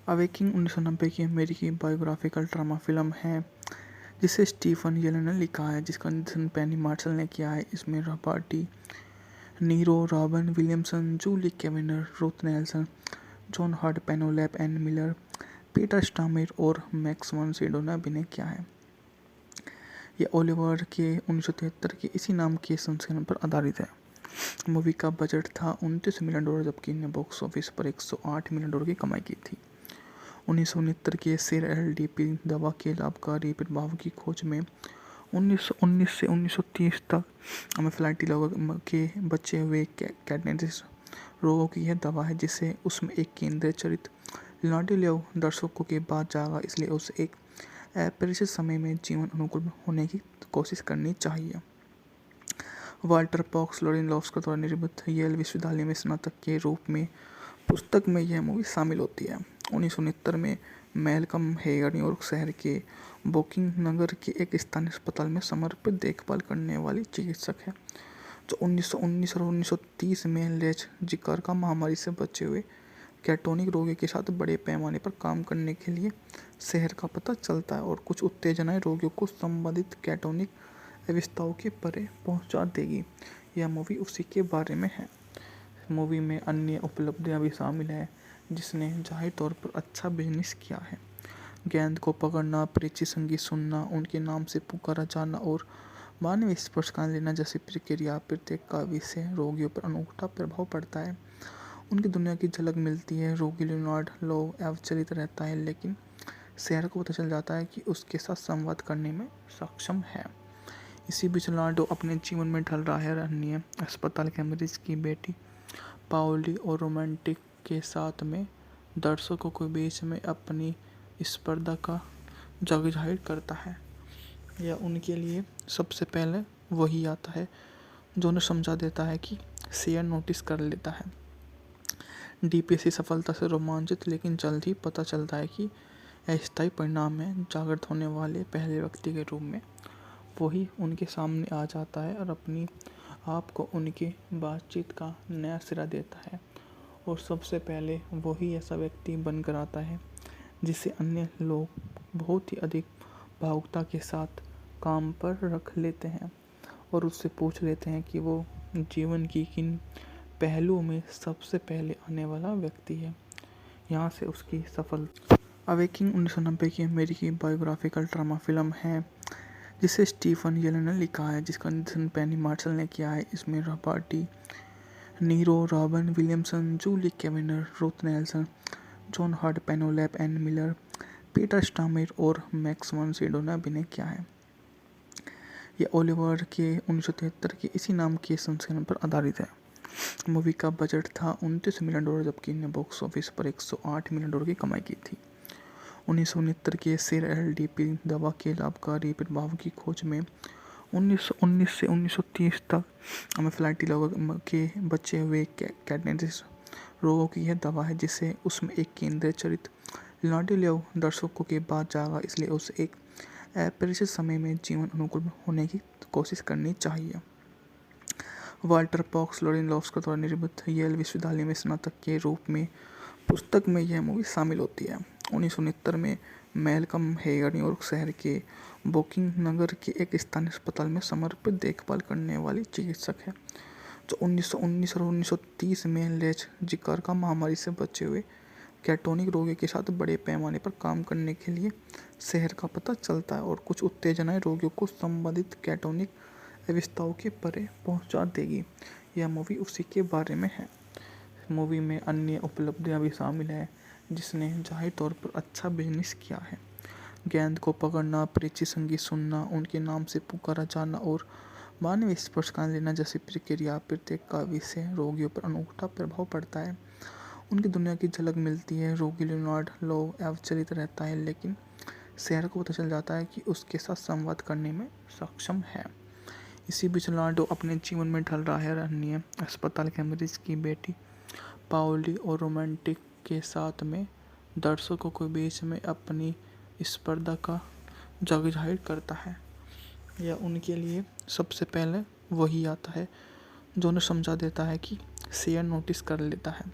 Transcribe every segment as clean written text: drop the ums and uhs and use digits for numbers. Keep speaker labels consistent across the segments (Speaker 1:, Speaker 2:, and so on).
Speaker 1: Awaking 1990 की अमेरिकी biographical drama film है जिसे स्टीफन येल ने लिखा है, जिसका निर्देशन पेनी मार्शल ने किया है। इसमें Robert De Niro, Robin Williamson, Julie Kavner, Ruth Nelson, John Hart, Penelope Ann Miller, Peter Stormare और मैक्स वन सिडो ने अभिनय किया है। यह ओलिवर के 1973 के इसी नाम के संस्करण पर आधारित है। मूवी का बजट था $29 मिलियन, जबकि ने बॉक्स ऑफिस पर $108 मिलियन की कमाई की थी। 1969 के सिर एलडीपी दवा के लाभकारी प्रभाव की खोज में 1919 से 1930 तक एनाफिलाक्सी लोगों के बचे हुए कैटनेटिस रोगों की यह दवा है, जिसे उसमें एक केंद्रीय चरित्र लाडिलेव दर्शकों के बाद जागा, इसलिए उसे एक अपरिचित समय में जीवन अनुकूल होने की कोशिश करनी चाहिए। वाल्टर पॉक्स लोरेनलोव्स्की द्वारा निर्मित येल विश्वविद्यालय में स्नातक के रूप में पुस्तक में यह मूवी शामिल होती है। 1969 में मैल्कम हेगर न्यूयॉर्क शहर के बोकिंग नगर के एक स्थानीय अस्पताल में समर्पित देखभाल करने वाली चिकित्सक है, जो 1919 और 1930 में लेच जिकार महामारी से बचे हुए कैटोनिक रोगी के साथ बड़े पैमाने पर काम करने के लिए शहर का पता चलता है और कुछ उत्तेजनाएं रोगियों को संबंधित कैटोनिक अवस्थाओं के परे पहुंचा देगी। यह मूवी उसी के बारे में है। मूवी में अन्य उपलब्धियां भी शामिल हैं, जिसने जाहिर तौर पर अच्छा बिजनेस किया है। गेंद को पकड़ना, परिचित संगीत सुनना, उनके नाम से पुकारा जाना और मानवीय स्पर्श का लेना जैसी प्रक्रिया प्रत्येक काव्य से रोगियों पर अनूठा प्रभाव पड़ता है। उनकी दुनिया की झलक मिलती है। रोगी लियोनार्ड लो अविचलित रहता है, लेकिन शेयर को पता चल जाता है कि उसके साथ संवाद करने में सक्षम है। इसी बीच लियोनार्डो अपने जीवन में ढल रहा है। अन्य अस्पताल के मरीज की बेटी पाओली और रोमांटिक के साथ में दर्शकों के बीच में अपनी स्पर्धा का जाहिर करता है। यह उनके लिए सबसे पहले वही आता है जो उन्हें समझा देता है कि शेयर नोटिस कर लेता है। डीपीएससी सफलता से रोमांचित, लेकिन जल्द ही पता चलता है कि अस्थायी परिणाम में जागृत होने वाले पहले व्यक्ति के रूप में वही उनके सामने आ जाता है और अपनी आप को उनकी बातचीत का नया सिरा देता है। और सबसे पहले वही ऐसा व्यक्ति बनकर आता है जिसे अन्य लोग बहुत ही अधिक भावुकता के साथ काम पर रख लेते हैं और उससे पूछ लेते हैं कि वो जीवन की किन पहलुओं में सबसे पहले आने वाला व्यक्ति है। यहाँ से उसकी सफल अवेकिंग 1990 की अमेरिकी बायोग्राफिकल ड्रामा फिल्म है जिसे स्टीफन येल ने लिखा है, जिसका निर्देशन पेनी मार्शल ने किया है। इसमें Robert De Niro, Robin Williamson, Julie Kavner, Ruth Nelson, John Hart, Penelope Ann Miller, Peter Stormare और मैक्स वन सिडो ने अभिनय किया है। यह ओलिवर के 1973 के इसी नाम के संस्करण पर आधारित है। मूवी का बजट था $29 मिलियन, जबकि ने बॉक्स ऑफिस पर $108 मिलियन की कमाई की थी। 1969 के सिर एलडीपी दवा के लाभकारी प्रभाव की खोज में 1919 से 1930 तक एनाफिलाक्सी लोगों के बचे हुए कैटनेटिस रोगों की यह दवा है, जिसे उसमें एक केंद्रीय चरित्र लाडिलेव दर्शकों के बाद जागा, इसलिए उसे एक अपरिचित समय में जीवन अनुकूल होने की कोशिश करनी चाहिए। वाल्टर पॉक्स लोरेनलोव्स्की द्वारा निर्मित येल विश्वविद्यालय में स्नातक के रूप में पुस्तक में यह मूवी शामिल होती है। 1969 में मैल्कम हेगर न्यूयॉर्क शहर के बोकिंग नगर के एक स्थानीय अस्पताल में समर्पित देखभाल करने वाली चिकित्सक है, जो 1919 और 1930 में लेच जिकार महामारी से बचे हुए कैटोनिक रोगी के साथ बड़े पैमाने पर काम करने के लिए शहर का पता चलता है और कुछ उत्तेजनाएं रोगियों को संबंधित कैटोनिक अवस्थाओं के परे पहुंचा देगी। यह मूवी उसी के बारे में है। मूवी में अन्य उपलब्धियां भी शामिल हैं, जिसने जाहिर तौर पर अच्छा बिजनेस किया है। गेंद को पकड़ना, परिचित संगीत सुनना, उनके नाम से पुकारा जाना और मानवीय स्पर्श का लेना जैसी प्रक्रिया प्रत्येक काव्य से रोगियों पर अनूठा प्रभाव पड़ता है। उनकी दुनिया की झलक मिलती है। रोगी लियोनार्ड लो अविचलित रहता है, लेकिन शेयर को पता चल जाता है कि उसके साथ संवाद करने में सक्षम है। इसी बीच लियोनार्डो अपने जीवन में ढल रहा है। अन्य अस्पताल के मरीज की बेटी पाओली और रोमांटिक के साथ में दर्शकों के बीच में अपनी स्पर्धा का जाहिर करता है। यह उनके लिए सबसे पहले वही आता है जो उन्हें समझा देता है कि शेयर नोटिस कर लेता है।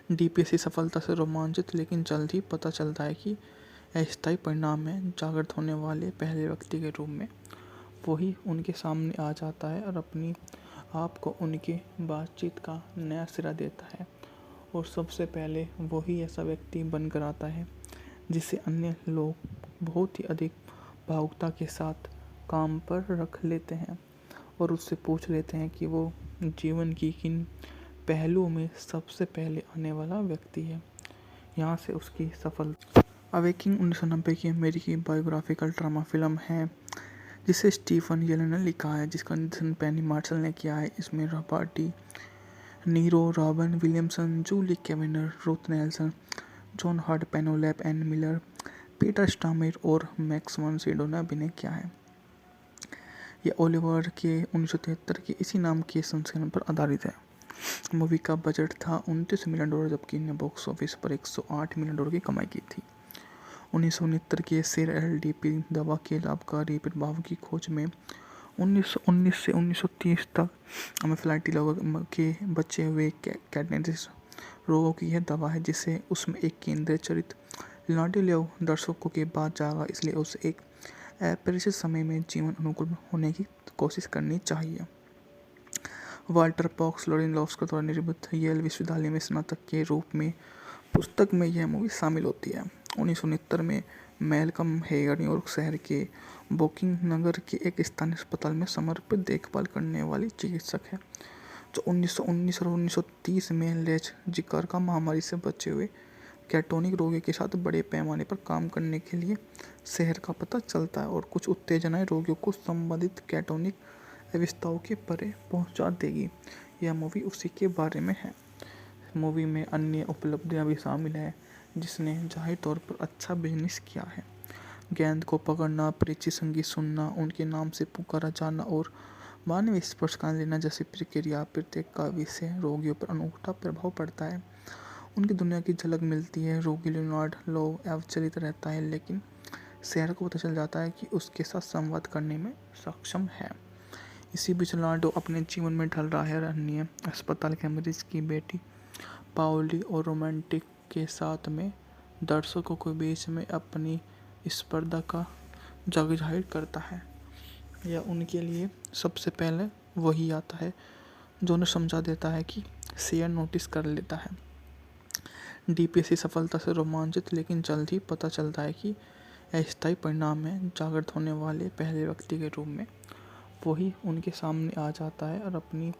Speaker 1: डीपीएससी सफलता से रोमांचित, लेकिन जल्द ही पता चलता है कि अस्थायी परिणाम में जागृत होने वाले पहले व्यक्ति के रूप में वही उनके सामने आ जाता है और अपनी आप को उनके बातचीत का नया सिरा देता है। और सबसे पहले वही ऐसा व्यक्ति बनकर आता है जिसे अन्य लोग बहुत ही अधिक भावुकता के साथ काम पर रख लेते हैं और उससे पूछ लेते हैं कि वो जीवन की किन पहलुओं में सबसे पहले आने वाला व्यक्ति है। यहाँ से उसकी सफल अवेकिंग 1990 की अमेरिकी बायोग्राफिकल ड्रामा फिल्म है जिसे स्टीफन येलन ने लिखा है, जिसका निर्देशन पेनी मार्शल ने किया है। इसमें Robert Niro, Robin Williamson, Julie Kavner, Ruth Nelson, John Hart, Penelope Ann Miller, Peter Stormare और मैक्स वन सिडो ने अभिनय किया है। यह ओलिवर के 1973 के इसी नाम के संस्करण पर आधारित है। मूवी का बजट था $29 मिलियन, जबकि इन्हें बॉक्स ऑफिस पर $108 मिलियन की कमाई की थी। 1969 के सेर एलडीपी दवा के लाभकारी प्रभाव की खोज में 1919 से 1930 तक एमेफ्लाइटी लोगों के बचे हुए कैडेंसिस रोगों की यह दवा है, जिसे उसमें एक केंद्रीय चरित्र लियोनार्डो लेव दर्शकों के बाद जागा, इसलिए उसे एक अपरिचित समय में जीवन अनुकूल होने की कोशिश करनी चाहिए। वाल्टर पॉक्स लोरेनलोव्स्की द्वारा निर्मित येल विश्वविद्यालय में स्नातक के रूप में पुस्तक में यह मूवी शामिल होती है। 1969 में मैल्कम हेगर न्यूयॉर्क शहर के वोकिंग नगर के एक स्थानीय अस्पताल में समर्पित देखभाल करने वाली चिकित्सक है, जो 1919 और 1930 में लेच जिकार्का महामारी से बचे हुए कैटोनिक रोगियों के साथ बड़े पैमाने पर काम करने के लिए शहर का पता चलता है और कुछ उत्तेजनाएं रोगियों को संबंधित कैटोनिक अवस्थाओं के परे पहुंचा देगी। यह मूवी उसी के बारे में है। मूवी में अन्य उपलब्धियां भी शामिल हैं, जिसने जाहिर तौर पर अच्छा बिजनेस किया है। गेंद को पकड़ना, परिचित संगीत सुनना, उनके नाम से पुकारा जाना और मानवीय स्पर्श का लेना जैसी प्रक्रिया प्रत्येक काव्य से रोगियों पर अनूठा प्रभाव पड़ता है। उनकी दुनिया की झलक मिलती है। रोगी लियोनार्डो लोव अविचलित रहता है, लेकिन शहर को पता चल जाता है कि उसके साथ संवाद करने में सक्षम है। इसी बीच लियोनार्डो अपने जीवन में ढल रहा है। अन्य अस्पताल के मरीज की बेटी पाओली और रोमांटिक के साथ में दर्शकों के बीच में अपनी स्पर्धा का जग जाहिर करता है। यह उनके लिए सबसे पहले वही आता है जो उन्हें समझा देता है कि शेयर नोटिस कर लेता है। डीपीएससी सफलता से रोमांचित, लेकिन जल्द ही पता चलता है कि अस्थायी परिणाम में जागृत होने वाले पहले व्यक्ति के रूप में वही उनके सामने आ जाता है और अपनी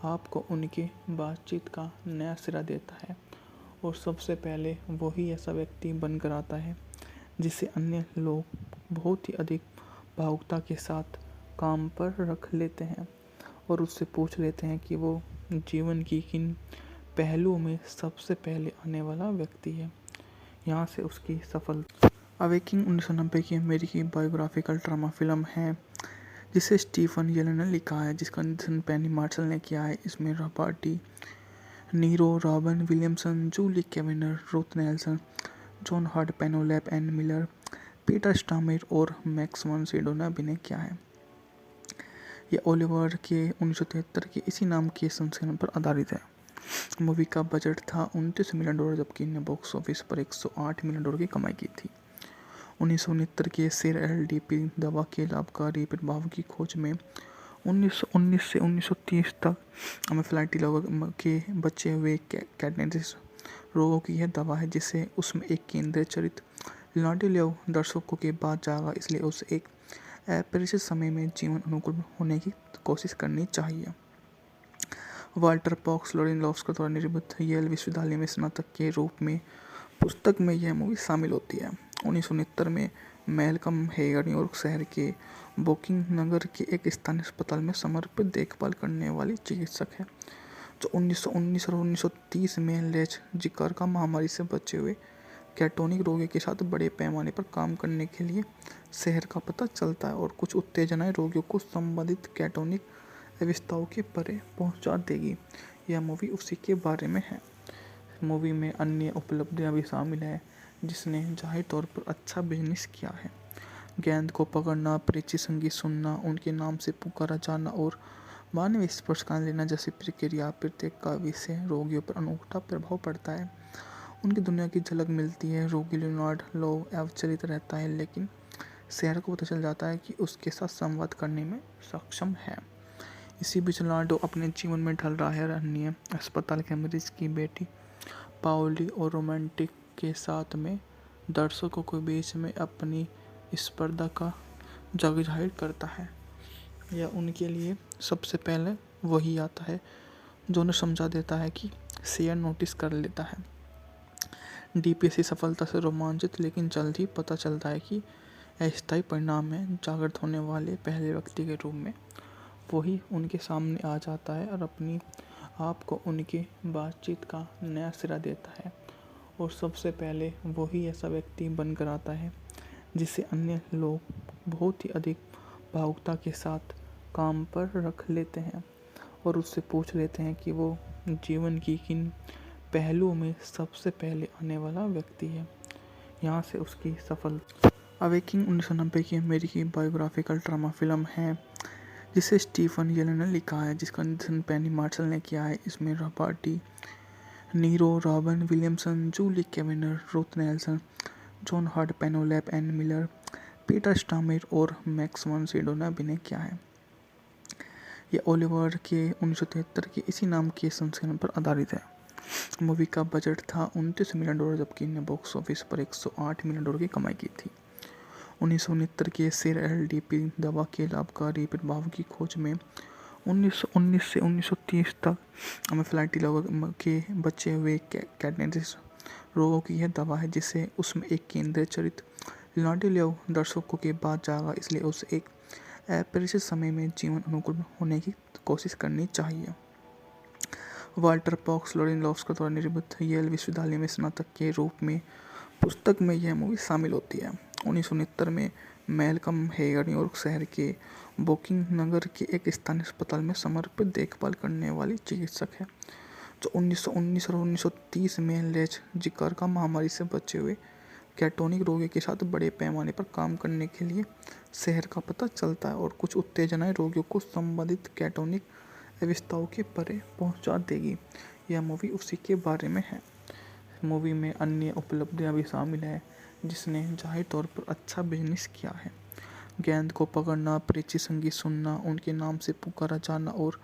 Speaker 1: आप को उनके बातचीत का नया सिरा देता है। और सबसे पहले वही ऐसा व्यक्ति बनकर आता है जिसे अन्य लोग बहुत ही अधिक भावुकता के साथ काम पर रख लेते हैं और उससे पूछ लेते हैं कि वो जीवन की किन पहलुओं में सबसे पहले आने वाला व्यक्ति है। यहाँ से उसकी सफल अवेकिंग 1990 की अमेरिकी बायोग्राफिकल ड्रामा फिल्म है जिसे स्टीफन येलन ने लिखा है, जिसका निर्देशन पेनी मार्शल ने किया है। इसमें Robert Niro, Robin Williamson, Julie Kavner, Ruth Nelson, John Hart, Penelope Ann Miller, Peter Stormare और मैक्स वन सिडो ने अभिनय किया है। यह ओलिवर के 1973 के इसी नाम के संस्करण पर आधारित है। मूवी का बजट था $29 मिलियन, जबकि इन्हें बॉक्स ऑफिस पर $108 मिलियन की कमाई की थी। 1969 के सेर एलडीपी दवा के लाभकारी प्रभाव की खोज में 1919 से 1930 तक एमेफ्लाइटी लोगों के बचे हुए कैडेंसिस रोगों की यह दवा है, जिसे उसमें एक केंद्रीय चरित्र लियोनार्डो लेव दर्शकों के बाद जागा, इसलिए उसे एक अपरिचित समय में जीवन अनुकूल होने की कोशिश करनी चाहिए। वाल्टर पॉक्स लोरेनलोव्स्की द्वारा निर्मित येल विश्वविद्यालय में स्नातक के रूप में पुस्तक में यह मूवी शामिल होती है। 1969 में मैल्कम हेगर न्यूयॉर्क शहर के वोकिंग नगर के एक स्थानीय अस्पताल में समर्पित देखभाल करने वाली चिकित्सक है, जो 1919 और 1930 में लेच जिकार्का महामारी से बचे हुए कैटोनिक रोगियों के साथ बड़े पैमाने पर काम करने के लिए शहर का पता चलता है और कुछ उत्तेजनाएं रोगियों को संबंधित कैटोनिक अवस्थाओं के परे पहुंचा देगी। यह मूवी उसी के बारे में है। मूवी में अन्य उपलब्धियां भी शामिल हैं, जिसने जाहिर तौर पर अच्छा बिजनेस किया है। गेंद को पकड़ना, परिचित संगीत सुनना, उनके नाम से पुकारा जाना और मानवीय स्पर्श का लेना जैसी प्रक्रिया प्रत्येक काव्य से रोगियों पर अनूठा प्रभाव पड़ता है। उनकी दुनिया की झलक मिलती है। रोगी लियोनार्ड लो अविचलित रहता है, लेकिन शहर को पता चल जाता है कि उसके साथ संवाद करने में सक्षम है। इसी बीच लियोनार्डो अपने जीवन में ढल रहा है। अन्य अस्पताल के मरीज की बेटी पाओली और रोमांटिक के साथ में दर्शकों के बीच में अपनी स्पर्धा का जग जाहिर करता है। यह उनके लिए सबसे पहले वही आता है जो उन्हें समझा देता है कि शेयर नोटिस कर लेता है। डीपीएससी सफलता से रोमांचित, लेकिन जल्द ही पता चलता है कि अस्थायी परिणाम में जागृत होने वाले पहले व्यक्ति के रूप में वही उनके सामने आ जाता है और अपनी आप को उनके बातचीत का नया सिरा देता है। और सबसे पहले वही ऐसा व्यक्ति बनकर आता है जिसे अन्य लोग बहुत ही अधिक भावुकता के साथ काम पर रख लेते हैं और उससे पूछ लेते हैं कि वो जीवन की किन पहलुओं में सबसे पहले आने वाला व्यक्ति है। यहाँ से उसकी सफल अवेकिंग 1990 की अमेरिकी बायोग्राफिकल ड्रामा फिल्म है जिसे स्टीफन येलन ने लिखा है, जिसका निर्देशन पेनी मार्शल ने किया है। इसमें Robert De Niro, Robin Williamson, Julie Kavner, Ruth Nelson, John Hart, Penelope Ann Miller, Peter Stormare और मैक्स वन सिडो ने अभिनय किया है। यह ओलिवर के 1973 के इसी नाम के संस्करण पर आधारित है। मूवी का बजट था $29 मिलियन, जबकि इन्हें बॉक्स ऑफिस पर $108 मिलियन की कमाई की थी। 1969 के सिर एलडीपी दवा के लाभकारी प्रभाव की खोज में 1919 से 1930 तक एनाफिलाक्सिस लोगों के बचे हुए कैटनेटिस रोगों की यह दवा है, जिसे उसमें एक केंद्रीय चरित्र लियोनार्डो दर्शकों के बाद जागा, इसलिए उसे एक अपरिचित समय में जीवन अनुकूल होने की कोशिश करनी चाहिए। वाल्टर पॉक्स लोरेनलोव्स्की द्वारा निर्मित येल विश्वविद्यालय में स्नातक के रूप में पुस्तक में यह मूवी शामिल होती है। 1969 में मैल्कम हेगर न्यूयॉर्क शहर के वोकिंग नगर के एक स्थानीय अस्पताल में समर्पित देखभाल करने वाली चिकित्सक है, जो 1919 और 1930 में लेज जिका महामारी से बचे हुए कैटोनिक रोगियों के साथ बड़े पैमाने पर काम करने के लिए शहर का पता चलता है और कुछ उत्तेजनाएं रोगियों को संबंधित कैटोनिक अवस्थाओं के परे पहुंचा देगी। यह मूवी उसी के बारे में है। मूवी में अन्य उपलब्धियां भी शामिल हैं जिसने जाहिर तौर पर अच्छा बिजनेस किया है। गेंद को पकड़ना, परिचित संगीत सुनना, उनके नाम से पुकारा जाना और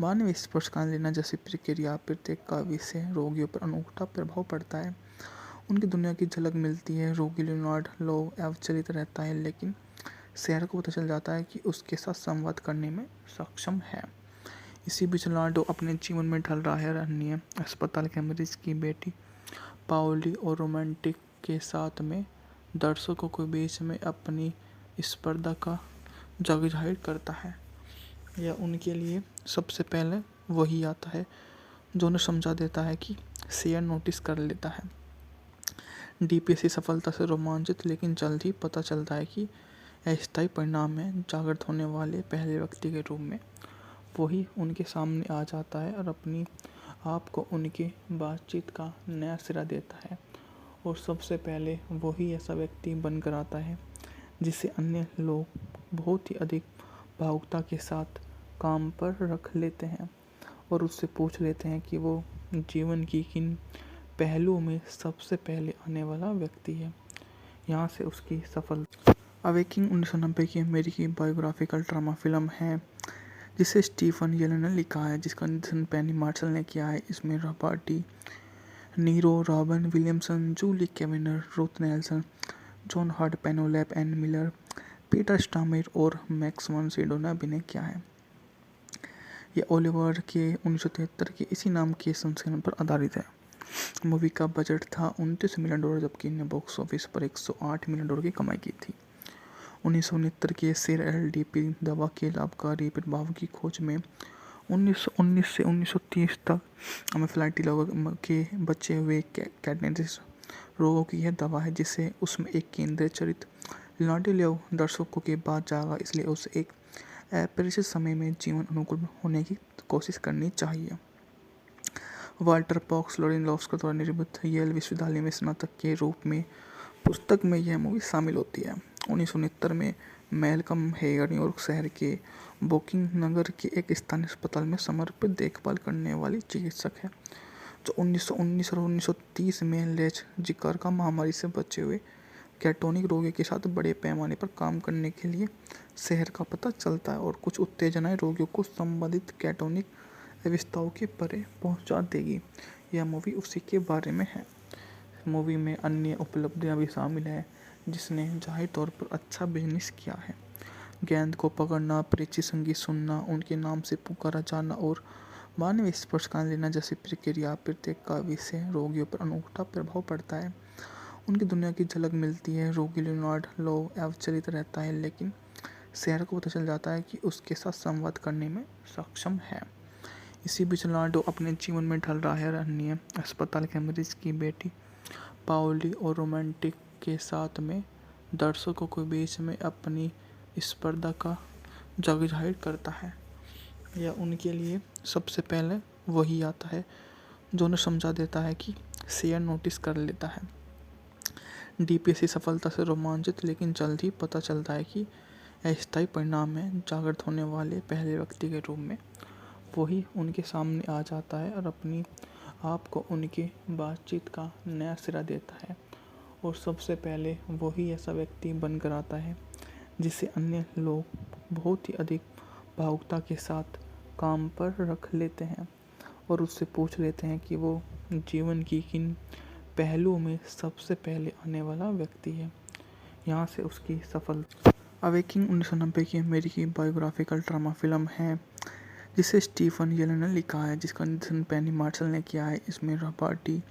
Speaker 1: मानवीय स्पर्श का लेना जैसी प्रक्रिया प्रत्येक काव्य से रोगियों पर अनूठा प्रभाव पड़ता है। उनकी दुनिया की झलक मिलती है। रोगी लियोनार्ड लो अविचलित रहता है, लेकिन शहर को पता चल जाता है कि उसके साथ संवाद करने में सक्षम है। इसी बीच लियोनार्डो अपने जीवन में ढल रहा है। अन्य अस्पताल के मरीज की बेटी पाओली और रोमांटिक के साथ में दर्शकों के बीच में अपनी स्पर्धा का जग जाहिर करता है। यह उनके लिए सबसे पहले वही आता है जो उन्हें समझा देता है कि शेयर नोटिस कर लेता है। डीपीएससी सफलता से रोमांचित, लेकिन जल्द ही पता चलता है कि अस्थायी परिणाम में जागृत होने वाले पहले व्यक्ति के रूप में वही उनके सामने आ जाता है और अपनी आप को उनके बातचीत का नया सिरा देता है। और सबसे पहले वही ऐसा व्यक्ति बनकर आता है जिसे अन्य लोग बहुत ही अधिक भावुकता के साथ काम पर रख लेते हैं और उससे पूछ लेते हैं कि वो जीवन की किन पहलुओं में सबसे पहले आने वाला व्यक्ति है। यहाँ से उसकी सफल अवेकिंग 1990 की अमेरिकी बायोग्राफिकल ड्रामा फिल्म है जिसे स्टीफन येलन ने लिखा है, जिसका निर्देशन पेनी मार्शल ने किया है। इसमें Robert De Niro, Robin Williamson, Julie Kavner, Ruth Nelson, John Hart, Penelope Ann Miller, Peter Stormare और मैक्स वन सिडो ने अभिनय किया है। यह ओलिवर के 1973 के इसी नाम के संस्करण पर आधारित है। मूवी का बजट था $29 मिलियन, जबकि इन्हें बॉक्स ऑफिस पर $108 मिलियन की कमाई की थी। 1969 के सिर एलडीपी दवा के लाभकारी प्रभाव की खोज में 1919 से 1930 तक एनाफिलाक्सिस लोगों के बचे हुए कैटनेटिस रोगों की यह दवा है, जिसे उसमें एक केंद्रीय चरित्र लियोनार्डो दर्शकों के बाद जागा, इसलिए उसे एक अपरिचित समय में जीवन अनुकूल होने की कोशिश करनी चाहिए। वाल्टर पॉक्स लोरेनलोव्स्की द्वारा निर्मित येल विश्वविद्यालय में स्नातक के रूप में पुस्तक में यह मूवी शामिल होती है। 1969 में मैल्कम हेयर न्यूयॉर्क शहर के वोकिंग नगर के एक स्थानीय अस्पताल में समर्पित देखभाल करने वाली चिकित्सक है, जो 1919 और 1930 में लेच जिकार्का महामारी से बचे हुए कैटोनिक रोगियों के साथ बड़े पैमाने पर काम करने के लिए शहर का पता चलता है और कुछ उत्तेजनाएं रोगियों को संबंधित कैटोनिक अवस्थाओं के परे पहुंचा देगी। यह मूवी उसी के बारे में है। मूवी में अन्य उपलब्धियां भी शामिल हैं, जिसने जाहिर तौर पर अच्छा बिजनेस किया है। गेंद को पकड़ना, परिचित संगीत सुनना, उनके नाम से पुकारा जाना और मानवीय स्पर्श का लेना जैसी प्रक्रिया प्रत्येक काव्य से रोगियों पर अनूठा प्रभाव पड़ता है। उनकी दुनिया की झलक मिलती है। रोगी लियोनार्ड लो अविचलित रहता है, लेकिन शहर को पता चल जाता है कि उसके साथ संवाद करने में सक्षम है। इसी बीच लियोनार्डो अपने जीवन में ढल रहा है। अन्य अस्पताल के मरीज की बेटी पाओली और रोमांटिक के साथ में दर्शकों के बीच में अपनी स्पर्धा का जाहिर करता है। यह उनके लिए सबसे पहले वही आता है जो उन्हें समझा देता है कि शेयर नोटिस कर लेता है। डीपीएससी सफलता से रोमांचित, लेकिन जल्द ही पता चलता है कि अस्थायी परिणाम में जागृत होने वाले पहले व्यक्ति के रूप में वही उनके सामने आ जाता है और अपनी आप को उनकी बातचीत का नया सिरा देता है। और सबसे पहले वही ऐसा व्यक्ति बनकर आता है जिसे अन्य लोग बहुत ही अधिक भावुकता के साथ काम पर रख लेते हैं और उससे पूछ लेते हैं कि वो जीवन की किन पहलुओं में सबसे पहले आने वाला व्यक्ति है। यहाँ से उसकी सफलता। अवेकिंग 1990 की अमेरिकी बायोग्राफिकल ड्रामा फिल्म है, जिसे स्टीफन येलन ने लिखा है, जिसका निर्देशन पेनी मार्शल ने किया है। इसमें Robert De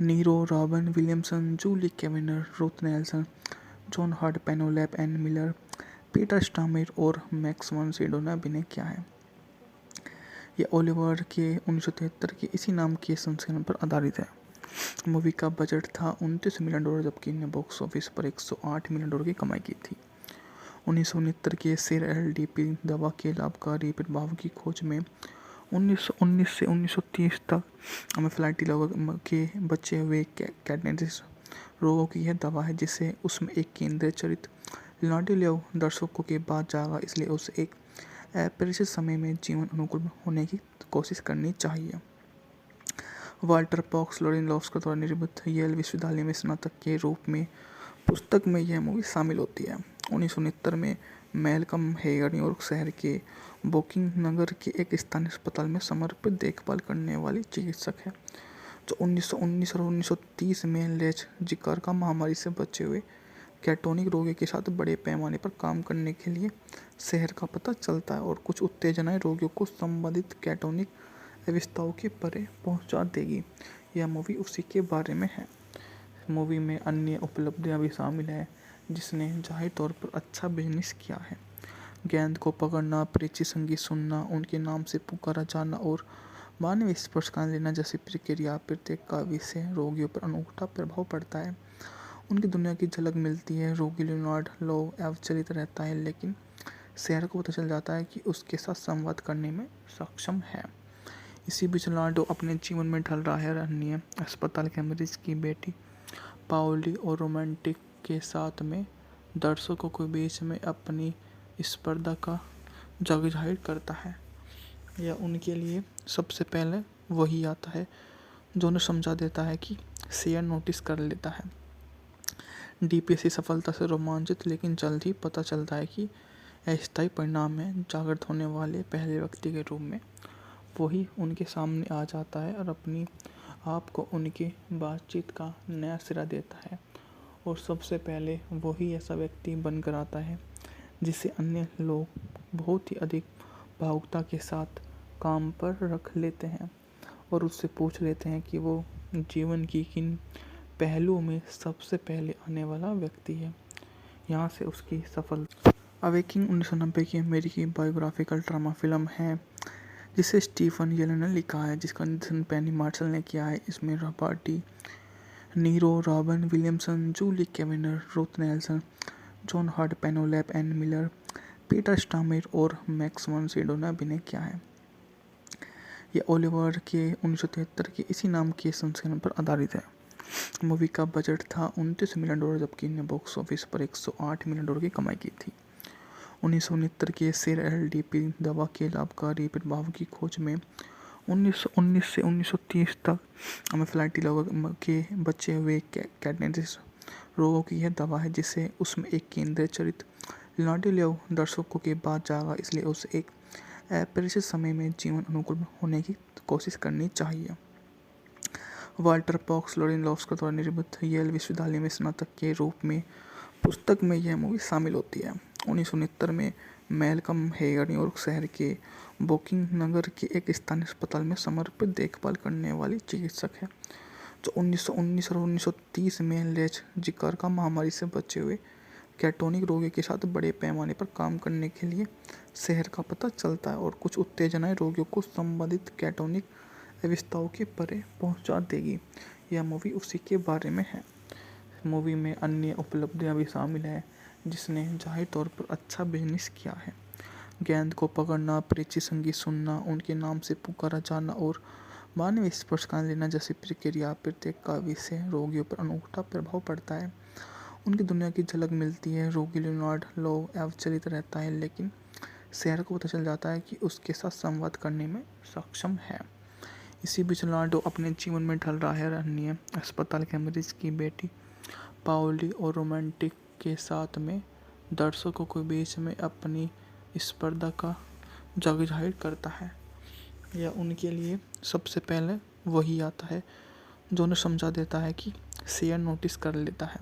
Speaker 1: Niro, Robin Williamson, Julie Kavner, Ruth Nelson, John Hart, Penelope Ann Miller, Peter Stormare और मैक्स वन सिडो ने अभिनय किया है। यह ओलिवर के 1973 के इसी नाम के संस्करण पर आधारित है। मूवी का बजट था $29 मिलियन, जबकि ने बॉक्स ऑफिस पर $108 मिलियन की कमाई की थी। 1969 के सेर एलडीपी दवा के लाभकारी प्रभाव की खोज में 1919 से 1930 तक एनाफिलाक्सिस लोगों के बचे हुए कैटनेटिस रोगों की यह दवा है, जिसे उसमें एक केंद्रीय चरित्र लियोनार्डो लेव दर्शकों के बाद जागा, इसलिए उसे एक अपरिचित समय में जीवन अनुकूल होने की कोशिश करनी चाहिए। वाल्टर पॉक्स लोरेनलोव्स्की द्वारा निर्मित येल विश्वविद्यालय में स्नातक के रूप में पुस्तक में यह मूवी शामिल होती है। 1969 में मैल्कम हेयर न्यूयॉर्क शहर के वोकिंग नगर के एक स्थानीय अस्पताल में समर्पित देखभाल करने वाली चिकित्सक है, जो 1919 और 1930 में लेच जिकार्का महामारी से बचे हुए कैटोनिक रोगियों के साथ बड़े पैमाने पर काम करने के लिए शहर का पता चलता है और कुछ उत्तेजनाएं रोगियों को संबंधित कैटोनिक अवस्थाओं के परे पहुंचा देगी। यह मूवी उसी के बारे में है। मूवी में अन्य उपलब्धियां भी शामिल हैं, जिसने जाहिर तौर पर अच्छा बिजनेस किया है। गेंद को पकड़ना, परिचित संगीत सुनना, उनके नाम से पुकारा जाना और मानवीय स्पर्श का लेना जैसी प्रक्रिया प्रत्येक काव्य से रोगियों पर अनूठा प्रभाव पड़ता है। उनकी दुनिया की झलक मिलती है। रोगी लियोनार्ड लो अविचलित रहता है, लेकिन शहर को पता चल जाता है कि उसके साथ संवाद करने में सक्षम है। इसी बीच लियोनार्डो अपने जीवन में ढल रहा है। अन्य अस्पताल के मरीज की बेटी पाओली और रोमांटिक के साथ में दर्शकों के बीच में अपनी स्पर्धा का जाहिर करता है। यह उनके लिए सबसे पहले वही आता है जो उन्हें समझा देता है कि शेयर नोटिस कर लेता है। डीपीएससी सफलता से रोमांचित, लेकिन जल्द ही पता चलता है कि अस्थायी परिणाम में जागृत होने वाले पहले व्यक्ति के रूप में वही उनके सामने आ जाता है और अपनी आप को उनकी बातचीत का नया सिरा देता है। और सबसे पहले वही ऐसा व्यक्ति बनकर आता है जिसे अन्य लोग बहुत ही अधिक भावुकता के साथ काम पर रख लेते हैं और उससे पूछ लेते हैं कि वो जीवन की किन पहलुओं में सबसे पहले आने वाला व्यक्ति है। यहाँ से उसकी सफलता। अवेकिंग 1990 की अमेरिकी बायोग्राफिकल ड्रामा फिल्म है, जिसे स्टीफन येलन ने लिखा है, जिसका निर्देशन पेनी मार्शल ने किया है। इसमें Robert De Niro, Robin Williamson, Julie Kavner, Ruth Nelson, John Hart, Penelope Ann Miller, Peter Stormare और मैक्स वन सिडो ने अभिनय किया है। यह ओलिवर के 1973 के इसी नाम के संस्करण पर आधारित है। मूवी का बजट था $29 मिलियन, जबकि ने बॉक्स ऑफिस पर $108 मिलियन की कमाई की थी। 1969 के सेर एलडीपी दवा के लाभकारी प्रभाव की खोज में 1919 से 1930 तक एनाफिलाक्सी के बचे हुए कैडेंसिस रोगों की यह दवा है, जिसे उसमें एक केंद्रीय चरित्र लियोनार्डो लेव दर्शकों के बाद जागा, इसलिए उसे एक अपरिचित समय में जीवन अनुकूल होने की कोशिश करनी चाहिए। वाल्टर पॉक्स लोरेनलोव्स्की द्वारा निर्मित येल विश्वविद्यालय में स्नातक के रूप में पुस्तक में यह मूवी शामिल होती है। 1969 में मैल्कम हेगर न्यूयॉर्क शहर के ब्रुकलिन नगर के एक स्थानीय अस्पताल में समर्पित देखभाल करने वाली चिकित्सक है, जो 1919 और 1930 में लेच जिकारका महामारी से बचे हुए कैटोनिक रोगियों के साथ बड़े पैमाने पर काम करने के लिए शहर का पता चलता है और कुछ उत्तेजनाएं रोगियों को संबंधित कैटोनिक अवस्थाओं के परे पहुंचा देगी। यह मूवी उसी के बारे में है। मूवी में अन्य उपलब्धियां भी शामिल हैं, जिसने जाहिर तौर पर अच्छा बिजनेस किया है। गेंद को पकड़ना, परिचित संगीत सुनना, उनके नाम से पुकारा जाना और मानवीय स्पर्श का लेना जैसी प्रक्रिया प्रत्येक काव्य से रोगियों पर अनूठा प्रभाव पड़ता है। उनकी दुनिया की झलक मिलती है। रोगी लियोनार्डो लेव अविचलित रहता है, लेकिन शहर को पता चल जाता है कि उसके साथ संवाद करने में सक्षम है। इसी बीच लियोनार्डो अपने जीवन में ढल रहा है। अन्य अस्पताल के मरीज की बेटी पाओली और रोमांटिक के साथ में दर्शकों के बीच में अपनी स्पर्धा का जाहिर करता है। यह उनके लिए सबसे पहले वही आता है जो उन्हें समझा देता है कि शेयर नोटिस कर लेता है।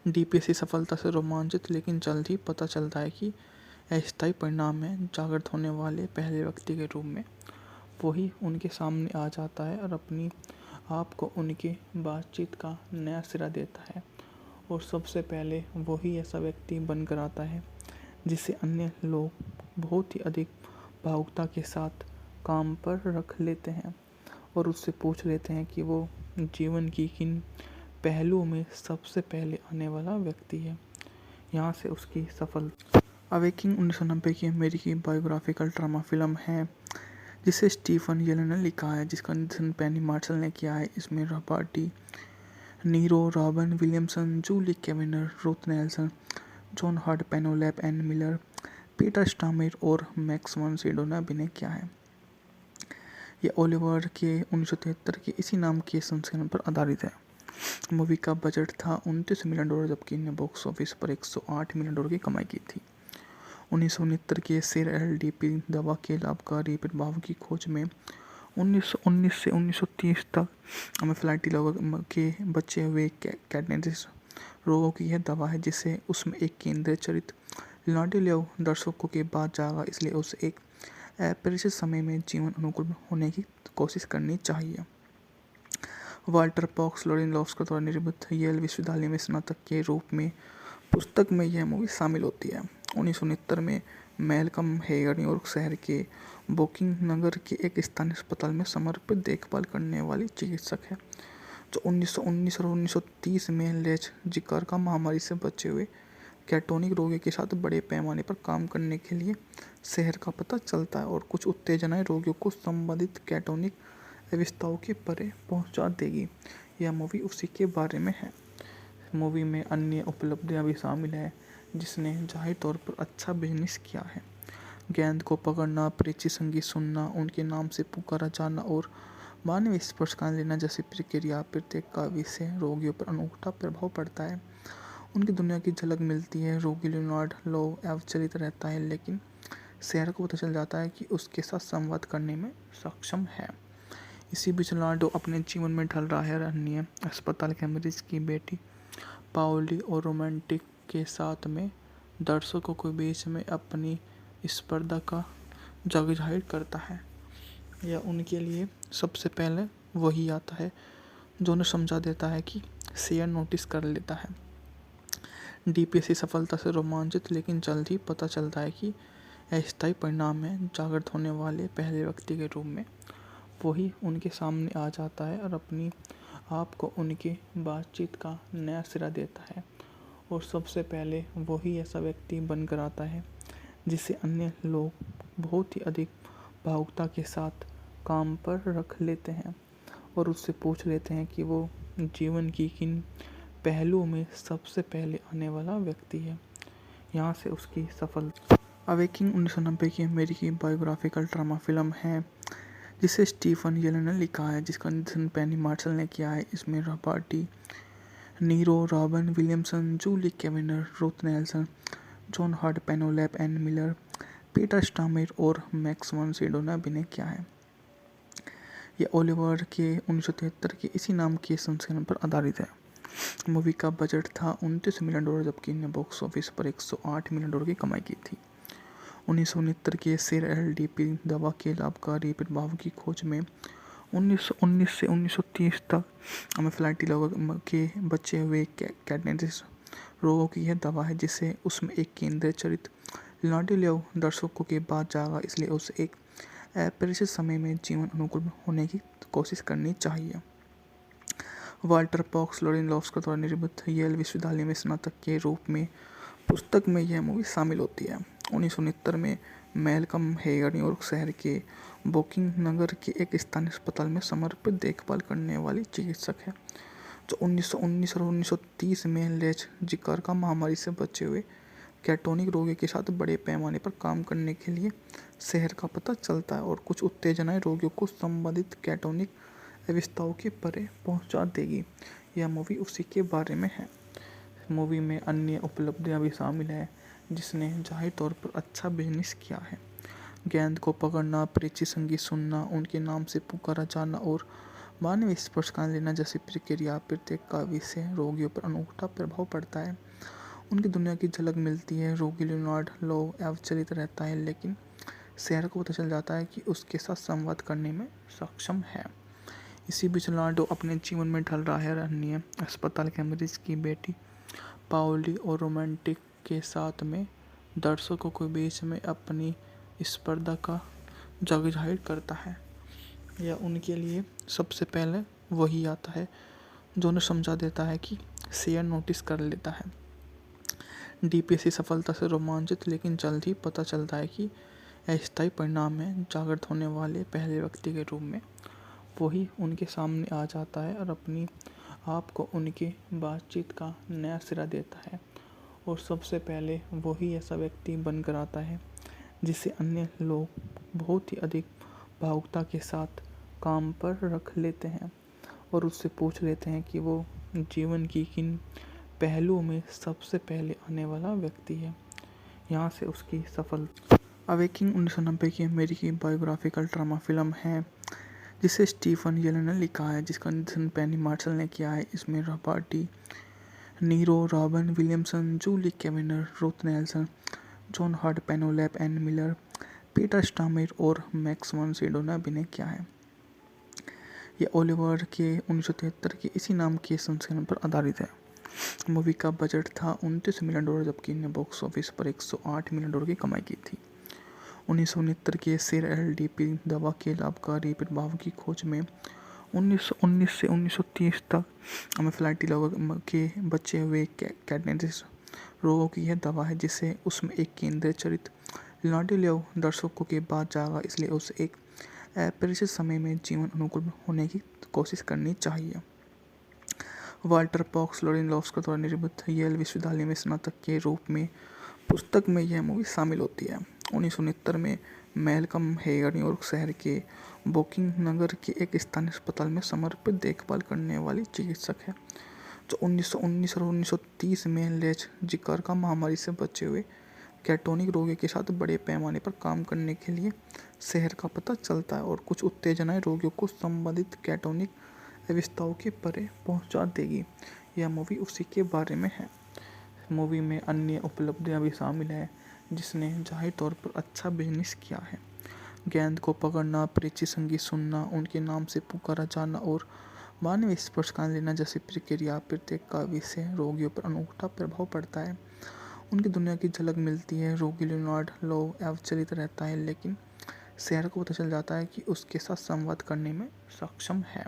Speaker 1: डीपीएससी सफलता से रोमांचित, लेकिन जल्द ही पता चलता है कि अस्थायी परिणाम में जागृत होने वाले पहले व्यक्ति के रूप में वही उनके सामने आ जाता है और अपनी आप को उनकी बातचीत का नया सिरा देता है। और सबसे पहले वही ऐसा व्यक्ति बनकर आता है जिसे अन्य लोग बहुत ही अधिक भावुकता के साथ काम पर रख लेते हैं और उससे पूछ लेते हैं कि वो जीवन की किन पहलुओं में सबसे पहले आने वाला व्यक्ति है। यहाँ से उसकी सफल अवेकिंग 1990 की अमेरिकी बायोग्राफिकल ड्रामा फिल्म है, जिसे स्टीफन येलन ने लिखा है, जिसका निर्देशन पेनी मार्शल ने किया है। इसमें Robert De Niro, Robin Williamson, Julie Kavner, Ruth Nelson, John Hart, Penelope Ann Miller, Peter Stormare और मैक्स वन सिडो ने अभिनय किया है। यह ओलिवर के 1973 के इसी नाम के संस्करण पर आधारित है। मूवी का बजट था $29 मिलियन, जबकि इन्हें बॉक्स ऑफिस पर $108 मिलियन की कमाई की थी। 1969 के सेर एलडीपी दवा के लाभकारी प्रभाव की खोज में 1919 से 1930 तक एनाफिलाक्सी के बचे हुए कैडेंसिस रोगों की यह दवा है, जिसे उसमें एक केंद्रीय चरित्र लियोनार्डो लेव दर्शकों के बाद जागा, इसलिए उसे एक अपरिचित समय में जीवन अनुकूल होने की कोशिश करनी चाहिए। वाल्टर पॉक्स लोरेनलोव्स्की द्वारा निर्मित येल विश्वविद्यालय में स्नातक के रूप में पुस्तक में यह मूवी शामिल होती है। 1969 में मैल्कम हेगर न्यूयॉर्क शहर के ब्रुकलिन नगर के एक स्थानीय अस्पताल में समर्पित देखभाल करने वाली चिकित्सक है, जो 1919 और 1930 में लेच जिकारका महामारी से बचे हुए कैटोनिक रोगियों के साथ बड़े पैमाने पर काम करने के लिए शहर का पता चलता है और कुछ उत्तेजनाएं रोगियों को संबंधित कैटोनिक अवस्थाओं के परे पहुंचा देगी। यह मूवी उसी के बारे में है। मूवी में अन्य उपलब्धियां भी शामिल हैं, जिसने जाहिर तौर पर अच्छा बिजनेस किया है। गेंद को पकड़ना, परिचित संगीत सुनना, उनके नाम से पुकारा जाना और मानवीय स्पर्श का लेना जैसी प्रक्रिया प्रत्येक काव्य से रोगियों पर अनूठा प्रभाव पड़ता है। उनकी दुनिया की झलक मिलती है। रोगी लियोनार्डो लेव अविचलित रहता है, लेकिन शहर को पता चल जाता है कि उसके साथ संवाद करने में सक्षम है। इसी बीच लियोनार्डो अपने जीवन में ढल रहा है। अन्य अस्पताल के मरीज की बेटी पाओली और रोमांटिक के साथ में दर्शकों के बीच में अपनी स्पर्धा का जाहिर करता है। यह उनके लिए सबसे पहले वही आता है जो उन्हें समझा देता है कि शेयर नोटिस कर लेता है। डीपीएससी सफलता से रोमांचित, लेकिन जल्द ही पता चलता है कि अस्थायी परिणाम में जागृत होने वाले पहले व्यक्ति के रूप में वही उनके सामने आ जाता है और अपनी आप को उनकी बातचीत का नया सिरा देता है। और सबसे पहले वही ऐसा व्यक्ति बनकर आता है जिसे अन्य लोग बहुत ही अधिक भावुकता के साथ काम पर रख लेते हैं और उससे पूछ लेते हैं कि वो जीवन की किन पहलुओं में सबसे पहले आने वाला व्यक्ति है। यहाँ से उसकी सफल अवेकिंग 1990 की अमेरिकी बायोग्राफिकल ड्रामा फिल्म है जिसे स्टीफन येलन ने लिखा है, जिसका निर्देशन पेनी मार्शल ने किया है। इसमें Robert Niro, Robin Williamson, Julie Kavner, Ruth Nelson, John Hart, Penelope Ann Miller, Peter Stormare और मैक्स वन सिडो ने अभिनय किया है। यह ओलिवर के 1973 के इसी नाम के संस्करण पर आधारित है। मूवी का बजट था $29 मिलियन, जबकि इन्हें बॉक्स ऑफिस पर $108 मिलियन की कमाई की थी। 1969 के सिर LDP दवा के लाभकारी प्रभाव की खोज में 1919 से 1930 तक एनाफिलाक्टिक लोगों के बचे हुए कैडेंसिस रोगों की यह दवा है, जिसे उसमें एक केंद्रीय चरित्र लियोनार्डो लेव दर्शकों के बाद जागा, इसलिए उसे एक अपरिचित समय में जीवन अनुकूल होने की कोशिश करनी चाहिए। वाल्टर पॉक्स लोरेनलोव्स्की द्वारा निर्मित येल विश्वविद्यालय में स्नातक के रूप में पुस्तक में यह मूवी शामिल होती है। 1969 में मैल्कम हेगर न्यूयॉर्क शहर के ब्रुकलिन नगर के एक स्थानीय अस्पताल में समर्पित देखभाल करने वाली चिकित्सक है, जो 1919 और 1930 में लेच जिकार्का महामारी से बचे हुए कैटोनिक रोगियों के साथ बड़े पैमाने पर काम करने के लिए शहर का पता चलता है और कुछ उत्तेजनाएं रोगियों को संबंधित कैटोनिक अवस्थाओं के परे पहुंचा देगी। यह मूवी उसी के बारे में है। मूवी में अन्य उपलब्धियां भी शामिल हैं, जिसने जाहिर तौर पर अच्छा बिजनेस किया है। गेंद को पकड़ना, परिचित संगीत सुनना, उनके नाम से पुकारा जाना और मानवीय स्पर्श का लेना जैसी प्रक्रिया प्रत्येक काव्य से रोगियों पर अनूठा प्रभाव पड़ता है। उनकी दुनिया की झलक मिलती है। रोगी लियोनार्डो लोव अविचलित रहता है, लेकिन शहर को पता चल जाता है कि उसके साथ संवाद करने में सक्षम है। इसी बीच लियोनार्डो अपने जीवन में ढल रहा है। अन्य अस्पताल के मरीज की बेटी पाओली और रोमांटिक के साथ में दर्शकों के बीच में अपनी स्पर्धा का जग जाहिर करता है। यह उनके लिए सबसे पहले वही आता है जो उन्हें समझा देता है कि शेयर नोटिस कर लेता है। DPS सफलता से रोमांचित, लेकिन जल्द ही पता चलता है कि अस्थायी परिणाम में जागृत होने वाले पहले व्यक्ति के रूप में वही उनके सामने आ जाता है और अपनी आप को उनके बातचीत का नया सिरा देता है, और सबसे पहले वही ऐसा व्यक्ति बनकर आता है जिसे अन्य लोग बहुत ही अधिक भावुकता के साथ काम पर रख लेते हैं और उससे पूछ लेते हैं कि वो जीवन की किन पहलुओं में सबसे पहले आने वाला व्यक्ति है। यहाँ से उसकी सफल अवेकिंग 1990 की अमेरिकी बायोग्राफिकल ड्रामा फिल्म है जिसे स्टीफन येलन ने लिखा है, जिसका निर्देशन पेनी मार्शल ने किया है। इसमें Robert Niro, Robin Williamson, Julie Kavner, Ruth Nelson, John Hart, Penelope Ann Miller, Peter Stormare और मैक्स वन सिडो ने अभिनय किया है। यह ओलिवर के 1973 के इसी नाम के संस्करण पर आधारित है। मूवी का बजट था $29 मिलियन, जबकि इन्हें बॉक्स ऑफिस पर $108 मिलियन की कमाई की थी। 1969 के सिर LDP दवा के लाभकारी प्रभाव की खोज में 1919 से 1930 तक एनाफिलाक्टिक लोगों के बचे हुए कैडेंसिस रोगों की यह दवा है, जिसे उसमें एक केंद्रीय चरित्र लियोनार्डो लेव दर्शकों के बाद जागा, इसलिए उसे एक अपरिचित समय में जीवन अनुकूल होने की कोशिश करनी चाहिए। वाल्टर पॉक्स लोरेनलोव्स्की द्वारा निर्मित येल विश्वविद्यालय में स्नातक के रूप में पुस्तक में यह मूवी शामिल होती है। 1969 में मैल्कम हेगर न्यूयॉर्क शहर के ब्रुकलिन नगर के एक स्थानीय अस्पताल में समर्पित देखभाल करने वाली चिकित्सक है, जो 1919 और 1930 में लेच जिकार्का महामारी से बचे हुए कैटोनिक रोगियों के साथ बड़े पैमाने पर काम करने के लिए शहर का पता चलता है और कुछ उत्तेजनाएं रोगियों को संबंधित कैटोनिक अवस्थाओं के परे पहुंचा देगी। यह मूवी उसी के बारे में है। मूवी में अन्य उपलब्धियां भी शामिल हैं, जिसने जाहिर तौर पर अच्छा बिजनेस किया है। गेंद को पकड़ना, परिचित संगीत सुनना, उनके नाम से पुकारा जाना और मानवीय स्पर्श का लेना जैसी प्रक्रिया प्रत्येक काव्य से रोगियों पर अनूठा प्रभाव पड़ता है। उनकी दुनिया की झलक मिलती है। रोगी लियोनार्डो लोव अविचलित रहता है, लेकिन शहर को पता चल जाता है कि उसके साथ संवाद करने में सक्षम है।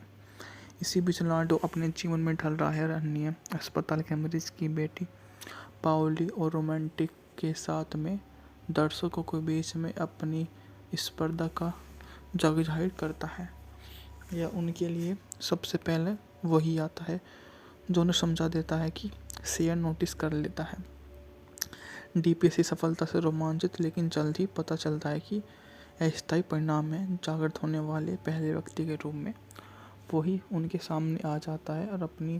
Speaker 1: इसी बीच लियोनार्डो अपने जीवन में ढल रहा है। अन्य अस्पताल के मरीज की बेटी पाओली और रोमांटिक के साथ में दर्शकों के बीच में अपनी स्पर्धा का जग जाहिर करता है। यह उनके लिए सबसे पहले वही आता है जो उन्हें समझा देता है कि शेयर नोटिस कर लेता है। डीपीएससी सफलता से रोमांचित, लेकिन जल्द ही पता चलता है कि अस्थायी परिणाम में जागृत होने वाले पहले व्यक्ति के रूप में वही उनके सामने आ जाता है और अपनी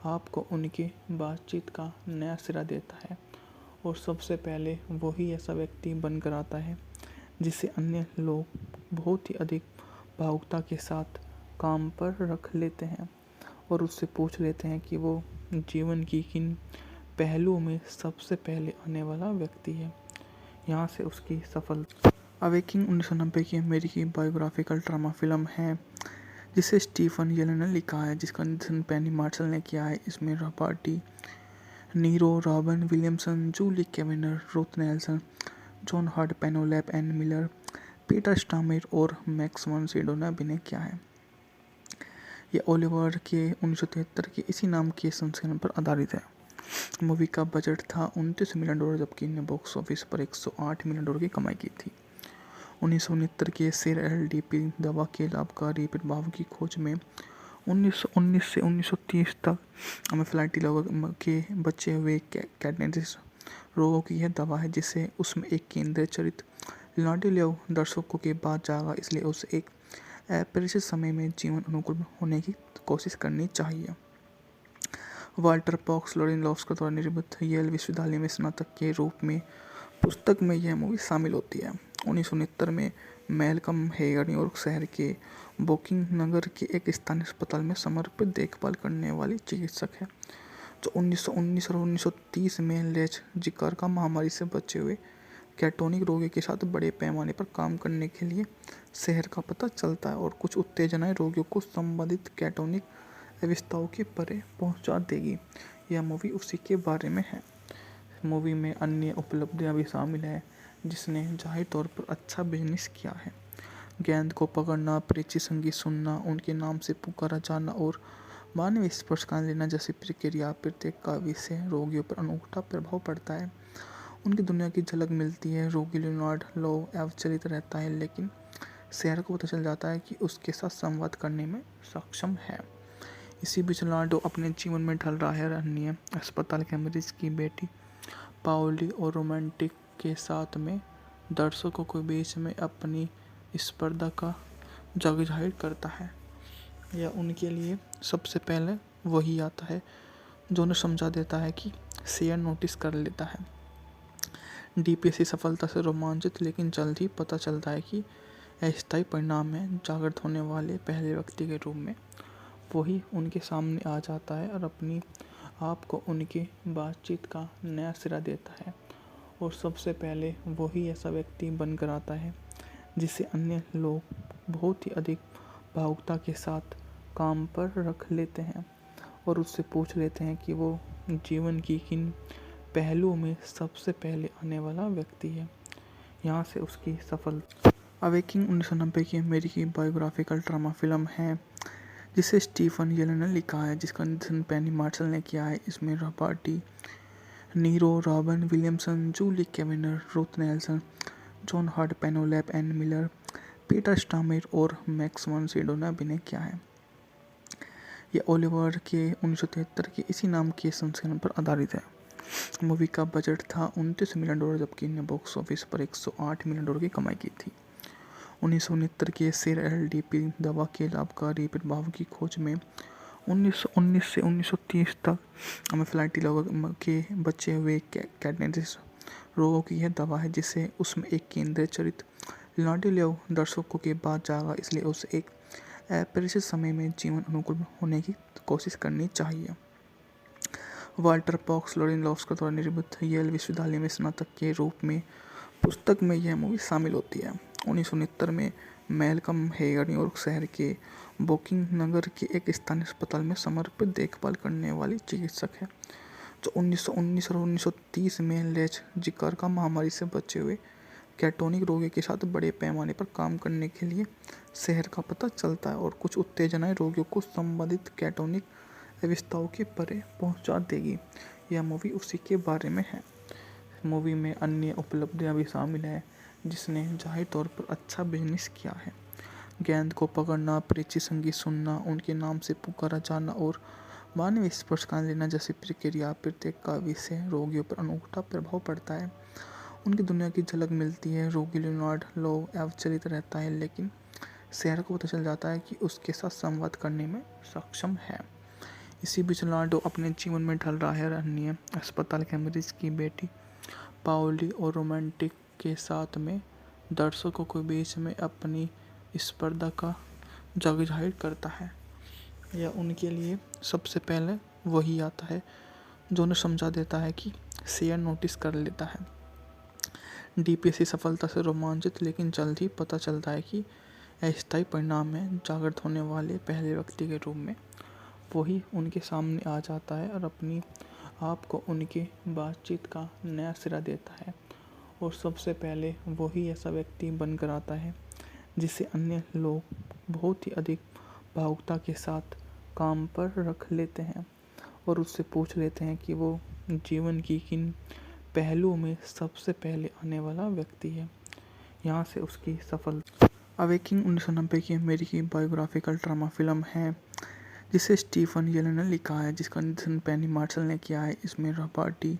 Speaker 1: आप को उनके बातचीत का नया सिरा देता है। और सबसे पहले वही ऐसा व्यक्ति बनकर आता है जिसे अन्य लोग बहुत ही अधिक भावुकता के साथ काम पर रख लेते हैं और उससे पूछ लेते हैं कि वो जीवन की किन पहलुओं में सबसे पहले आने वाला व्यक्ति है। यहाँ से उसकी सफल अवेकिंग 1990 की अमेरिकी बायोग्राफिकल ड्रामा फिल्म है जिसे स्टीफन येलन ने लिखा है, जिसका निर्देशन पेनी मार्शल ने किया है। इसमें Robert Niro, Robin Williamson, Julie Kavner, Ruth Nelson, John Hart, Penelope Ann Miller, Peter Stormare और मैक्स वन सिडो ने अभिनय किया है। यह ओलिवर के 1973 के इसी नाम के संस्करण पर आधारित है। मूवी का बजट था $29 मिलियन, जबकि इन्हें बॉक्स ऑफिस पर $108 मिलियन की कमाई की थी। 1969 के सेर एलडीपी दवा के लाभकारी प्रभाव की खोज में 1919 से 1930 तक एमेफिलाइटी लोगों के बचे हुए कैटनेटिस रोगों की यह दवा है, जिसे उसमें एक केंद्रीय चरित्र लियोनार्डो दर्शकों के बाद जागा, इसलिए उसे एक अपरिचित समय में जीवन अनुकूल होने की कोशिश करनी चाहिए। वाल्टर पॉक्स लोरेनलोव्स्की द्वारा निर्मित येल विश्वविद्यालय में स्नातक के रूप में पुस्तक में यह मूवी शामिल होती है। 1969 में मैल्कम हेगर न्यूयॉर्क शहर के बोकिंग नगर के एक स्थानीय अस्पताल में समर्पित देखभाल करने वाली चिकित्सक है, जो 1919 और 1930 में लेच जिकार्का महामारी से बचे हुए कैटोनिक रोगी के साथ बड़े पैमाने पर काम करने के लिए शहर का पता चलता है और कुछ उत्तेजनाएं रोगियों को संबंधित कैटोनिक अवस्थाओं के परे पहुंचा देगी। यह मूवी उसी के बारे में है। मूवी में अन्य उपलब्धियां भी शामिल है, जिसने जाहिर तौर पर अच्छा बिजनेस किया है। गेंद को पकड़ना, परिचित संगीत सुनना, उनके नाम से पुकारा जाना और मानवीय स्पर्श का लेना जैसी प्रक्रिया प्रत्येक काव्य से रोगियों पर अनूठा प्रभाव पड़ता है। उनकी दुनिया की झलक मिलती है। रोगी लियोनार्डो लो अविचलित रहता है, लेकिन शहर को पता चल जाता है कि उसके साथ संवाद करने में सक्षम है। इसी बीच लियोनार्डो अपने जीवन में ढल रहा है। अन्य अस्पताल के मरीज की बेटी पाओली और रोमांटिक के साथ में दर्शकों के बीच में अपनी स्पर्धा का जाहिर करता है। यह उनके लिए सबसे पहले वही आता है जो उन्हें समझा देता है कि शेयर नोटिस कर लेता है। डीपीएससी सफलता से रोमांचित, लेकिन जल्द ही पता चलता है कि अस्थायी परिणाम में जागृत होने वाले पहले व्यक्ति के रूप में वही उनके सामने आ जाता है और अपनी आप को उनके बातचीत का नया सिरा देता है। और सबसे पहले वही ऐसा व्यक्ति बनकर आता है जिसे अन्य लोग बहुत ही अधिक भावुकता के साथ काम पर रख लेते हैं और उससे पूछ लेते हैं कि वो जीवन की किन पहलुओं में सबसे पहले आने वाला व्यक्ति है। यहाँ से उसकी सफल अवेकिंग 1990 की अमेरिकी बायोग्राफिकल ड्रामा फिल्म है जिसे स्टीफन येलन ने लिखा है, जिसका निर्देशन पेनी मार्शल ने किया है। इसमें Robert Niro, Robin Williamson, Julie Kavner, Ruth Nelson, John Hart, Penelope Ann Miller, Peter Stormare और मैक्स वन सिडो ने अभिनय किया है। यह ओलिवर के 1973 के इसी नाम के संस्करण पर आधारित है। मूवी का बजट था $29 मिलियन, जबकि इन्हें बॉक्स ऑफिस पर $108 मिलियन की कमाई की थी। 1969 के सेर एलडीपी दवा के लाभकारी प्रभाव की खोज में 1919 से 1930 तक एमेफिलाइटी लोगों के बचे हुए कैटनेटिस रोगों की यह दवा है, जिसे उसमें एक केंद्रीय चरित्र लियोनार्डो दर्शकों के बाद जागा, इसलिए उसे एक अपरिचित समय में जीवन अनुकूल होने की कोशिश करनी चाहिए। वाल्टर पॉक्स लोरेनलोव्स्की द्वारा निर्मित येल विश्वविद्यालय में स्नातक के रूप में पुस्तक में यह मूवी शामिल होती है। 1969 में मैल्कम हेगर न्यूयॉर्क शहर के बोकिंग नगर के एक स्थानीय अस्पताल में समर्पित देखभाल करने वाली चिकित्सक है, जो 1919 और 1930 में लेच जिकार्का महामारी से बचे हुए कैटोनिक रोगी के साथ बड़े पैमाने पर काम करने के लिए शहर का पता चलता है और कुछ उत्तेजनाएं रोगियों को संबंधित कैटोनिक अवस्थाओं के परे पहुंचा देगी। यह मूवी उसी के बारे में है। मूवी में अन्य उपलब्धियां भी शामिल है, जिसने जाहिर तौर पर अच्छा बिजनेस किया है। गेंद को पकड़ना, परिचित संगीत सुनना, उनके नाम से पुकारा जाना और मानवीय स्पर्श का लेना जैसी प्रक्रिया प्रत्येक काव्य से रोगियों पर अनूठा प्रभाव पड़ता है। उनकी दुनिया की झलक मिलती है। रोगी लियोनार्डो लो अविचलित रहता है, लेकिन शेर को पता चल जाता है कि उसके साथ संवाद करने में सक्षम है। इसी बीच लियोनार्डो अपने जीवन में ढल रहा है। अन्य अस्पताल के मरीज की बेटी पाओली और रोमांटिक के साथ में दर्शकों के बीच में अपनी स्पर्धा का जाहिर करता है। यह उनके लिए सबसे पहले वही आता है जो उन्हें समझा देता है कि शेर नोटिस कर लेता है। डीपीएससी सफलता से रोमांचित, लेकिन जल्द ही पता चलता है कि अस्थायी परिणाम में जागृत होने वाले पहले व्यक्ति के रूप में वही उनके सामने आ जाता है और अपनी आप को उनके बातचीत का नया सिरा देता है। और सबसे पहले वही ऐसा व्यक्ति बनकर आता है जिसे अन्य लोग बहुत ही अधिक भावुकता के साथ काम पर रख लेते हैं और उससे पूछ लेते हैं कि वो जीवन की किन पहलुओं में सबसे पहले आने वाला व्यक्ति है। यहाँ से उसकी सफल अवेकिंग 1990 की अमेरिकी बायोग्राफिकल ड्रामा फिल्म है जिसे स्टीफन येलन ने लिखा है, जिसका निर्देशन पेनी मार्शल ने किया है। इसमें Robert De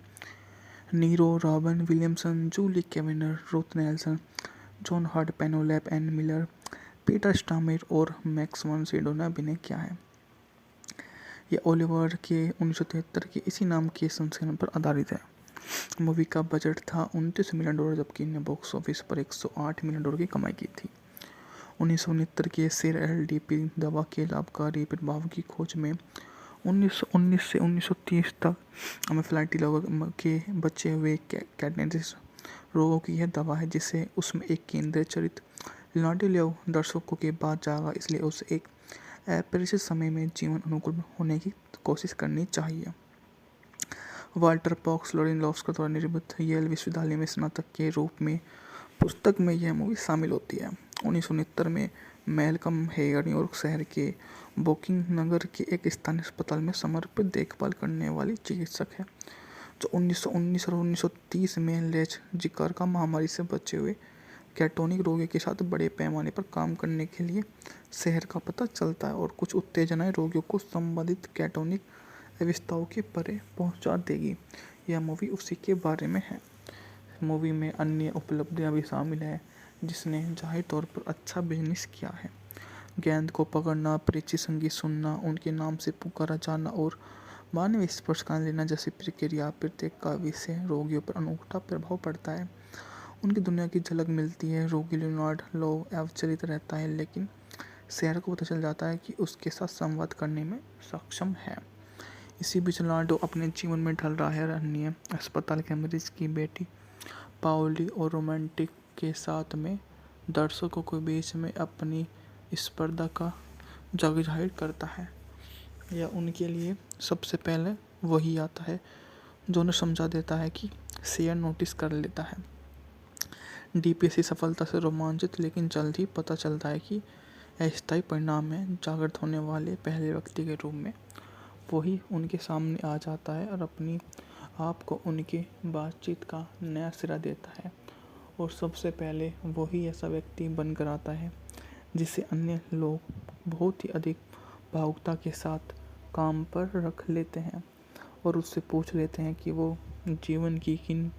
Speaker 1: Niro, Robin Williamson, Julie Kavner, Ruth Nelson, John Hart, Penelope Ann Miller, Peter Stormare और मैक्स वन सिडो ने अभिनय किया है। यह ओलिवर के 1973 के इसी नाम के संस्करण पर आधारित है। मूवी का बजट था $29 मिलियन, जबकि इन्हें बॉक्स ऑफिस पर $108 मिलियन की कमाई की थी। 1969 के सेर एलडीपी दवा के लाभकारी प्रभाव की खोज में 1919 से 1930 तक अमेफ्लाइटी लोगों के बचे हुए कैटनेटिस रोगों की यह दवा है, जिसे उसमें एक केंद्रीय चरित्र लियोनार्डो दर्शकों के बाद जागा, इसलिए उसे एक अपरिचित समय में जीवन अनुकूल होने की कोशिश करनी चाहिए। वाल्टर पॉक्स लोरेनलॉफ्स्की द्वारा निर्मित येल विश्वविद्यालय में स्नातक के रूप में पुस्तक में यह मूवी शामिल होती है। 1969 में मैल्कम हेयर न्यूयॉर्क शहर के वोकिंग नगर के एक स्थानीय अस्पताल में समर्पित देखभाल करने वाली चिकित्सक है, जो 1919 और 1930 में लेच जिकार महामारी से बचे हुए कैटोनिक रोगियों के साथ बड़े पैमाने पर काम करने के लिए शहर का पता चलता है और कुछ उत्तेजनाएं रोगियों को संबंधित कैटोनिक अवस्थाओं के परे पहुंचा देगी। यह मूवी उसी के बारे में है। मूवी में अन्य उपलब्धियां भी शामिल हैं जिसने जाहिर तौर पर अच्छा बिजनेस किया है। गेंद को पकड़ना, परिचित संगीत सुनना, उनके नाम से पुकारा जाना और मानवीय स्पर्श का लेना जैसी प्रक्रिया प्रत्येक काव्य से रोगियों पर अनूठा प्रभाव पड़ता है। उनकी दुनिया की झलक मिलती है। रोगी लियोनार्डो लो अविचलित रहता है, लेकिन शेर को पता चल जाता है कि उसके साथ संवाद करने में सक्षम है। इसी बीच लियोनार्डो अपने जीवन में ढल रहा है। अन्य अस्पताल के मरीज की बेटी पाओली और रोमांटिक के साथ में दर्शकों के बीच में अपनी स्पर्धा का जाहिर करता है। यह उनके लिए सबसे पहले वही आता है जो उन्हें समझा देता है कि शेर नोटिस कर लेता है। डीपीएससी सफलता से रोमांचित, लेकिन जल्द ही पता चलता है कि अस्थायी परिणाम में जागृत होने वाले पहले व्यक्ति के रूप में वही उनके सामने आ जाता है और अपनी आप को उनके बातचीत का नया सिरा देता है। और सबसे पहले वही ऐसा व्यक्ति बनकर आता है जिसे अन्य लोग बहुत ही अधिक भावुकता के साथ काम पर रख लेते हैं और उससे पूछ लेते हैं कि वो जीवन की किन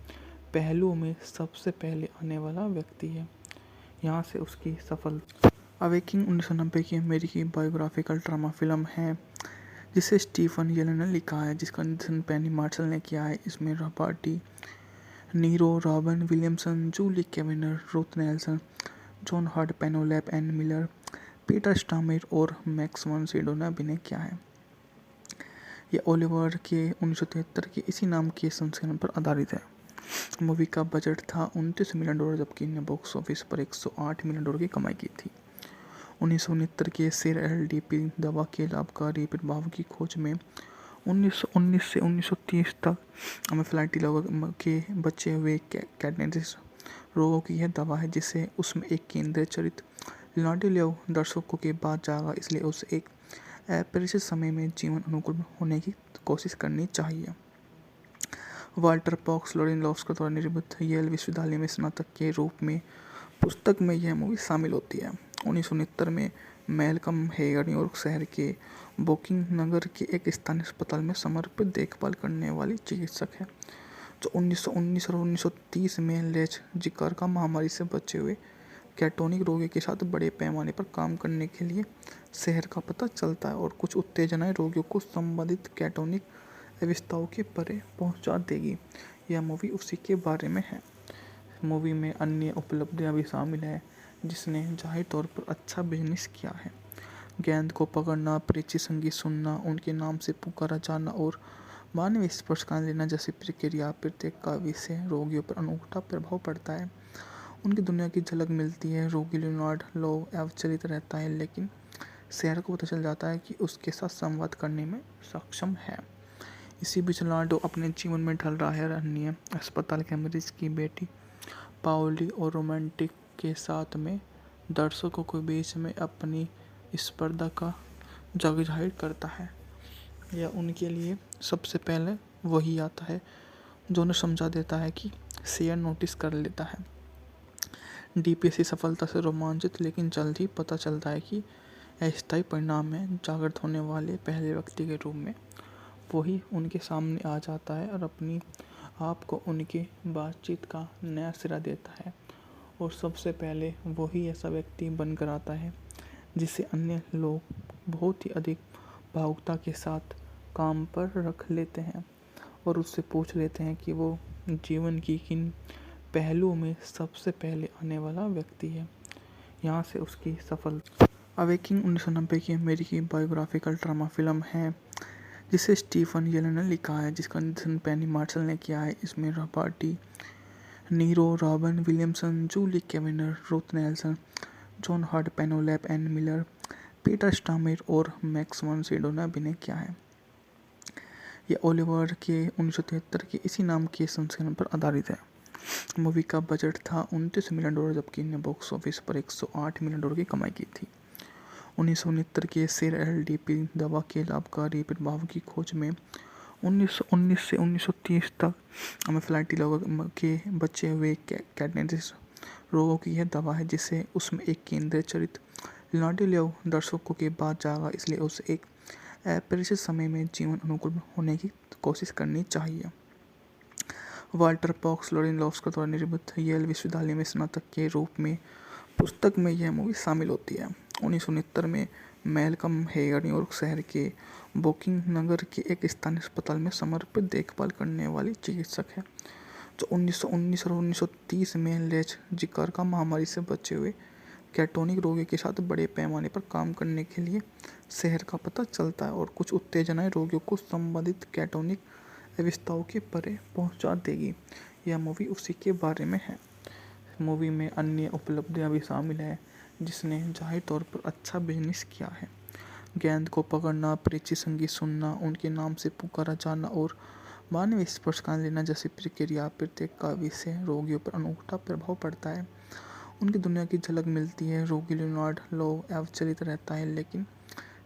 Speaker 1: पहलुओं में सबसे पहले आने वाला व्यक्ति है। यहाँ से उसकी सफल अवेकिंग 1990 की अमेरिकी बायोग्राफिकल ड्रामा फिल्म है जिसे स्टीफन येलन ने लिखा है, जिसका निर्देशन पेनी मार्शल ने किया है। इसमें Robert De Niro, Robin Williamson, Julie Kavner, Ruth Nelson, John Hart, Penelope Ann Miller, Peter Stormare और मैक्स वन सिडो ने अभिनय किया है। यह ओलिवर के 1973 के इसी नाम के संस्करण पर आधारित है। मूवी का बजट था $29 मिलियन, जबकि इन्हें बॉक्स ऑफिस पर $108 मिलियन की कमाई की थी। 1969 के सेर एलडीपी दवा के लाभकारी प्रभाव की खोज में 1919 से 1930 तक अमेफ्लाइटी लोगों के बचे हुए कैटनेटिस रोगों की यह दवा है, जिसे उसमें एक केंद्रीय चरित्र लियोनार्डो दर्शकों के बाद जागा, इसलिए उसे एक अपरिचित समय में जीवन अनुकूल होने की कोशिश करनी चाहिए। वाल्टर पॉक्स लोरेनलॉफ्स्की द्वारा निर्मित येल विश्वविद्यालय में स्नातक के रूप में पुस्तक में यह मूवी शामिल होती है। 1969 में मैल्कम हेयर न्यूयॉर्क शहर के बोकिंग नगर के एक स्थानीय अस्पताल में समर्पित देखभाल करने वाली चिकित्सक है, जो 1919 और 1930 में लेच-ज़िका महामारी से बचे हुए कैटोनिक रोगियों के साथ बड़े पैमाने पर काम करने के लिए शहर का पता चलता है और कुछ उत्तेजनाएं रोगियों को संबंधित कैटोनिक अवस्थाओं के परे पहुंचा देगी। यह मूवी उसी के बारे में है। मूवी में अन्य उपलब्धियां भी शामिल हैं, जिसने जाहिर तौर पर अच्छा बिजनेस किया है। गेंद को पकड़ना, परिचित संगीत सुनना, उनके नाम से पुकारा जाना और मानवीय स्पर्श का लेना जैसी प्रक्रिया प्रत्येक काव्य से रोगियों पर अनूठा प्रभाव पड़ता है। उनकी दुनिया की झलक मिलती है। रोगी लियोनार्ड लो अविचलित रहता है, लेकिन शेर को पता चल जाता है कि उसके साथ संवाद करने में सक्षम है। इसी बीच लियोनार्डो अपने जीवन में ढल रहा है। अन्य अस्पताल के मरीज की बेटी पाओली और रोमांटिक के साथ में दर्शकों के बीच में अपनी स्पर्धा का जग जाहिर करता है। यह उनके लिए सबसे पहले वही आता है जो उन्हें समझा देता है कि शेर नोटिस कर लेता है। डीपीएससी सफलता से रोमांचित, लेकिन जल्द ही पता चलता है कि अस्थायी परिणाम में जागृत होने वाले पहले व्यक्ति के रूप में वही उनके सामने आ जाता है और अपनी आप को उनके बातचीत का नया सिरा देता है। और सबसे पहले वही ऐसा व्यक्ति बनकर आता है जिसे अन्य लोग बहुत ही अधिक भावुकता के साथ काम पर रख लेते हैं और उससे पूछ लेते हैं कि वो जीवन की किन पहलुओं में सबसे पहले आने वाला व्यक्ति है। यहाँ से उसकी सफल अवेकिंग 1990 की अमेरिकी बायोग्राफिकल ड्रामा फिल्म है, जिसे स्टीफन येलन ने लिखा है, जिसका निर्देशन पेनी मार्शल ने किया है। इसमें Robert De Niro, Robin Williamson, Julie Kavner, Ruth Nelson, John Hart, Penelope Ann Miller, Peter Stormare और मैक्स वन सिडो ने अभिनय किया है। यह ओलिवर के 1973 के इसी नाम के संस्करण पर आधारित है। मूवी का बजट था $29 मिलियन, जबकि इन्हें बॉक्स ऑफिस पर $108 मिलियन की कमाई की थी। 1969 के सेर एलडीपी दवा के लाभकारी प्रभाव की खोज में 1919 से 1930 तक एनाफिलाक्सिस लोगों के बचे हुए कैटनेटिस रोगों की यह दवा है, जिसे उसमें एक केंद्रीय चरित्र लियोनार्डो लेव दर्शकों के बाद जागा, इसलिए उसे एक अपरिचित समय में जीवन अनुकूल होने की कोशिश करनी चाहिए। वाल्टर पॉक्स लोरेनलोव्स्की द्वारा निर्मित येल विश्वविद्यालय में स्नातक के रूप में पुस्तक में यह मूवी शामिल होती है। 1969 में मैल्कम हेगर न्यूयॉर्क शहर के बोकिंग नगर के एक स्थानीय अस्पताल में समर्पित देखभाल करने वाली चिकित्सक है, जो 1919 और 1930 में लेच-ज़िका महामारी से बचे हुए कैटोनिक रोगियों के साथ बड़े पैमाने पर काम करने के लिए शहर का पता चलता है और कुछ उत्तेजनाएं रोगियों को संबंधित कैटोनिक अवस्थाओं के परे पहुंचा देगी। यह मूवी उसी के बारे में है। मूवी में अन्य उपलब्धियां भी शामिल हैं, जिसने जाहिर तौर पर अच्छा बिजनेस किया है। गेंद को पकड़ना, परिचित संगीत सुनना, उनके नाम से पुकारा जाना और मानवीय स्पर्श का लेना जैसी प्रक्रिया प्रत्येक काव्य से रोगियों पर अनूठा प्रभाव पड़ता है। उनकी दुनिया की झलक मिलती है। रोगी लियोनार्ड लो अविचलित रहता है, लेकिन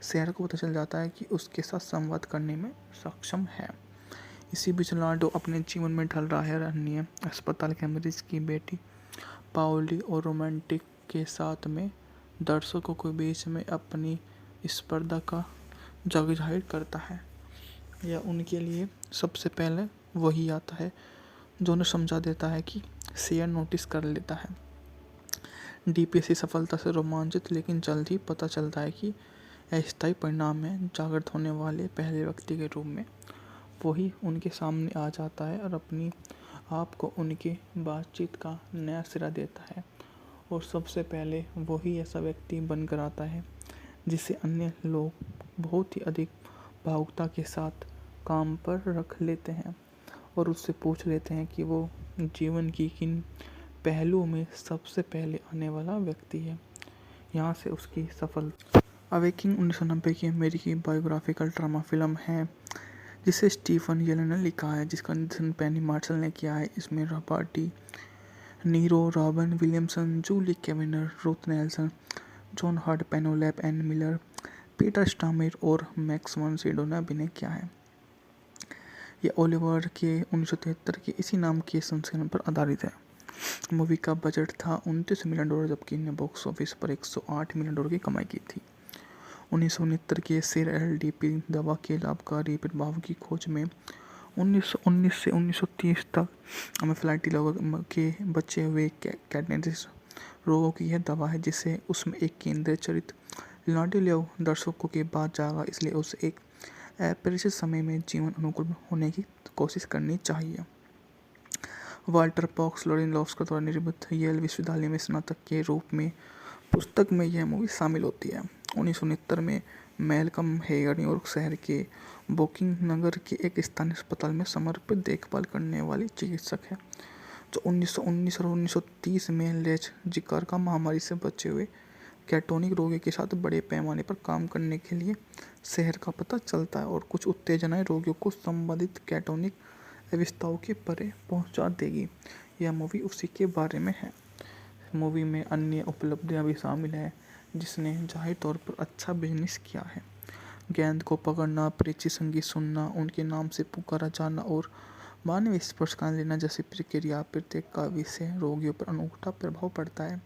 Speaker 1: शेर को पता चल जाता है कि उसके साथ संवाद करने में सक्षम है। इसी बीच लियोनार्डो अपने जीवन में ढल रहा है। अन्य अस्पताल के मरीज की बेटी पाओली और रोमांटिक के साथ में दर्शकों के बीच में अपनी स्पर्धा का जग जाहिर करता है। यह उनके लिए सबसे पहले वही आता है जो उन्हें समझा देता है कि शेर नोटिस कर लेता है। डीपीएससी सफलता से रोमांचित, लेकिन जल्द ही पता चलता है कि अस्थायी परिणाम में जागृत होने वाले पहले व्यक्ति के रूप में वही उनके सामने आ जाता है और अपनी आप को उनके बातचीत का नया सिरा देता है। और सबसे पहले वही ऐसा व्यक्ति बनकर आता है जिसे अन्य लोग बहुत ही अधिक भावुकता के साथ काम पर रख लेते हैं और उससे पूछ लेते हैं कि वो जीवन की किन पहलुओं में सबसे पहले आने वाला व्यक्ति है। यहाँ से उसकी सफल अवेकिंग 1990 की अमेरिकी बायोग्राफिकल ड्रामा फिल्म है, जिसे स्टीफन येलन ने लिखा है, जिसका निर्देशन पेनी मार्शल ने किया है। इसमें Robert De Niro, Robin Williamson, Julie Kavner, Ruth Nelson, John Hart, Penelope Ann Miller, Peter Stormare और मैक्स वन सिडो ने अभिनय किया है। यह ओलिवर के 1973 के इसी नाम के संस्करण पर आधारित है। मूवी का बजट था $29 मिलियन, जबकि इन्हें बॉक्स ऑफिस पर $108 मिलियन की कमाई की थी। 1969 के सेर-एलडीपी दवा के लाभकारी प्रभाव की खोज में 1919 से 1930 तक एनाफिलाक्सिस के बचे हुए कैटेनस रोगों की यह दवा है, जिसे उसमें एक केंद्रीय चरित्र लिनार्डो दर्शकों के बाद जागा, इसलिए उसे एक अपरिचित समय में जीवन अनुकूल होने की कोशिश करनी चाहिए। वाल्टर पॉक्स लोरेनलोव्स्की द्वारा निर्मित येल विश्वविद्यालय में स्नातक के रूप में पुस्तक में यह मूवी शामिल होती है। 1969 में मैल्कम हेगर न्यूयॉर्क शहर के ब्रुकलिन नगर के एक स्थानीय अस्पताल में समर्पित देखभाल करने वाली चिकित्सक है, जो 1919 और 1930 में लेच जिकार्का महामारी से बचे हुए कैटोनिक रोगियों के साथ बड़े पैमाने पर काम करने के लिए शहर का पता चलता है और कुछ उत्तेजनाएं रोगियों को संबंधित कैटोनिक अवस्थाओं के परे पहुंचा देगी। यह मूवी उसी के बारे में है। मूवी में अन्य उपलब्धियां भी शामिल हैं, जिसने जाहिर तौर पर अच्छा बिजनेस किया है। गेंद को पकड़ना, परिचित संगीत सुनना, उनके नाम से पुकारा जाना और मानवीय स्पर्श का लेना जैसी प्रक्रिया प्रत्येक काव्य से रोगियों पर अनूठा प्रभाव पड़ता है।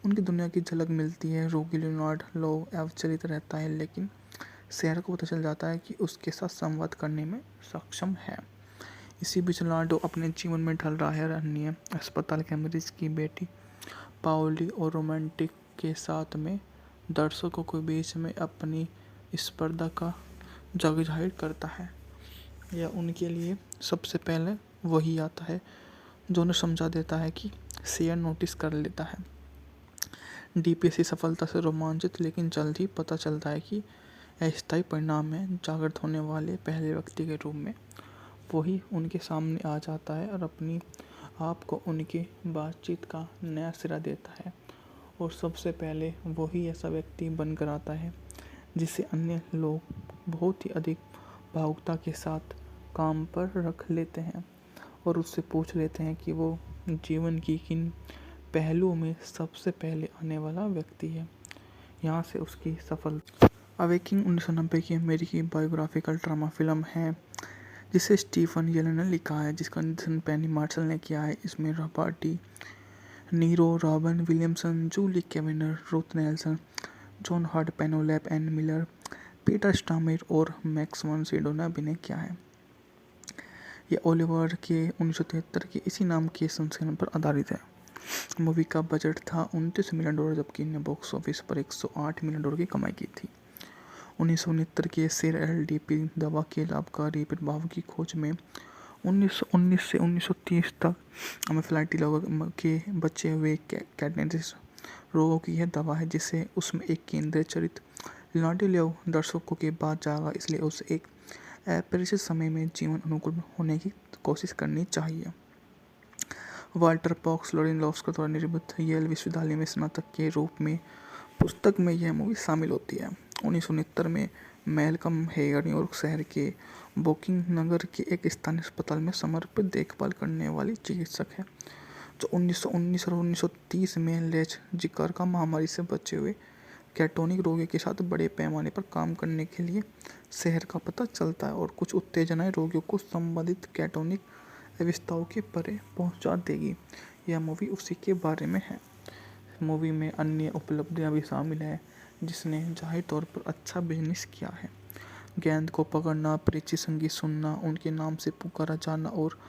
Speaker 1: उनकी दुनिया की झलक मिलती है। रोगी लियोनार्डो अविचलित रहता है, लेकिन शहर को पता चल जाता है कि उसके साथ संवाद करने में सक्षम है। इसी बीच लियोनार्डो अपने जीवन में ढल रहा है। अन्य अस्पताल के मरीज की बेटी पाओली और रोमांटिक के साथ में दर्शकों के बीच में अपनी स्पर्धा का जग जाहिर करता है। यह उनके लिए सबसे पहले वही आता है जो उन्हें समझा देता है कि शेयर नोटिस कर लेता है। डीपीएससी सफलता से रोमांचित, लेकिन जल्द ही पता चलता है कि अस्थायी परिणाम में जागृत होने वाले पहले व्यक्ति के रूप में वही उनके सामने आ जाता है और अपनी आप को उनकी बातचीत का नया सिरा देता है। और सबसे पहले वही ऐसा व्यक्ति बनकर आता है जिसे अन्य लोग बहुत ही अधिक भावुकता के साथ काम पर रख लेते हैं और उससे पूछ लेते हैं कि वो जीवन की किन पहलुओं में सबसे पहले आने वाला व्यक्ति है। यहाँ से उसकी सफलता। अवेकिंग 1990 की अमेरिकी बायोग्राफिकल ड्रामा फिल्म है, जिसे स्टीफन येलन ने लिखा है, जिसका निर्देशन पेनी मार्शल ने किया है। इसमें Robert De Niro, Robin Williamson, Julie Kavner, Ruth Nelson, John Hart, Penelope Ann Miller, Peter Stormare और मैक्स वन सिडो ने अभिनय किया है। यह ओलिवर के 1973 के इसी नाम के संस्करण पर आधारित है। मूवी का बजट था $29 मिलियन, जबकि इन्हें बॉक्स ऑफिस पर $108 मिलियन की कमाई की थी। 1969 के सेर-एलडीपी दवा के लाभकारी प्रभाव की खोज में 1919 से 1930 तक एनाफिलाक्सिस के बचे हुए कैटेनस रोगों की यह दवा है, जिसे उसमें एक केंद्रीय चरित्र लिनार्डो दर्शकों के बाद जागा, इसलिए उसे एक अपरिचित समय में जीवन अनुकूल होने की कोशिश करनी चाहिए। वाल्टर पॉक्स लोरेनलोव्स्की द्वारा निर्मित येल विश्वविद्यालय में स्नातक के रूप में पुस्तक में यह मूवी शामिल होती है। 1969 में मैल्कम हेगर न्यूयॉर्क शहर के ब्रुकलिन नगर के एक स्थानीय अस्पताल में समर्पित देखभाल करने वाली चिकित्सक है, जो 1919 और 1930 में लेच जिकार्का महामारी से बचे हुए कैटोनिक रोगियों के साथ बड़े पैमाने पर काम करने के लिए शहर का पता चलता है और कुछ उत्तेजनाएं रोगियों को संबंधित कैटोनिक अवस्थाओं के परे पहुंचा देगी। यह मूवी उसी के बारे में है। मूवी में अन्य उपलब्धियां भी शामिल हैं, जिसने जाहिर तौर पर अच्छा बिजनेस किया है। गेंद को पकड़ना, परिचित संगीत सुनना, उनके नाम से पुकारा जाना और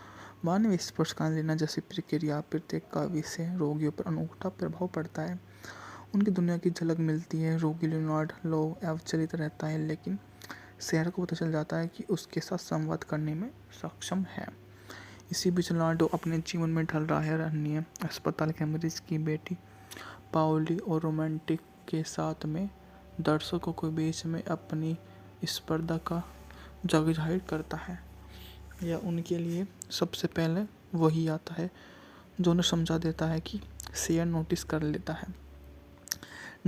Speaker 1: मानवीय स्पर्श का लेना जैसी प्रक्रिया प्रत्येक काव्य से रोगियों पर अनूठा प्रभाव पड़ता है। उनकी दुनिया की झलक मिलती है। रोगी लियोनार्डो अविचलित रहता है, लेकिन शहर को पता चल जाता है कि उसके साथ संवाद करने में सक्षम है। इसी बीच लियोनार्डो अपने जीवन में ढल रहा है। अन्य अस्पताल के मरीज की बेटी पाओली और रोमांटिक के साथ में दर्शकों के बीच में अपनी स्पर्धा का जग जाहिर करता है। यह उनके लिए सबसे पहले वही आता है जो उन्हें समझा देता है कि शेयर नोटिस कर लेता है।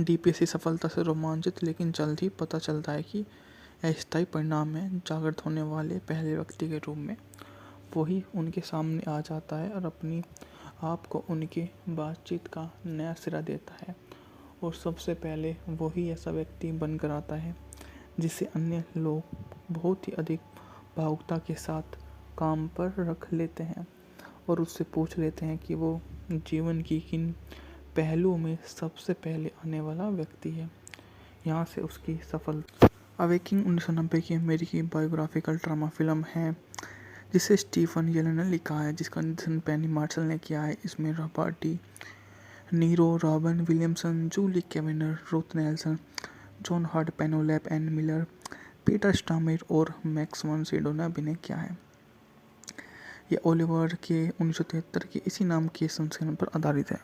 Speaker 1: डीपीएससी सफलता से रोमांचित, लेकिन जल्द ही पता चलता है कि अस्थायी परिणाम में जागृत होने वाले पहले व्यक्ति के रूप में वही उनके सामने आ जाता है और अपनी आप को उनकी बातचीत का नया सिरा देता है। और सबसे पहले वही ऐसा व्यक्ति बनकर आता है जिसे अन्य लोग बहुत ही अधिक भावुकता के साथ काम पर रख लेते हैं और उससे पूछ लेते हैं कि वो जीवन की किन पहलुओं में सबसे पहले आने वाला व्यक्ति है। यहाँ से उसकी सफल अवेकिंग 1990 की अमेरिकी बायोग्राफिकल ड्रामा फिल्म है जिसे स्टीफन येलन ने लिखा है, जिसका निर्देशन पेनी मार्शल ने किया है। इसमें Robert De Niro, Robin Williamson, Julie Kavner, Ruth Nelson, John Hart, Penelope Ann Miller, Peter Stormare और मैक्स वन सिडो ने अभिनय किया है। यह ओलिवर के 1973 के इसी नाम के संस्करण पर आधारित है।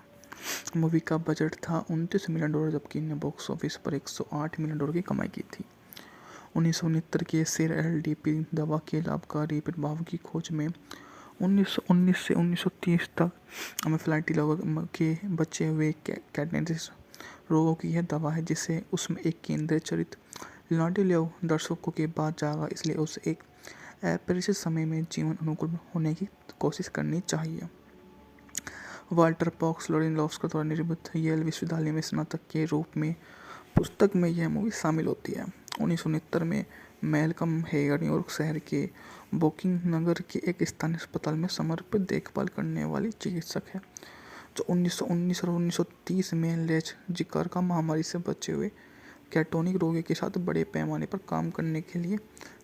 Speaker 1: मूवी का बजट था $29 मिलियन, जबकि इन्हें बॉक्स ऑफिस पर $108 मिलियन की कमाई की थी। 1969 के सेर एलडीपी दवा के लाभकारी प्रभाव की खोज में 1919 से 1930 तक एनाफिलाक्सिस लोगों के बचे हुए कैटनेटिस रोगों की यह दवा है, जिसे उसमें एक केंद्रीय चरित्र लाडिलेव दर्शकों के बाद जागा, इसलिए उसे एक अपरिचित समय में जीवन अनुकूल होने की कोशिश करनी चाहिए। वाल्टर पॉक्स लोरेनलोव्स्की द्वारा निर्मित येल विश्वविद्यालय में स्नातक के रूप में पुस्तक में यह मूवी शामिल होती है। 1969 में मैल्कम हेगर न्यूयॉर्क शहर के बोकिंग नगर के एक स्थानीय अस्पताल में समर्पित देखभाल करने वाली चिकित्सक है, जो 1919 और 1930 में लेच जिकार्का महामारी से बचे हुए कैटोनिक रोगी के साथ बड़े पैमाने पर काम करने के लिए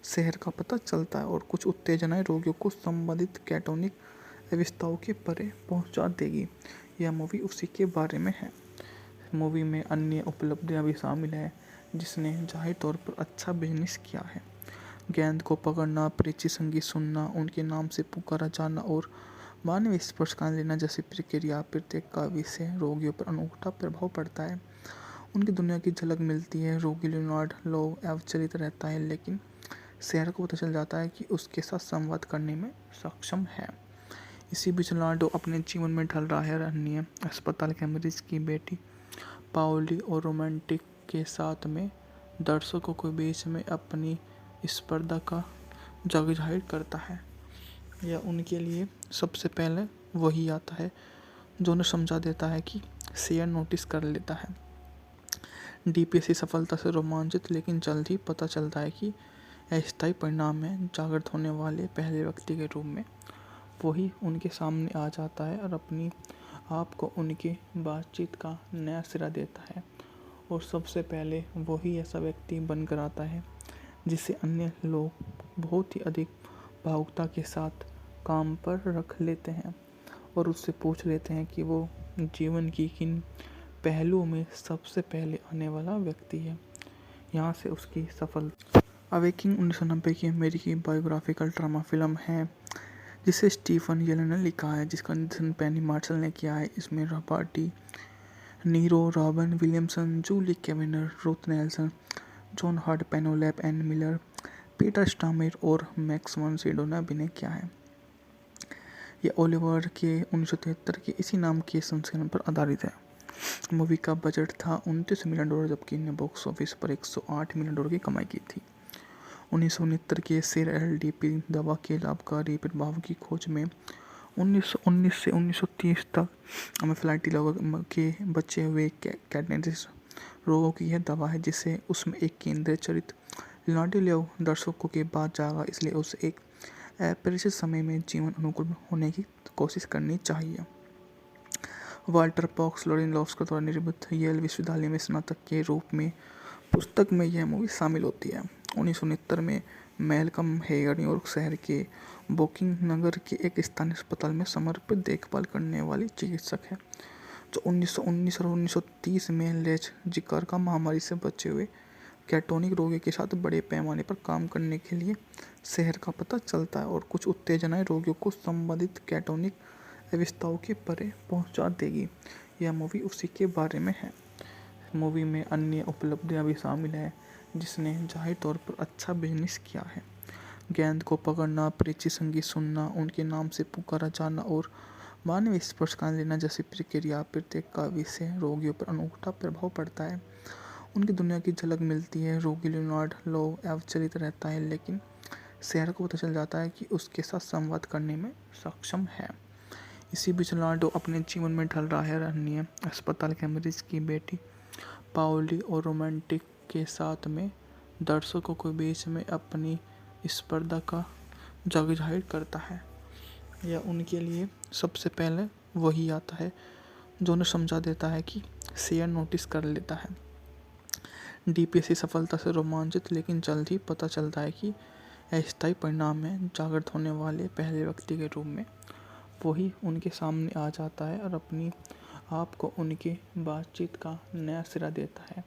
Speaker 1: शहर का पता चलता है और कुछ उत्तेजनाएं रोगियों को संबंधित कैटोनिक अवस्थाओं के परे पहुंचा देगी। यह मूवी उसी के बारे में है। मूवी में अन्य उपलब्धियां भी शामिल हैं, जिसने जाहिर तौर पर अच्छा बिजनेस किया है। गेंद को पकड़ना, परिचित संगीत सुनना, उनके नाम से पुकारा जाना और मानवीय स्पर्श का लेना जैसी प्रक्रिया प्रत्येक काव्य से रोगियों पर अनूठा प्रभाव पड़ता है। उनकी दुनिया की झलक मिलती है। रोगी लियोनार्ड लोव अविचलित रहता है, लेकिन शेर को पता चल जाता है कि उसके साथ संवाद करने में सक्षम है। इसी बीच लियोनार्डो अपने जीवन में ढल रहा है। अन्य अस्पताल के मरीज की बेटी पाओली और रोमांटिक के साथ में दर्शकों के बीच में अपनी स्पर्धा का जाहिर करता है। यह उनके लिए सबसे पहले वही आता है जो उन्हें समझा देता है कि शेर नोटिस कर लेता है। डीपीएससी सफलता से रोमांचित, लेकिन जल्द ही पता चलता है कि अस्थायी परिणाम में जागृत होने वाले पहले व्यक्ति के रूप में वही उनके सामने आ जाता है और अपनी आप को उनकी बातचीत का नया सिरा देता है, और सबसे पहले वही ऐसा व्यक्ति बनकर आता है जिसे अन्य लोग बहुत ही अधिक भावुकता के साथ काम पर रख लेते हैं और उससे पूछ लेते हैं कि वो जीवन की किन पहलुओं में सबसे पहले आने वाला व्यक्ति है। यहाँ से उसकी सफल अवेकिंग 1990 की अमेरिकी बायोग्राफिकल ड्रामा फिल्म है जिसे स्टीफन येलन ने लिखा है, जिसका निर्देशन पेनी मार्शल ने किया है। इसमें Robert De Niro, Robin Williamson, Julie Kavner, Ruth Nelson, John Hart, Penelope Ann Miller, Peter Stormare और मैक्स वन सिडो ने अभिनय किया है। यह ओलिवर के 1973 के इसी नाम के संस्करण पर आधारित है। मूवी का बजट था $29 मिलियन, जबकि इन्हें बॉक्स ऑफिस पर $108 मिलियन की कमाई की थी। 1969 के सेर एलडीपी दवा के लाभकारी प्रभाव की खोज में 1919 से 1930 तक एनाफिलाक्सिस लोगों के बचे हुए कैटनेटिस रोगों की यह दवा है, जिसे उसमें एक केंद्रीय चरित्र लाडिलेव दर्शकों के बाद जागा, इसलिए उसे एक अपरिचित समय में जीवन अनुकूल होने की कोशिश करनी चाहिए। वाल्टर पॉक्स लोरेनलोव्स्की द्वारा निर्मित येल विश्वविद्यालय में स्नातक के रूप में पुस्तक में यह मूवी शामिल होती है। 1969 में मैल्कम हेगर न्यूयॉर्क शहर के बोकिंग नगर के एक स्थानीय अस्पताल में समर्पित देखभाल करने वाली चिकित्सक है, जो 1919 और 1930 में लेच जिकार्का महामारी से बचे हुए कैटोनिक रोगी के साथ बड़े पैमाने पर काम करने के लिए शहर का पता चलता है और कुछ उत्तेजनाएं रोगियों को संबंधित कैटोनिक अवस्थाओं के परे पहुंचा देगी। यह मूवी उसी के बारे में है। मूवी में अन्य उपलब्धियां भी शामिल हैं, जिसने जाहिर तौर पर अच्छा बिजनेस किया है। गेंद को पकड़ना, परिचित संगीत सुनना, उनके नाम से पुकारा जाना और मानवीय स्पर्श का लेना जैसी प्रक्रिया प्रत्येक काव्य से रोगियों पर अनूठा प्रभाव पड़ता है। उनकी दुनिया की झलक मिलती है। रोगी लियोनार्ड लोव अविचलित रहता है, लेकिन शेर को पता चल जाता है कि उसके साथ संवाद करने में सक्षम है। इसी बीच लियोनार्डो अपने जीवन में ढल रहा है। अन्य अस्पताल के मरीज की बेटी पाओली और रोमांटिक के साथ में दर्शकों के बीच में अपनी स्पर्धा का जाहिर करता है। यह उनके लिए सबसे पहले वही आता है जो उन्हें समझा देता है कि शेर नोटिस कर लेता है। डीपीएससी सफलता से रोमांचित, लेकिन जल्द ही पता चलता है कि अस्थायी परिणाम में जागृत होने वाले पहले व्यक्ति के रूप में वही उनके सामने आ जाता है और अपनी आप को उनके बातचीत का नया सिरा देता है।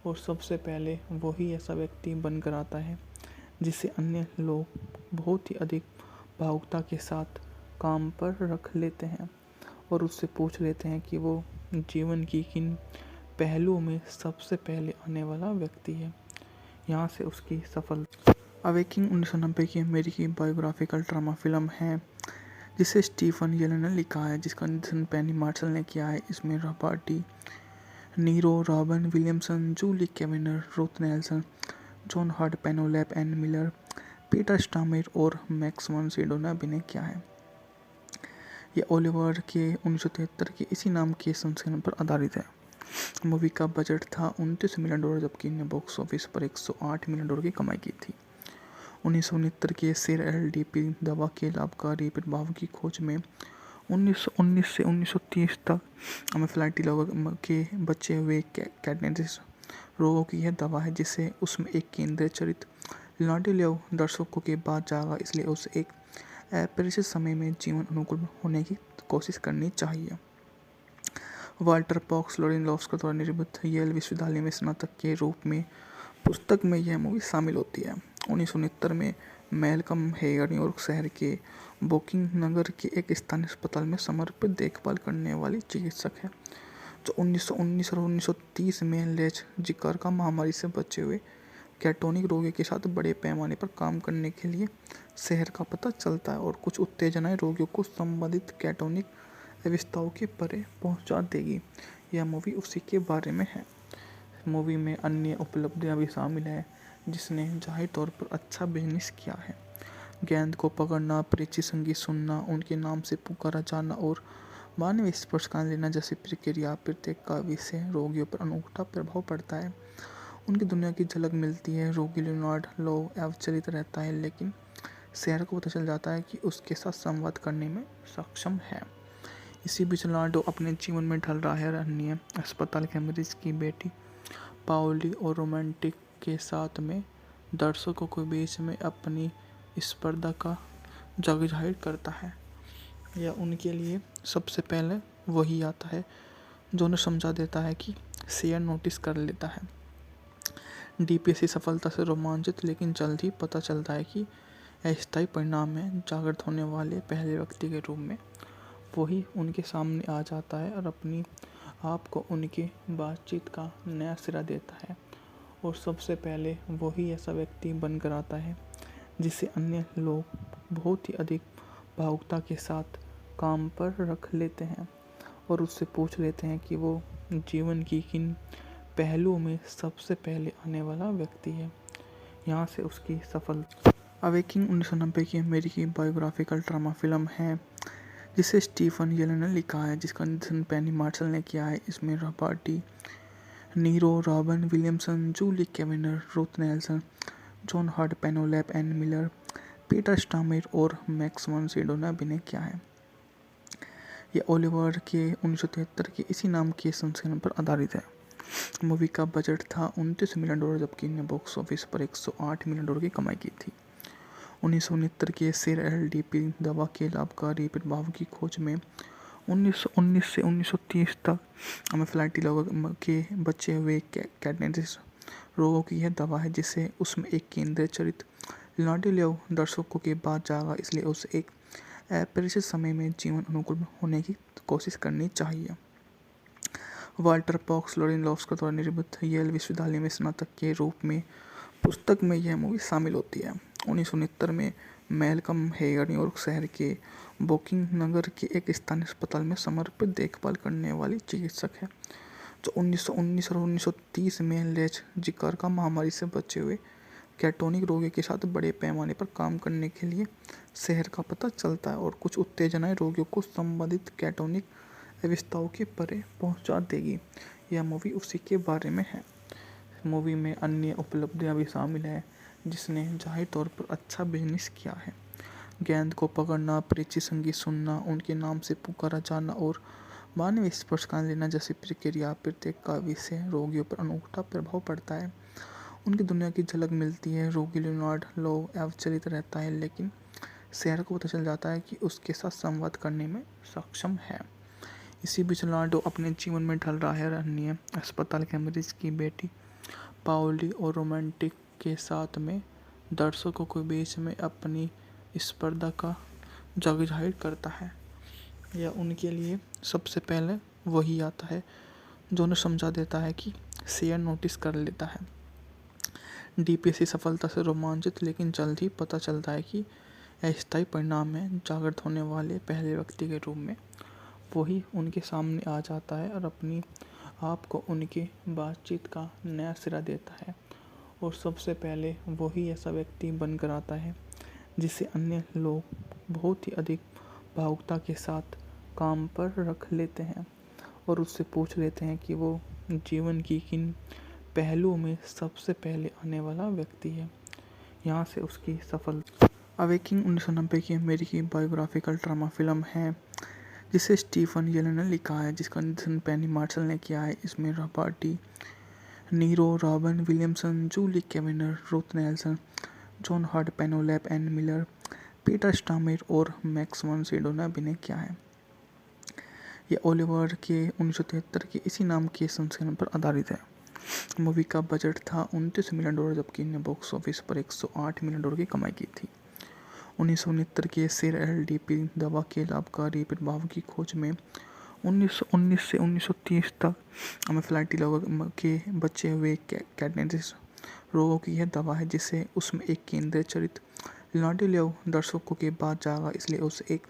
Speaker 1: और सबसे पहले वही ऐसा व्यक्ति बनकर आता है जिसे अन्य लोग बहुत ही अधिक भावुकता के साथ काम पर रख लेते हैं और उससे पूछ लेते हैं कि वो जीवन की किन पहलुओं में सबसे पहले आने वाला व्यक्ति है। यहाँ से उसकी सफल अवेकिंग 1990 की अमेरिकी बायोग्राफिकल ड्रामा फिल्म है जिसे स्टीफन येलन ने लिखा है, जिसका निर्देशन पेनी मार्शल ने किया है। इसमें Robert Niro, Robin Williamson, Julie Kavner, Ruth Nelson, John Hart, Penelope Ann Miller, Peter Stormare और मैक्स वन सिडो ने अभिनय किया है। यह ओलिवर के 1973 के इसी नाम के संस्करण पर आधारित है। मूवी का बजट था $29 मिलियन, जबकि ने बॉक्स ऑफिस पर $108 मिलियन की कमाई की थी। 1969 के सेर एलडीपी दवा के लाभकारी प्रभाव की खोज में 1919 से 1930 तक एनाफिलाक्सी लोगों के बचे हुए कैटनेटिस रोगों की यह दवा है, जिसे उसमें एक केंद्रीय चरित्र लाडिलेव दर्शकों के बाद जागा, इसलिए उसे एक अपरिचित समय में जीवन अनुकूल होने की कोशिश करनी चाहिए। वाल्टर पॉक्स लोरेनलोव्स्की द्वारा निर्मित येल विश्वविद्यालय में स्नातक के रूप में पुस्तक में यह मूवी शामिल होती है। 1969 में मैल्कम हेयर न्यूयॉर्क शहर के बोकिंग नगर के एक स्थानीय अस्पताल में समर्पित देखभाल करने वाली चिकित्सक है, जो 1919 और 1930 में लेच जिकारका महामारी से बचे हुए कैटोनिक रोगियों के साथ बड़े पैमाने पर काम करने के लिए शहर का पता चलता है और कुछ उत्तेजनाएं रोगियों को संबंधित कैटोनिक अवस्थाओं के परे पहुंचा देगी। यह मूवी उसी के बारे में है। मूवी में अन्य उपलब्धियां भी शामिल हैं, जिसने जाहिर तौर पर अच्छा बिजनेस किया है। गेंद को पकड़ना, परिचित संगीत सुनना, उनके नाम से पुकारा जाना और मानवीय स्पर्श का लेना जैसी प्रक्रिया प्रत्येक काव्य से रोगियों पर अनूठा प्रभाव पड़ता है। उनकी दुनिया की झलक मिलती है। रोगी लियोनार्ड लो अविचलित रहता है, लेकिन शेर को पता चल जाता है कि उसके साथ संवाद करने में सक्षम है। इसी बीच लियोनार्डो अपने जीवन में ढल रहा है और अन्य अस्पताल के मरीज की बेटी पाओली और रोमांटिक के साथ में दर्शकों के बीच में अपनी स्पर्धा का जग जाहिर करता है। यह उनके लिए सबसे पहले वही आता है जो उन्हें समझा देता है कि शेर नोटिस कर लेता है। डीपीएससी सफलता से रोमांचित, लेकिन जल्द ही पता चलता है कि अस्थायी परिणाम में जागृत होने वाले पहले व्यक्ति के रूप में वही उनके सामने आ जाता है और अपनी आप को उनके बातचीत का नया सिरा देता है। और सबसे पहले वही ऐसा व्यक्ति बनकर आता है जिसे अन्य लोग बहुत ही अधिक भावुकता के साथ काम पर रख लेते हैं और उससे पूछ लेते हैं कि वो जीवन की किन पहलुओं में सबसे पहले आने वाला व्यक्ति है। यहाँ से उसकी सफल अवेकिंग 1990 की अमेरिकी बायोग्राफिकल ड्रामा फिल्म है जिसे स्टीफन येलन ने लिखा है, जिसका निर्देशन पेनी मार्शल ने किया है। इसमें Robert Niro, Robin Williamson, Julie Kavner, Ruth Nelson, John Hart, Penelope Ann Miller, Peter Stormare और मैक्स वन सिडो ने अभिनय किया है। यह ओलिवर के 1973 के इसी नाम के संस्करण पर आधारित है। मूवी का बजट था $29 मिलियन, जबकि ने बॉक्स ऑफिस पर $108 मिलियन की कमाई की थी। 1969 के सेर एलडीपी दवा के लाभकारी प्रभाव की खोज में 1919 से 1930 तक एनाफिलाक्सी लोगों के बचे हुए कैटनेटिस रोगों की यह दवा है, जिसे उसमें एक केंद्रीय चरित्र लाडिलेव दर्शकों के बाद जागा, इसलिए उसे एक अपरिचित समय में जीवन अनुकूल होने की कोशिश करनी चाहिए। वाल्टर पॉक्स लोरेनलोव्स्की द्वारा निर्मित येल विश्वविद्यालय में स्नातक के रूप में पुस्तक में यह मूवी शामिल होती है। 1969 में मैल्कम हेयर न्यूयॉर्क शहर के बोकिंग नगर के एक स्थानीय अस्पताल में समर्पित देखभाल करने वाली चिकित्सक है, जो 1919 और 1930 में लेच जिकारका महामारी से बचे हुए कैटोनिक रोगियों के साथ बड़े पैमाने पर काम करने के लिए शहर का पता चलता है और कुछ उत्तेजनाएं रोगियों को संबंधित कैटोनिक अवस्थाओं के परे पहुंचा देगी। यह मूवी उसी के बारे में है। मूवी में अन्य उपलब्धियां भी शामिल हैं, जिसने जाहिर तौर पर अच्छा बिजनेस किया है। गेंद को पकड़ना, परिचित संगीत सुनना, उनके नाम से पुकारा जाना और मानवीय स्पर्श का लेना जैसी प्रक्रिया प्रत्येक काव्य से रोगियों पर अनूठा प्रभाव पड़ता है। उनकी दुनिया की झलक मिलती है। रोगी लियोनार्ड लो अविचलित रहता है, लेकिन शेयर को पता चल जाता है कि उसके साथ संवाद करने में सक्षम है। इसी बीच लियोनार्डो अपने जीवन में ढल रहा है। अन्य अस्पताल के मरीज की बेटी पाओली और रोमांटिक के साथ में दर्शकों के बीच में अपनी स्पर्धा का जग जाहिर करता है। यह उनके लिए सबसे पहले वही आता है जो उन्हें समझा देता है कि शेयर नोटिस कर लेता है। डीपीएससी सफलता से रोमांचित, लेकिन जल्द ही पता चलता है कि अस्थायी परिणाम में जागृत होने वाले पहले व्यक्ति के रूप में वही उनके सामने आ जाता है और अपनी आप को उनके बातचीत का नया सिरा देता है। और सबसे पहले वही ऐसा व्यक्ति बनकर आता है जिसे अन्य लोग बहुत ही अधिक भावुकता के साथ काम पर रख लेते हैं और उससे पूछ लेते हैं कि वो जीवन की किन पहलुओं में सबसे पहले आने वाला व्यक्ति है। यहाँ से उसकी सफलता। अवेकिंग 1990 की अमेरिकी बायोग्राफिकल ड्रामा फिल्म है जिसे स्टीफन येलन ने लिखा है, जिसका निर्देशन पेनी मार्शल ने किया है। इसमें Robert Niro, Robin Williamson, Julie Kavner, Ruth Nelson, John Hart, Penelope Ann Miller, Peter Stormare और मैक्स वन सिडो ने अभिनय किया है। यह ओलिवर के 1973 के इसी नाम के संस्करण पर आधारित है। मूवी का बजट था $29 मिलियन, जबकि इन्हें बॉक्स ऑफिस पर $108 मिलियन की कमाई की थी। 1969 के सेर एलडीपी दवा के लाभकारी प्रभाव की खोज में 1919 से 1930 तक एनाफिलाक्सिस लोगों के बचे हुए कैटनेटिस रोगों की यह दवा है, जिसे उसमें एक केंद्रीय चरित्र लियोनार्डो दर्शकों के बाद जागा, इसलिए उसे एक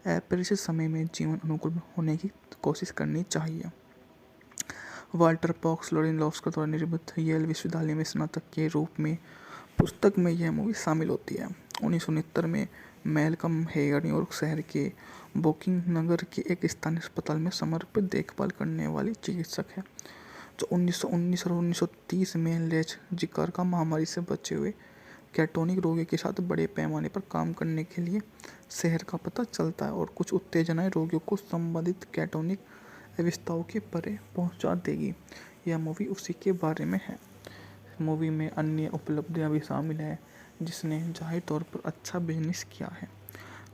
Speaker 1: अपरिचित समय में जीवन अनुकूल होने की कोशिश करनी चाहिए। वाल्टर पॉक्स लोरेनलोव्स्की द्वारा निर्मित येल विश्वविद्यालय में स्नातक के रूप में पुस्तक में यह मूवी शामिल होती है। 1969 में मैल्कम हेगर न्यूयॉर्क शहर के वोकिंग नगर के एक स्थानीय अस्पताल में समर्पित देखभाल करने वाली चिकित्सक है, जो 1919 और 1930 में लेच जिकार महामारी से बचे हुए कैटोनिक रोगियों के साथ बड़े पैमाने पर काम करने के लिए शहर का पता चलता है और कुछ उत्तेजनाएं रोगियों को संबंधित कैटोनिक अवस्थाओं के परे पहुंचा देगी। यह मूवी उसी के बारे में है। मूवी में अन्य उपलब्धियां भी शामिल हैं जिसने जाहिर तौर पर अच्छा बिजनेस किया है।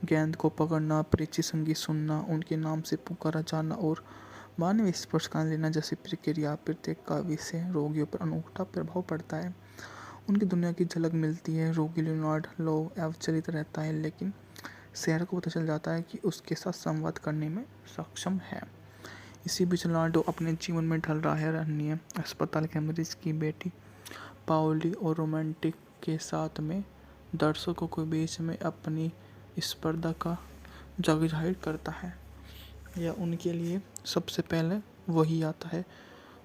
Speaker 1: गेंद को पकड़ना, परिचित संगीत सुनना, उनके नाम से पुकारा जाना और मानवीय स्पर्श का लेना जैसी प्रक्रिया प्रत्येक काव्य से रोगियों पर अनूठा प्रभाव पड़ता है। उनकी दुनिया की झलक मिलती है। रोगी लियोनार्ड लो अविचलित रहता है, लेकिन शेयर को पता चल जाता है कि उसके साथ संवाद करने में सक्षम है। इसी बीच लियोनार्डो अपने जीवन में ढल रहा है। अन्य अस्पताल के मरीज की बेटी पाओली और रोमांटिक के साथ में दर्शकों के बीच में अपनी स्पर्धा का जग जाहिर करता है। यह उनके लिए सबसे पहले वही आता है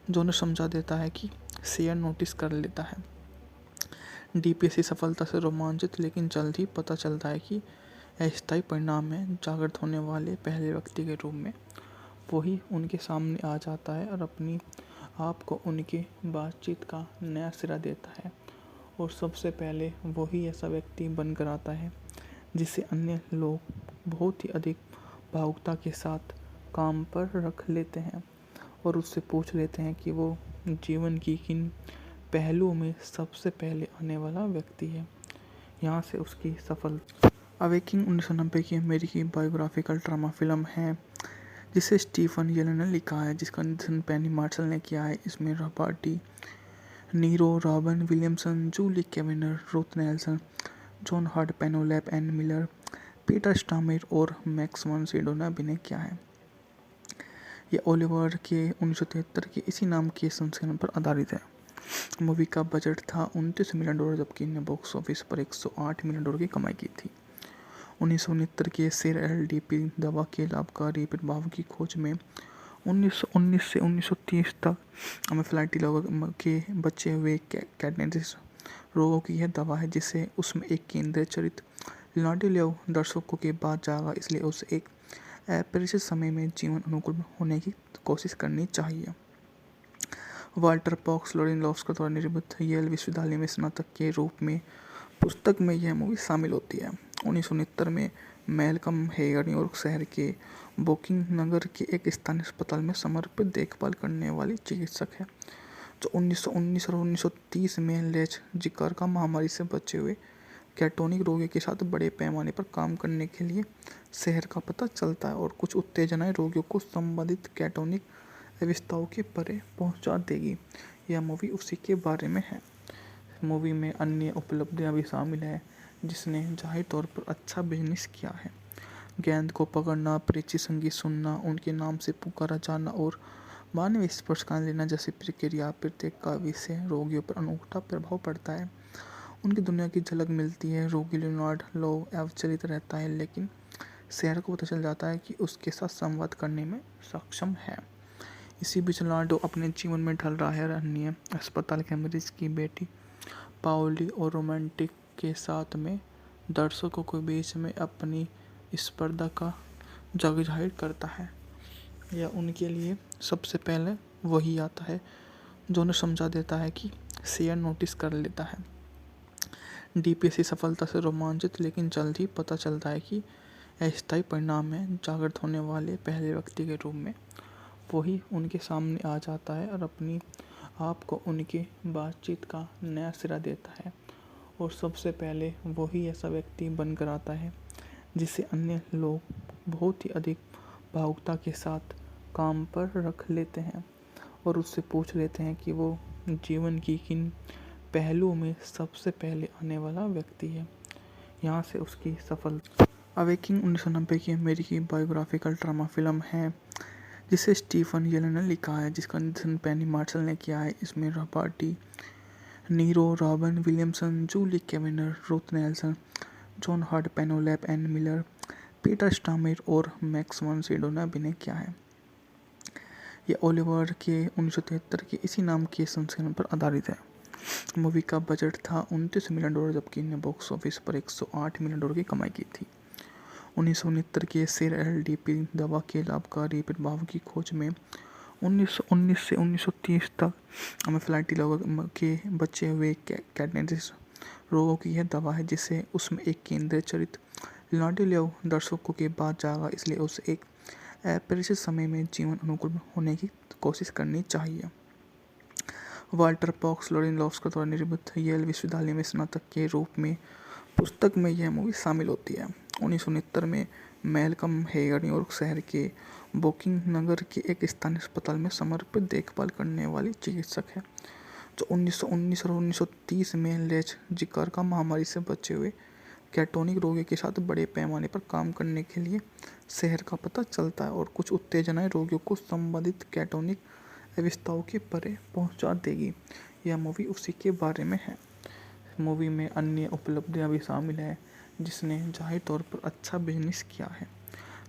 Speaker 1: जो उन्हें समझा देता है कि शेयर नोटिस कर लेता है। डीपीएससी सफलता से रोमांचित, लेकिन जल्द ही पता चलता है कि अस्थायी परिणाम में जागृत होने वाले पहले व्यक्ति के रूप में वही उनके सामने आ जाता है और अपनी आप को उनके बातचीत का नया सिरा देता है। और सबसे पहले वही ऐसा व्यक्ति बनकर आता है जिसे अन्य लोग बहुत ही अधिक भावुकता के साथ काम पर रख लेते हैं और उससे पूछ लेते हैं कि वो जीवन की किन पहलुओं में सबसे पहले आने वाला व्यक्ति है। यहाँ से उसकी सफलता। अवेकिंग 1990 की अमेरिकी बायोग्राफिकल ड्रामा फिल्म है जिसे स्टीफन येलन ने लिखा है, जिसका निर्देशन पेनी मार्शल ने किया है। इसमें Robert Niro, Robin Williamson, Julie Kavner, Ruth Nelson, John Hart, Penelope Ann Miller, Peter Stormare और मैक्स वन सिडो ने अभिनय किया है। यह ओलिवर के 1973 के इसी नाम के संस्करण पर आधारित है। मूवी का बजट था $29 मिलियन, जबकि इन्हें बॉक्स ऑफिस पर $108 मिलियन की कमाई की थी। 1969 के सेर एलडीपी दवा के लाभकारी प्रभाव की खोज में 1919 से 1930 तक एनाफिलाक्सिस लोगों के बचे हुए कैटनेटिस रोगों की यह दवा है, जिसे उसमें एक केंद्रीय चरित्र लियोनार्डो दर्शकों के बाद जागा, इसलिए उसे एक अपरिचित समय में जीवन अनुकूल होने की कोशिश करनी चाहिए। वाल्टर पॉक्स लोरेनलोव्स्की द्वारा निर्मित येल विश्वविद्यालय में स्नातक के रूप में पुस्तक में यह मूवी शामिल होती है। 1969 में मैल्कम हेयर न्यूयॉर्क शहर के वोकिंग नगर के एक स्थानीय अस्पताल में समर्पित देखभाल करने वाली चिकित्सक है, जो 1919 और 1930 में लेच जिकार्का महामारी से बचे हुए कैटोनिक रोगियों के साथ बड़े पैमाने पर काम करने के लिए शहर का पता चलता है और कुछ उत्तेजनाएं रोगियों को संबंधित कैटोनिक अवस्थाओं के परे पहुंचा देगी। यह मूवी उसी के बारे में है। मूवी में अन्य उपलब्धियां भी शामिल हैं, जिसने जाहिर तौर पर अच्छा बिजनेस किया है। गेंद को पकड़ना, परिचित संगीत सुनना, उनके नाम से पुकारा जाना और मानवीय स्पर्श का लेना जैसी प्रक्रिया प्रत्येक काव्य से रोगियों पर अनूठा प्रभाव पड़ता है। उनकी दुनिया की झलक मिलती है। रोगी लियोनार्ड लो अविचलित रहता है, लेकिन शहर को पता चल जाता है कि उसके साथ संवाद करने में सक्षम है। इसी बीच लियोनार्डो अपने जीवन में ढल रहा है। अन्य अस्पताल के मरीज की बेटी पाओली और रोमांटिक के साथ में दर्शकों के बीच में अपनी स्पर्धा का जग जाहिर करता है। यह उनके लिए सबसे पहले वही आता है जो उन्हें समझा देता है कि शेयर नोटिस कर लेता है। डीपीएससी सफलता से रोमांचित, लेकिन जल्द ही पता चलता है कि अस्थायी परिणाम में जागृत होने वाले पहले व्यक्ति के रूप में वही उनके सामने आ जाता है और अपनी आप को उनके बातचीत का नया सिरा देता है। और सबसे पहले वही ऐसा व्यक्ति बनकर आता है जिसे अन्य लोग बहुत ही अधिक भावुकता के साथ काम पर रख लेते हैं और उससे पूछ लेते हैं कि वो जीवन की किन पहलुओं में सबसे पहले आने वाला व्यक्ति है। यहाँ से उसकी सफलता। अवेकिंग 1990 की अमेरिकी बायोग्राफिकल ड्रामा फिल्म है, जिसे स्टीफन येलन ने लिखा है, जिसका निर्देशन पेनी मार्शल ने किया है। इसमें Robert De Niro, Robin Williamson, Julie Kavner, Ruth Nelson, John Hart, Penelope Ann Miller, Peter Stormare और मैक्स वन सिडो ने अभिनय किया है। यह ओलिवर के 1973 के इसी नाम के संस्करण पर आधारित है। मूवी का बजट था $29 मिलियन, जबकि इन्हें बॉक्स ऑफिस पर $108 मिलियन की कमाई की थी। 1969 के सेर एलडीपी दवा के लाभकारी प्रभाव की खोज में 1919 से 1930 तक एनाफिलाक्टिक लोगों के बचे हुए कैटनेटिस रोगों की यह दवा है, जिसे उसमें एक केंद्रीय चरित्र लियोनार्डो दर्शकों के बाद जागा, इसलिए उसे एक अपरिचित समय में जीवन अनुकूल होने की कोशिश करनी चाहिए। वाल्टर पॉक्स लोरेनलोव्स्की द्वारा निर्मित येल विश्वविद्यालय में स्नातक के रूप में पुस्तक में यह मूवी शामिल होती है। 1969 में मैल्कम हेयर न्यूयॉर्क शहर के वोकिंग नगर के एक स्थानीय अस्पताल में समर्पित देखभाल करने वाली चिकित्सक है, जो 1919 और 1930 में लेच जिकार्का महामारी से बचे हुए कैटोनिक रोगियों के साथ बड़े पैमाने पर काम करने के लिए शहर का पता चलता है और कुछ उत्तेजनाएं रोगियों को संबंधित कैटोनिक अवस्थाओं के परे पहुंचा देगी। यह मूवी उसी के बारे में है। मूवी में अन्य उपलब्धियां भी शामिल हैं, जिसने जाहिर तौर पर अच्छा बिजनेस किया है।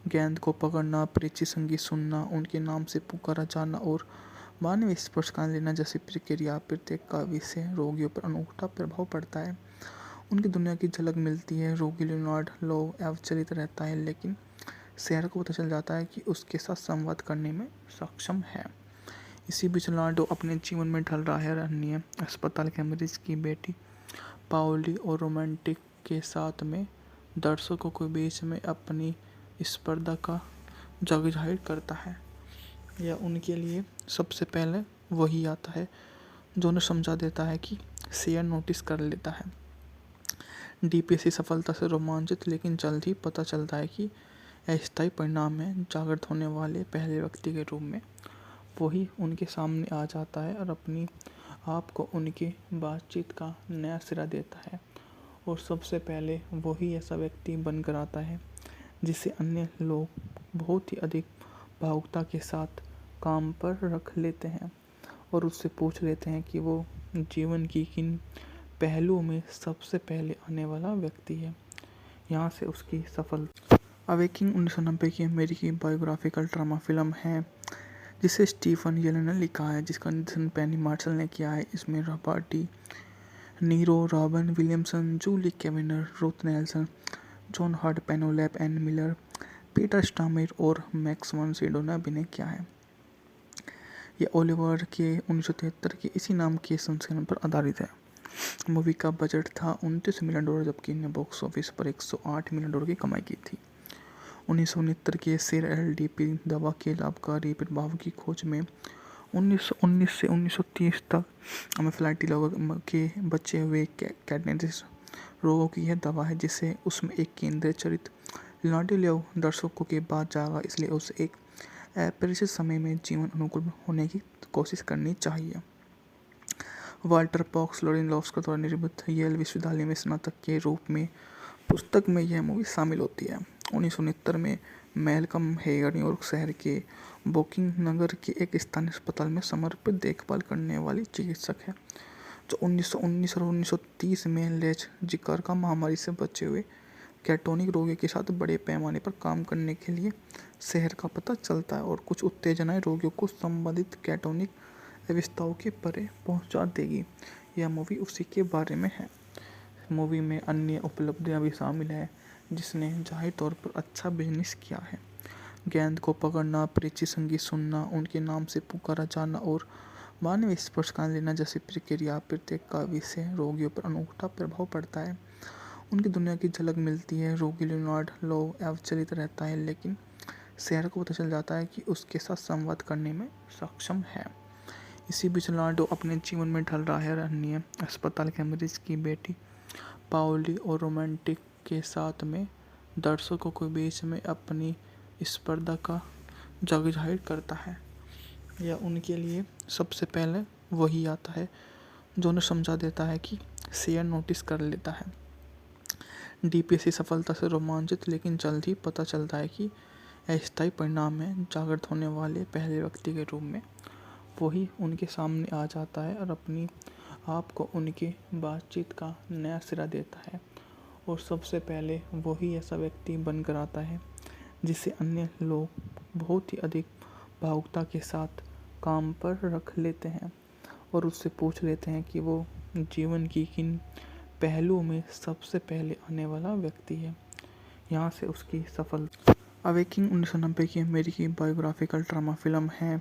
Speaker 1: गेंद को पकड़ना, परिचित संगीत सुनना, उनके नाम से पुकारा जाना और मानवीय स्पर्श का लेना जैसी प्रक्रिया प्रत्येक काव्य से रोगियों पर अनूठा प्रभाव पड़ता है। उनकी दुनिया की झलक मिलती है। रोगी लियोनार्ड लो अविचलित रहता है, लेकिन शहर को पता चल जाता है कि उसके साथ संवाद करने में सक्षम है। इसी बीच लियोनार्डो अपने जीवन में ढल रहा है। अन्य अस्पताल के मरीज की बेटी पाओली और रोमांटिक के साथ में दर्शकों के बीच में अपनी स्पर्धा का जग जाहिर करता है। यह उनके लिए सबसे पहले वही आता है जो उन्हें समझा देता है कि शेयर नोटिस कर लेता है। डीपीएससी सफलता से रोमांचित, लेकिन जल्द ही पता चलता है कि अस्थायी परिणाम में जागृत होने वाले पहले व्यक्ति के रूप में वही उनके सामने आ जाता है और अपनी आप को उनके बातचीत का नया सिरा देता है। और सबसे पहले वही ऐसा व्यक्ति बनकर आता है जिसे अन्य लोग बहुत ही अधिक भावुकता के साथ काम पर रख लेते हैं और उससे पूछ लेते हैं कि वो जीवन की किन पहलुओं में सबसे पहले आने वाला व्यक्ति है। यहाँ से उसकी सफलता। अवेकिंग 1990 की अमेरिकी बायोग्राफिकल ड्रामा फिल्म है, जिसे स्टीफन येलन ने लिखा है, जिसका निर्देशन पेनी मार्शल ने किया है। इसमें Robert De Niro, Robin Williamson, Julie Kavner, Ruth Nelson, John Hart, Penelope Ann Miller, Peter Stormare और मैक्स वन सिडो ने अभिनय किया है। यह ओलिवर के 1973 के इसी नाम के संस्करण पर आधारित है। मूवी का बजट था $29 मिलियन, जबकि इन्हें बॉक्स ऑफिस पर $108 मिलियन की कमाई की थी। 1969 के सेर-एल-डी-पी दवा के लाभकारी प्रभाव की खोज में 1919 से 1930 तक एनाफिलाक्सिस लोगों के बचे हुए कैटनेटिस रोगों की यह दवा है, जिसे उसमें एक केंद्रीय चरित्र लियोनार्डो लेव दर्शकों के बाद जागा, इसलिए उसे एक अपरिचित समय में जीवन अनुकूल होने की कोशिश करनी चाहिए। वाल्टर पॉक्स लोरेनलोव्स्की द्वारा निर्मित येल विश्वविद्यालय में स्नातक के रूप में पुस्तक में यह मूवी शामिल होती है। 1969 में मैल्कम हेगर न्यूयॉर्क शहर के वोकिंग नगर के एक स्थानीय अस्पताल में समर्पित देखभाल करने वाली चिकित्सक है, जो 1919 और 1930 में लेच जिकार्का महामारी से बचे हुए कैटोनिक रोगियों के साथ बड़े पैमाने पर काम करने के लिए शहर का पता चलता है और कुछ उत्तेजनाएं रोगियों को संबंधित कैटोनिक अवस्थाओं के परे पहुंचा देगी। यह मूवी उसी के बारे में है। मूवी में अन्य उपलब्धियां भी शामिल है, जिसने जाहिर तौर पर अच्छा बिजनेस किया है। गेंद को पकड़ना, परिचित संगीत सुनना, उनके नाम से पुकारा जाना और मानवीय स्पर्श का लेना जैसी प्रक्रिया प्रत्येक काव्य से रोगियों पर अनूठा प्रभाव पड़ता है। उनकी दुनिया की झलक मिलती है। रोगी लियोनार्डो लेव अविचलित रहता है, लेकिन शहर को पता चल जाता है कि उसके साथ संवाद करने में सक्षम है। इसी बीच लियोनार्डो अपने जीवन में ढल रहा है। अन्य अस्पताल के मरीज की बेटी पाओली और रोमांटिक के साथ में दर्शकों के बीच में अपनी स्पर्धा का जाहिर करता है। यह उनके लिए सबसे पहले वही आता है जो उन्हें समझा देता है कि शेयर नोटिस कर लेता है। डीपीएससी सफलता से रोमांचित, लेकिन जल्द ही पता चलता है कि अस्थायी परिणाम में जागृत होने वाले पहले व्यक्ति के रूप में वही उनके सामने आ जाता है और अपनी आप को उनके बातचीत का नया सिरा देता है, और सबसे पहले वही ऐसा व्यक्ति बनकर आता है जिसे अन्य लोग बहुत ही अधिक भावुकता के साथ काम पर रख लेते हैं और उससे पूछ लेते हैं कि वो जीवन की किन पहलुओं में सबसे पहले आने वाला व्यक्ति है। यहाँ से उसकी सफलता। अवेकिंग 1990 की अमेरिकी बायोग्राफिकल ड्रामा फिल्म है,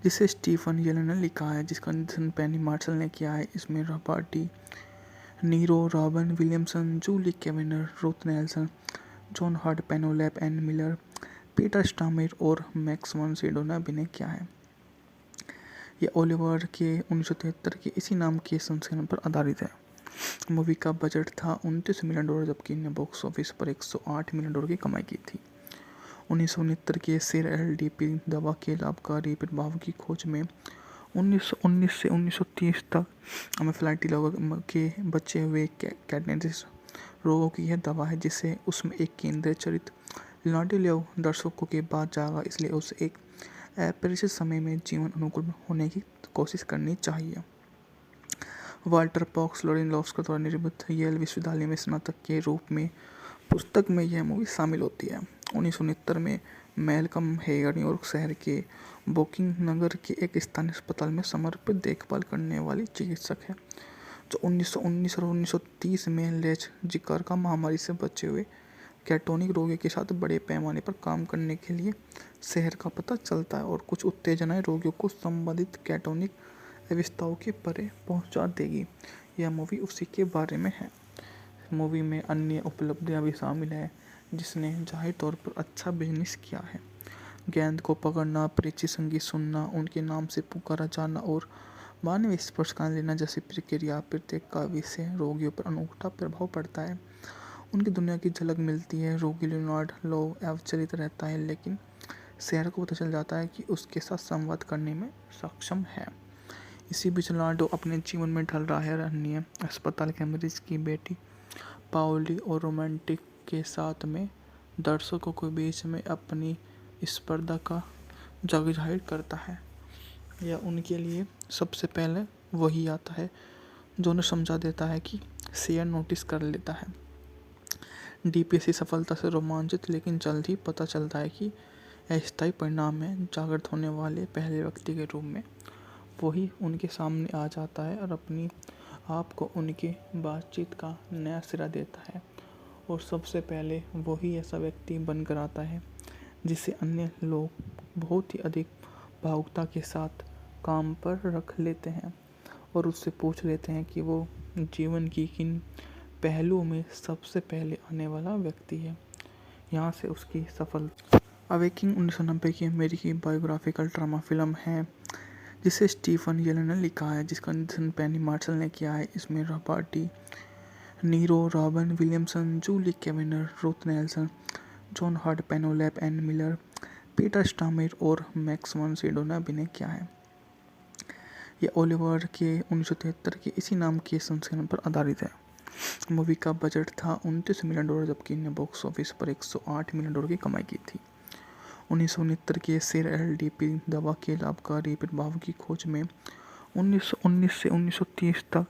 Speaker 1: जिसे स्टीफन येलन ने लिखा है, जिसका निर्देशन पेनी मार्शल ने किया है। इसमें Robert De Niro, Robin Williamson, Julie Kavner, Ruth Nelson, John Hart, Penelope Ann Miller, Peter Stormare और मैक्स वन सिडो ने अभिनय किया है। यह ओलिवर के 1973 के इसी नाम के संस्करण पर आधारित है। मूवी का बजट था $29 मिलियन, जबकि इन्हें बॉक्स ऑफिस पर $108 मिलियन की कमाई की थी। 1969 के सेर-एल-डी-पी दवा के लाभकारी प्रभाव की खोज में 1919 से 1930 तक एनाफिलाक्सिस लोगों के बचे हुए कैटनेटिस रोगों की यह दवा है, जिसे उसमें एक केंद्रीय चरित्र लियोनार्डो लेव दर्शकों के बाद जागा, इसलिए उसे एक अपरिचित समय में जीवन अनुकूल होने की कोशिश करनी चाहिए। वाल्टर पॉक्स लोरेनलोव्स्की द्वारा निर्मित येल विश्वविद्यालय में स्नातक के रूप में पुस्तक में यह मूवी शामिल होती है। 1969 में मैल्कम हेगर न्यूयॉर्क शहर के वोकिंग नगर के एक स्थानीय अस्पताल में समर्पित देखभाल करने वाली चिकित्सक है, जो 1919 और 1930 में लेच जिकार्का महामारी से बचे हुए कैटोनिक रोगियों के साथ बड़े पैमाने पर काम करने के लिए शहर का पता चलता है और कुछ उत्तेजनाएं रोगियों को संबंधित कैटोनिक अवस्थाओं के परे पहुंचा देगी। यह मूवी उसी के बारे में है। मूवी में अन्य उपलब्धियां भी शामिल है, जिसने जाहिर तौर पर अच्छा बिजनेस किया है। गेंद को पकड़ना, परिचित संगीत सुनना, उनके नाम से पुकारा जाना और मानवीय स्पर्श का लेना जैसी प्रक्रिया प्रत्येक काव्य से रोगियों पर अनूठा प्रभाव पड़ता है। उनकी दुनिया की झलक मिलती है। रोगी लियोनार्डो लेव अविचलित रहता है, लेकिन शहर को पता चल जाता है कि उसके साथ संवाद करने में सक्षम है। इसी बीच लियोनार्डो अपने जीवन में ढल रहा है। अन्य अस्पताल के मरीज की बेटी पाओली और रोमांटिक के साथ में दर्शकों के बीच में अपनी स्पर्धा का जाहिर करता है। यह उनके लिए सबसे पहले वही आता है जो उन्हें समझा देता है कि शेयर नोटिस कर लेता है। डीपीएससी सफलता से रोमांचित, लेकिन जल्द ही पता चलता है कि अस्थायी परिणाम में जागृत होने वाले पहले व्यक्ति के रूप में वही उनके सामने आ जाता है और अपनी आप को उनके बातचीत का नया सिरा देता है, और सबसे पहले वही ऐसा व्यक्ति बनकर आता है जिसे अन्य लोग बहुत ही अधिक भावुकता के साथ काम पर रख लेते हैं और उससे पूछ लेते हैं कि वो जीवन की किन पहलुओं में सबसे पहले आने वाला व्यक्ति है। यहाँ से उसकी सफल अवेकिंग 1990 की अमेरिकी बायोग्राफिकल ड्रामा फिल्म है जिसे स्टीफन येलन ने लिखा है, जिसका निर्देशन पेनी मार्शल ने किया है। इसमें Robert De Niro, Robin Williamson, Julie Kavner, Ruth Nelson, John Hart, Penelope Ann Miller, Peter Stormare और मैक्स वन सिडो ने अभिनय किया है। यह ओलिवर के 1973 के इसी नाम के संस्करण पर आधारित है। मूवी का बजट था $29 मिलियन, जबकि इन्हें बॉक्स ऑफिस पर $108 मिलियन की कमाई की थी। 1969 के सेर एलडीपी दवा के लाभकारी प्रभाव की खोज में 1919 से 1930 तक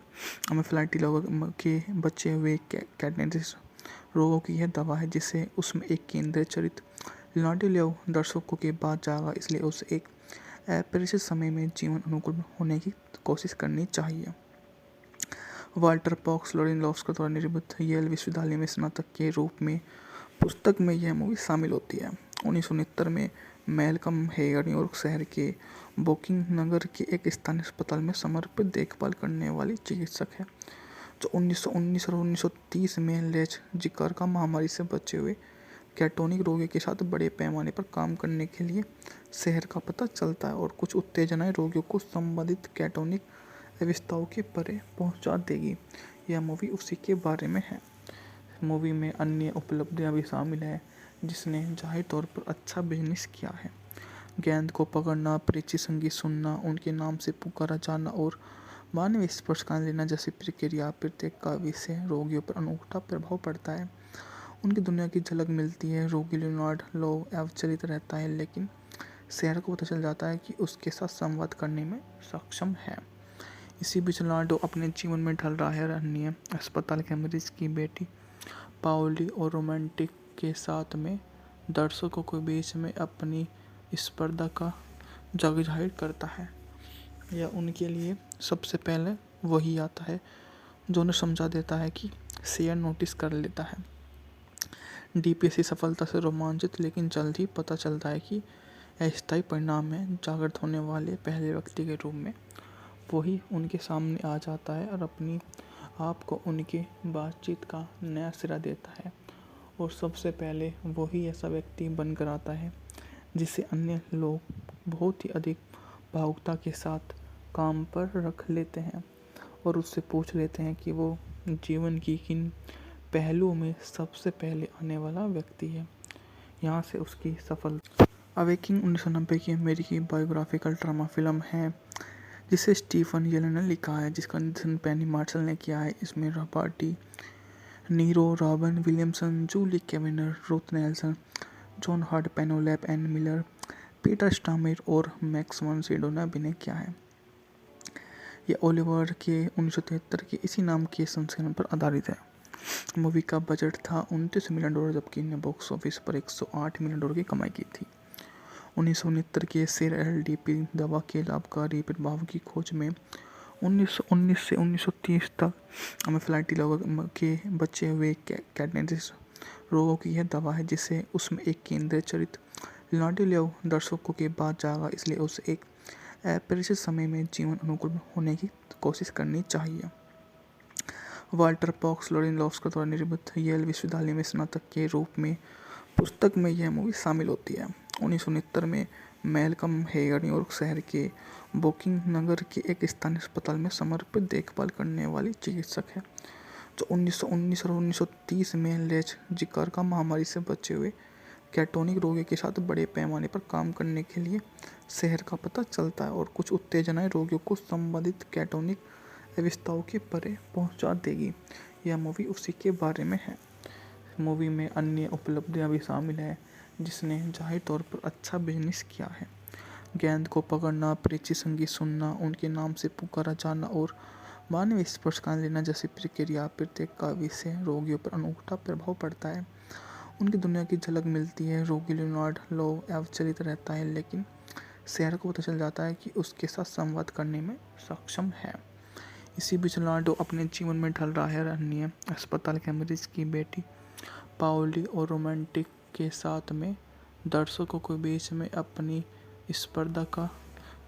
Speaker 1: अमेफ्लाइटी लोगों के बचे हुए कैडेंसिस रोगों की यह दवा है, जिसे उसमें एक केंद्रीय चरित्र लियोनार्डो दर्शकों के बाद जागा, इसलिए उसे एक अपरिचित समय में जीवन अनुकूल होने की कोशिश करनी चाहिए। वाल्टर पॉक्स लोरेनलोव्स्की द्वारा निर्मित येल विश्वविद्यालय में स्नातक के रूप में पुस्तक में यह मूवी शामिल होती है। 1969 में मैल्कम हेयर न्यूयॉर्क शहर के बोकिंग नगर के एक स्थानीय अस्पताल में समर्पित देखभाल करने वाली चिकित्सक है, जो 1919 और 1930 में लेच जिकार्का महामारी से बचे हुए कैटोनिक रोगियों के साथ बड़े पैमाने पर काम करने के लिए शहर का पता चलता है और कुछ उत्तेजनाएं रोगियों को संबंधित कैटोनिक अवस्थाओं के परे पहुंचा देगी। यह मूवी उसी के बारे में है। मूवी में अन्य उपलब्धियां भी शामिल हैं, जिसने जाहिर तौर पर अच्छा बिजनेस किया है। गेंद को पकड़ना, परिचित संगीत सुनना, उनके नाम से पुकारा जाना और मानवीय स्पर्श का लेना जैसी प्रक्रिया प्रत्येक काव्य से रोगियों पर अनूठा प्रभाव पड़ता है। उनकी दुनिया की झलक मिलती है। रोगी लियोनार्डो अविचलित रहता है, लेकिन शेर को पता चल जाता है कि उसके साथ संवाद करने में सक्षम है। इसी बीच लियोनार्डो अपने जीवन में ढल रहा है। अन्य अस्पताल के मरीज की बेटी पाओली और रोमांटिक के साथ में दर्शकों के बीच में अपनी स्पर्धा का जग जाहिर करता है। यह उनके लिए सबसे पहले वही आता है जो उन्हें समझा देता है कि शेर नोटिस कर लेता है। डीपीएससी सफलता से रोमांचित, लेकिन जल्द ही पता चलता है कि अस्थायी परिणाम में जागृत होने वाले पहले व्यक्ति के रूप में वही उनके सामने आ जाता है और अपनी आप को उनके बातचीत का नया सिरा देता है। और सबसे पहले वही ऐसा व्यक्ति बनकर आता है जिसे अन्य लोग बहुत ही अधिक भावुकता के साथ काम पर रख लेते हैं और उससे पूछ लेते हैं कि वो जीवन की किन पहलुओं में सबसे पहले आने वाला व्यक्ति है। यहाँ से उसकी सफल अवेकिंग 1990 की अमेरिकी बायोग्राफिकल ड्रामा फिल्म है जिसे स्टीफन येलन ने लिखा है, जिसका निर्देशन पेनी मार्शल ने किया है। इसमें Robert De Niro, Robin Williamson, Julie Kavner, Ruth Nelson, John Hart, Penelope Ann Miller, Peter Stormare और मैक्स वन सिडो ने अभिनय किया है। यह ओलिवर के 1973 के इसी नाम के संस्करण पर आधारित है। मूवी का बजट था $29 मिलियन, जबकि इन्हें बॉक्स ऑफिस पर $108 मिलियन की कमाई की थी। 1969 के सेर एलडीपी दवा के लाभकारी प्रभाव की खोज में 1919 से 1930 तक अमेफ्लाइटी लोगों के बचे हुए कैडेंसिस रोगों की यह दवा है, जिसे उसमें एक केंद्रीय चरित्र लियोनार्डो दर्शकों के बाद जागा, इसलिए उसे एक अपरिचित समय में जीवन अनुकूल होने की कोशिश करनी चाहिए। वाल्टर पॉक्स लोरेनलोव्स्की द्वारा निर्मित येल विश्वविद्यालय में स्नातक के रूप में पुस्तक में यह मूवी शामिल होती है। 1969 में मैल्कम हेयर न्यूयॉर्क शहर के बोकिंग नगर के एक स्थानीय अस्पताल में समर्पित देखभाल करने वाली चिकित्सक है, जो 1919 और 1930 में लेच जिकार्का महामारी से बचे हुए कैटोनिक रोगियों के साथ बड़े पैमाने पर काम करने के लिए शहर का पता चलता है और कुछ उत्तेजनाएं रोगियों को संबंधित कैटोनिक अवस्थाओं के परे पहुंचा देगी। यह मूवी उसी के बारे में है। मूवी में अन्य उपलब्धियां भी शामिल हैं, जिसने जाहिर तौर पर अच्छा बिजनेस किया है। गेंद को पकड़ना, परिचित संगीत सुनना, उनके नाम से पुकारा जाना और मानवीय स्पर्श का लेना जैसी प्रक्रिया प्रत्येक काव्य से रोगियों पर अनूठा प्रभाव पड़ता है। उनकी दुनिया की झलक मिलती है। रोगी लियोनार्डो अविचलित रहता है, लेकिन शेर को पता चल जाता है कि उसके साथ संवाद करने में सक्षम है। इसी बीच लियोनार्डो अपने जीवन में ढल रहा है। अन्य अस्पताल के मरीज की बेटी पाओली और रोमांटिक के साथ में दर्शकों के बीच में अपनी स्पर्धा का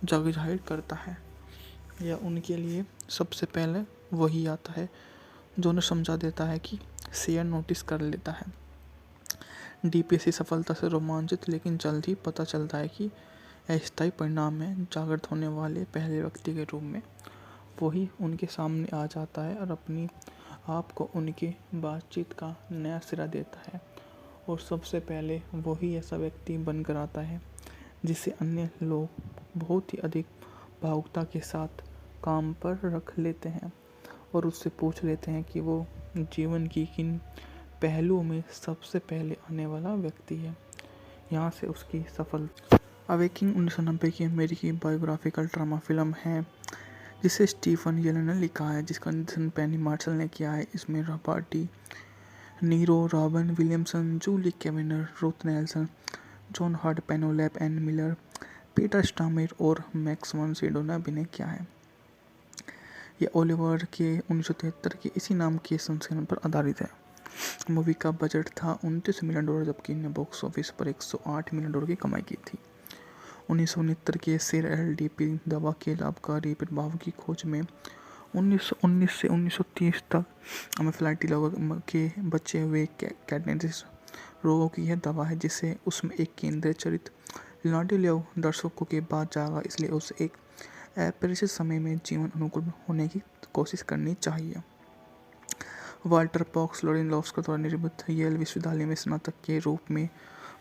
Speaker 1: जग जाहिर करता है। यह उनके लिए सबसे पहले वही आता है जो उन्हें समझा देता है कि शेयर नोटिस कर लेता है। डीपीएससी सफलता से रोमांचित, लेकिन जल्द ही पता चलता है कि अस्थायी परिणाम में जागृत होने वाले पहले व्यक्ति के रूप में वही उनके सामने आ जाता है और अपनी आप को उनके बातचीत का नया सिरा देता है। और सबसे पहले वही ऐसा व्यक्ति बनकर आता है जिसे अन्य लोग बहुत ही अधिक भावुकता के साथ काम पर रख लेते हैं और उससे पूछ लेते हैं कि वो जीवन की किन पहलुओं में सबसे पहले आने वाला व्यक्ति है। यहाँ से उसकी सफल अवेकिंग 1990 की अमेरिकी बायोग्राफिकल ड्रामा फिल्म है जिसे स्टीफन येलन ने लिखा है, जिसका निर्देशन पेनी मार्शल ने किया है। इसमें Robert Niro, Robin Williamson, Julie Kavner, Ruth Nelson, John Hart, Penelope Ann Miller, Peter Stormare और मैक्स वन सिडो ने अभिनय किया है। यह ओलिवर के 1973 के इसी नाम के संस्करण पर आधारित है। मूवी का बजट था $29 मिलियन, जबकि इन्हें बॉक्स ऑफिस पर $108 मिलियन की कमाई की थी। 1969 के सिर एलडीपी दवा के लाभकारी प्रभाव की खोज में 1919 से 1930 तक एनाफिलाक्सिस लोगों के बचे हुए कैटनेटिस रोगों की यह दवा है, जिसे उसमें एक केंद्रीय चरित्र लाडिलेव दर्शकों के बाद जागा, इसलिए उसे एक अपरिचित समय में जीवन अनुकूल होने की कोशिश करनी चाहिए। वाल्टर पॉक्स लोरेनलोव्स्की द्वारा निर्मित येल विश्वविद्यालय में स्नातक के रूप में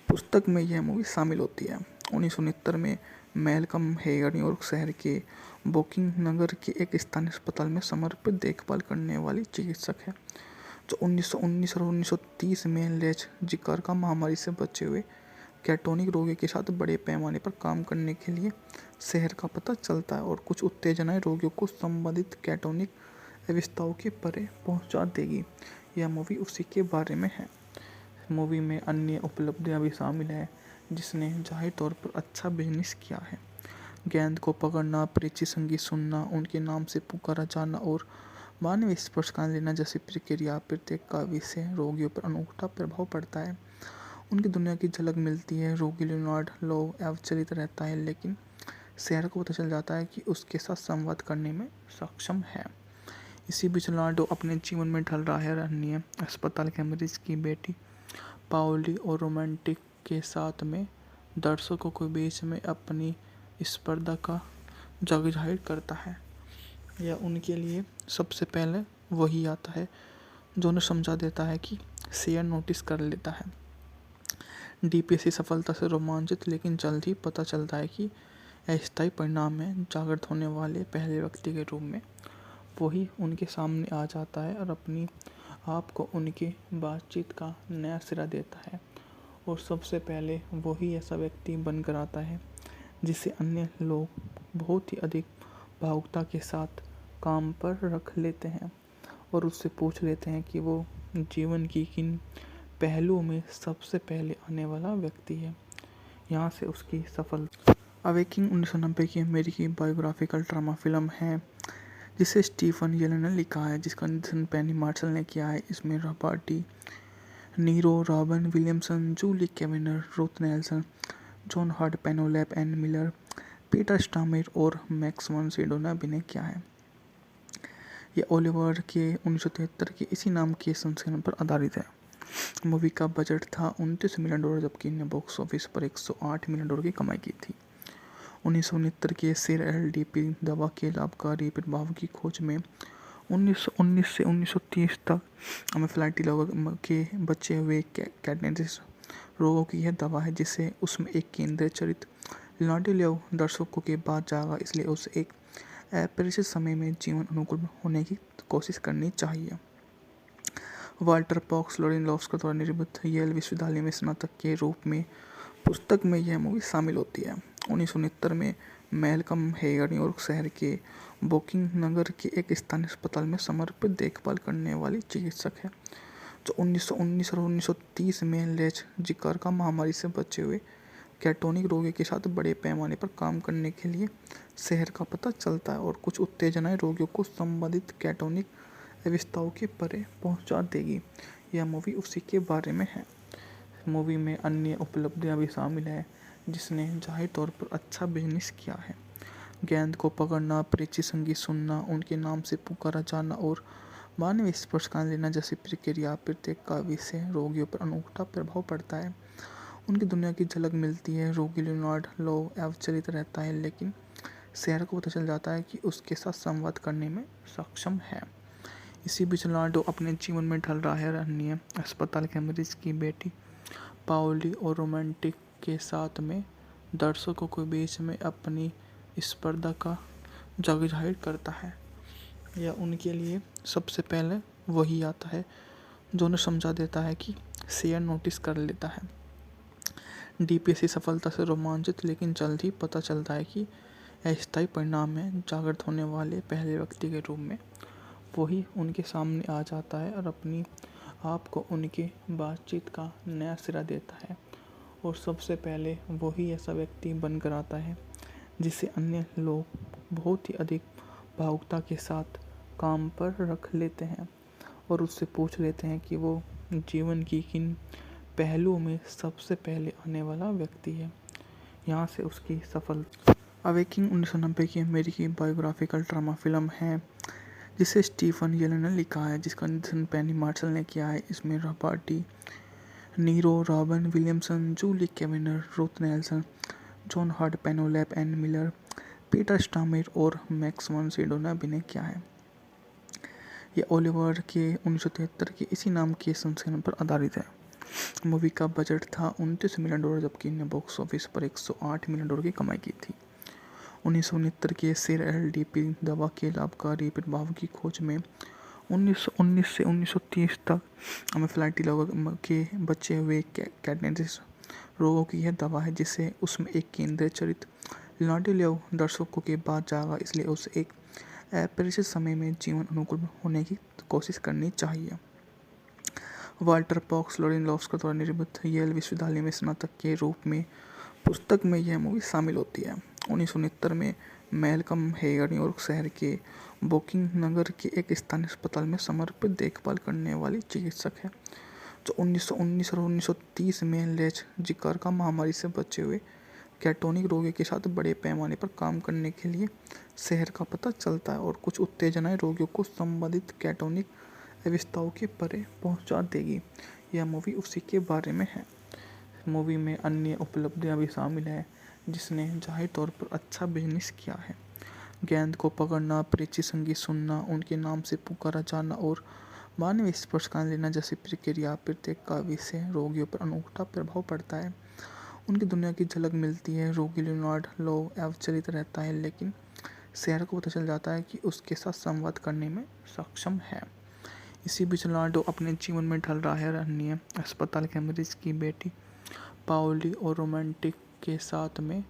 Speaker 1: पुस्तक में यह मूवी शामिल होती है। 1969 में मैल्कम हेगर न्यूयॉर्क शहर के ब्रुकलिन नगर के एक स्थानीय अस्पताल में समर्पित देखभाल करने वाली चिकित्सक है, जो 1919 और 1930 में लेच जिका महामारी से बचे हुए कैटोनिक रोगियों के साथ बड़े पैमाने पर काम करने के लिए शहर का पता चलता है और कुछ उत्तेजनाएं रोगियों को संबंधित कैटोनिक अवस्थाओं के परे पहुंचा देगी। यह मूवी उसी के बारे में है। मूवी में अन्य उपलब्धियां भी शामिल हैं, जिसने जाहिर तौर पर अच्छा बिजनेस किया है। गेंद को पकड़ना, परिचित संगीत सुनना, उनके नाम से पुकारा जाना और मानवीय स्पर्श का लेना जैसी प्रक्रिया प्रत्येक काव्य से रोगियों पर अनूठा प्रभाव पड़ता है। उनकी दुनिया की झलक मिलती है। रोगी लियोनार्ड लो अविचलित रहता है, लेकिन शहर को पता चल जाता है कि उसके साथ संवाद करने में सक्षम है। इसी बीच लियोनार्डो अपने जीवन में ढल रहा है। अन्य अस्पताल के मरीज की बेटी पाओली और रोमांटिक के साथ में दर्शकों के बीच में अपनी स्पर्धा का जग जाहिर करता है। यह उनके लिए सबसे पहले वही आता है जो उन्हें समझा देता है कि शेयर नोटिस कर लेता है। डीपीएससी सफलता से रोमांचित, लेकिन जल्द ही पता चलता है कि अस्थायी परिणाम में जागृत होने वाले पहले व्यक्ति के रूप में वही उनके सामने आ जाता है और अपनी आप को उनके बातचीत का नया सिरा देता है। और सबसे पहले वही ऐसा व्यक्ति बनकर आता है जिसे अन्य लोग बहुत ही अधिक भावुकता के साथ काम पर रख लेते हैं और उससे पूछ लेते हैं कि वो जीवन की किन पहलुओं में सबसे पहले आने वाला व्यक्ति है। यहाँ से उसकी सफल अवेकिंग 1990 की अमेरिकी बायोग्राफिकल ड्रामा फिल्म है जिसे स्टीफन येलन ने लिखा है, जिसका निर्देशन पेनी मार्शल ने किया है। इसमें Robert Niro, Robin Williamson, Julie Kavner, Ruth Nelson, John Hart, Penelope Ann Miller, Peter Stormare और मैक्स वन सिडो ने अभिनय किया है। यह ओलिवर के 1973 के इसी नाम के संस्करण पर आधारित है। मूवी का बजट था $29 मिलियन, जबकि इन्हें बॉक्स ऑफिस पर $108 मिलियन की कमाई की थी। 1969 के सिर एलडीपी दवा के लाभकारी प्रभाव की खोज में 1919 से 1930 तक एनाफिलाक्सिस लोगों के बचे हुए कैटनेटिस रोगों की यह दवा है, जिसे उसमें एक केंद्रीय चरित्र लाडिलेव दर्शकों के बाद जागा, इसलिए उसे एक अपरिचित समय में जीवन अनुकूल होने की कोशिश करनी चाहिए। वाल्टर पॉक्स लोरेनलोव्स्की द्वारा निर्मित येल विश्वविद्यालय में स्नातक के रूप में पुस्तक में यह मूवी शामिल होती है। 1969 में मैल्कम हेगर न्यूयॉर्क शहर के ब्रुकलिन नगर के एक स्थानीय अस्पताल में समर्पित देखभाल करने वाली चिकित्सक है, जो 1919 और 1930 में लेच जिका महामारी से बचे हुए कैटोनिक रोगियों के साथ बड़े पैमाने पर काम करने के लिए शहर का पता चलता है और कुछ उत्तेजनाएं रोगियों को संबंधित कैटोनिक अवस्थाओं के परे पहुंचा देगी। यह मूवी उसी के बारे में है। मूवी में अन्य उपलब्धियां भी शामिल हैं, जिसने जाहिर तौर पर अच्छा बिजनेस किया है। गेंद को पकड़ना, परिचित संगीत सुनना, उनके नाम से पुकारा जाना और मानवीय स्पर्श का लेना जैसी प्रक्रिया प्रत्येक काव्य से रोगियों पर अनूठा प्रभाव पड़ता है। उनकी दुनिया की झलक मिलती है। रोगी लियोनार्ड लो अविचलित रहता है, लेकिन शेयर को पता चल जाता है कि उसके साथ संवाद करने में सक्षम है। इसी बीच लियोनार्डो अपने जीवन में ढल रहा है अन्य अस्पताल के मरीज की बेटी पाओली और रोमांटिक के साथ में दर्शकों के बीच में अपनी स्पर्धा का जाहिर करता है। यह उनके लिए सबसे पहले वही आता है जो उन्हें समझा देता है कि शेयर नोटिस कर लेता है। डीपीएससी सफलता से रोमांचित, लेकिन जल्द ही पता चलता है कि अस्थायी परिणाम में जागृत होने वाले पहले व्यक्ति के रूप में वही उनके सामने आ जाता है और अपनी आप को उनके बातचीत का नया सिरा देता है। और सबसे पहले वही ऐसा व्यक्ति बनकर आता है जिसे अन्य लोग बहुत ही अधिक भावुकता के साथ काम पर रख लेते हैं और उससे पूछ लेते हैं कि वो जीवन की किन पहलुओं में सबसे पहले आने वाला व्यक्ति है। यहाँ से उसकी सफल अवेकिंग 1990 की अमेरिकी बायोग्राफिकल ड्रामा फिल्म है जिसे स्टीफन येलन ने लिखा है, जिसका निर्देशन पेनी मार्शल ने किया है। इसमें Robert De Niro, Robin Williamson, Julie Kavner, Ruth Nelson, John Hart, Penelope Ann Miller, Peter Stormare और मैक्स वन सिडो ने अभिनय किया है। यह ओलिवर के 1973 के इसी नाम के संस्करण पर आधारित है। मूवी का बजट था $29 मिलियन, जबकि इन्हें बॉक्स ऑफिस पर $108 मिलियन की कमाई की थी। 1969 के सेर एलडीपी दवा के लाभकारी प्रभाव की खोज में 1919 से 1930 तक एनाफिलाक्सिस लोगों के बचे हुए कैटनेटिस रोगों की यह दवा है, जिसे उसमें एक केंद्रीय चरित्र लियोनार्डो दर्शकों के बाद जागा, इसलिए उसे एक अपरिचित समय में जीवन अनुकूल होने की कोशिश करनी चाहिए। वाल्टर पॉक्स लोरेनलोव्स्की द्वारा निर्मित येल विश्वविद्यालय में स्नातक के रूप में पुस्तक में यह मूवी शामिल होती है। 1969 में मैल्कम हेगर न्यूयॉर्क शहर के वोकिंग नगर के एक स्थानीय अस्पताल में समर्पित देखभाल करने वाली चिकित्सक है, जो 1919 और 1930 में लेच जिकार महामारी से बचे हुए कैटोनिक रोगियों के साथ बड़े पैमाने पर काम करने के लिए शहर का पता चलता है और कुछ उत्तेजनाएं रोगियों को संबंधित कैटोनिक अवस्थाओं के परे पहुंचा देगी। यह मूवी उसी के बारे में है। मूवी में अन्य उपलब्धियां भी शामिल हैं जिसने जाहिर तौर पर अच्छा बिजनेस किया है। गेंद को पकड़ना, परिचित संगीत सुनना, उनके नाम से पुकारा जाना और मानवीय स्पर्श का लेना जैसी प्रक्रिया प्रत्येक काव्य से रोगियों पर अनूठा प्रभाव पड़ता है। उनकी दुनिया की झलक मिलती है। रोगी लियोनार्ड लो अविचलित रहता है, लेकिन शेयर को पता चल जाता है कि उसके साथ संवाद करने में सक्षम है। इसी बीच लियोनार्डो अपने जीवन में ढल रहा है अन्य अस्पताल के मरीज की बेटी पाओली और रोमांटिक के साथ में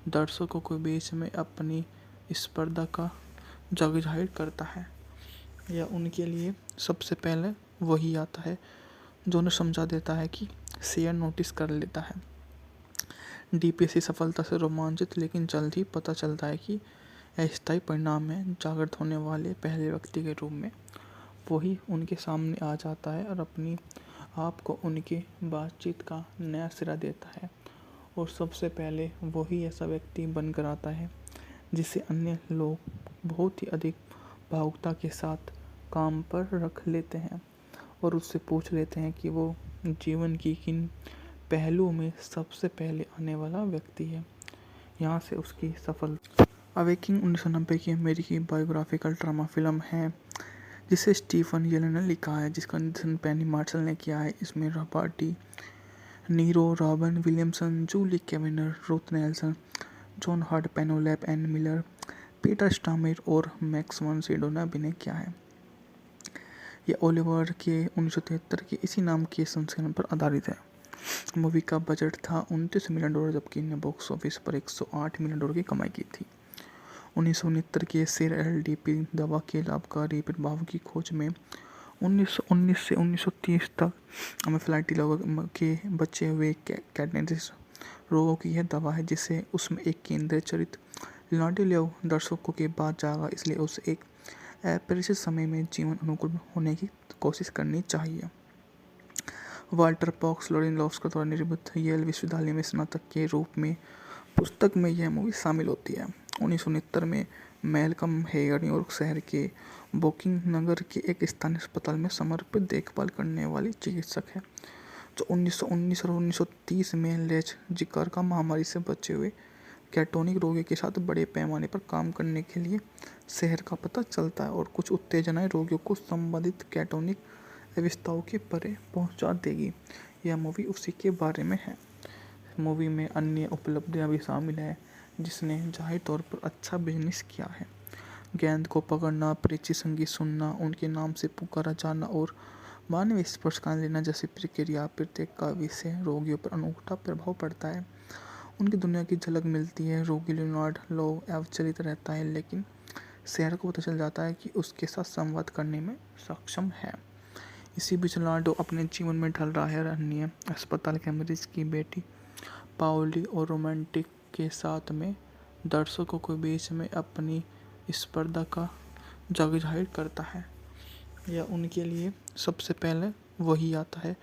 Speaker 1: दर्शकों के बीच में अपनी स्पर्धा का जाहिर करता है। यह उनके लिए सबसे पहले वही आता है जो उन्हें समझा देता है कि शेयर नोटिस कर लेता है। डीपीएससी सफलता से रोमांचित, लेकिन जल्द ही पता चलता है कि अस्थायी परिणाम में जागृत होने वाले पहले व्यक्ति के रूप में वही उनके सामने आ जाता है और अपनी आप को उनके बातचीत का नया सिरा देता है। और सबसे पहले वही ऐसा व्यक्ति बनकर आता है जिसे अन्य लोग बहुत ही अधिक भावुकता के साथ काम पर रख लेते हैं और उससे पूछ लेते हैं कि वो जीवन की किन पहलुओं में सबसे पहले आने वाला व्यक्ति है। यहाँ से उसकी सफल अवेकिंग 1990 की अमेरिकी बायोग्राफिकल ड्रामा फिल्म है जिसे स्टीफन येलन ने लिखा है, जिसका निर्देशन पेनी मार्शल ने किया है। इसमें Robert De Niro, Robin Williamson, Julie Kavner, Ruth Nelson, John Hart, Penelope Ann Miller, Peter Stormare और मैक्स वन सिडो ने अभिनय किया है। यह ओलिवर के 1973 के इसी नाम के संस्करण पर आधारित है। मूवी का बजट था $29 मिलियन, जबकि इन्हें बॉक्स ऑफिस पर $108 मिलियन की कमाई की थी। 1969 के सेर एलडीपी दवा के लाभकारी प्रभाव की खोज में 1919 से 1930 तक एनाफिलाक्सिस लोगों के बचे हुए कैटनेटिस रोगों की यह दवा है, जिसे उसमें एक केंद्रीय चरित्र लियोनार्डो दर्शकों के बाद जागा, इसलिए उसे एक अपरिचित समय में जीवन अनुकूल होने की कोशिश करनी चाहिए। वाल्टर पॉक्स लोरेनलोव्स्की द्वारा निर्मित येल विश्वविद्यालय में स्नातक के रूप में पुस्तक में यह मूवी शामिल होती है। 1969 में मैल्कम हेयर न्यूयॉर्क शहर के वोकिंग नगर के एक स्थानीय अस्पताल में समर्पित देखभाल करने वाली चिकित्सक है, जो 1919 और 1930 में लेच जिकार्का महामारी से बचे हुए कैटोनिक रोगियों के साथ बड़े पैमाने पर काम करने के लिए शहर का पता चलता है और कुछ उत्तेजनाएं रोगियों को संबंधित कैटोनिक अवस्थाओं के परे पहुंचा देगी। यह मूवी उसी के बारे में है। मूवी में अन्य उपलब्धियां भी शामिल है, जिसने जाहिर तौर पर अच्छा बिजनेस किया है। गेंद को पकड़ना, परिचित संगीत सुनना, उनके नाम से पुकारा जाना और मानवीय स्पर्श का लेना जैसी प्रक्रिया प्रत्येक काव्य से रोगियों पर अनूठा प्रभाव पड़ता है। उनकी दुनिया की झलक मिलती है। रोगी लियोनार्ड लो अविचलित रहता है, लेकिन शेर को पता चल जाता है कि उसके साथ संवाद करने में सक्षम है। इसी बीच लियोनार्डो अपने जीवन में ढल रहा है। अन्य अस्पताल के मरीज की बेटी पाओली और रोमांटिक के साथ में दर्शकों के बीच में अपनी स्पर्धा का जाहिर करता है। यह उनके लिए सबसे पहले वही आता है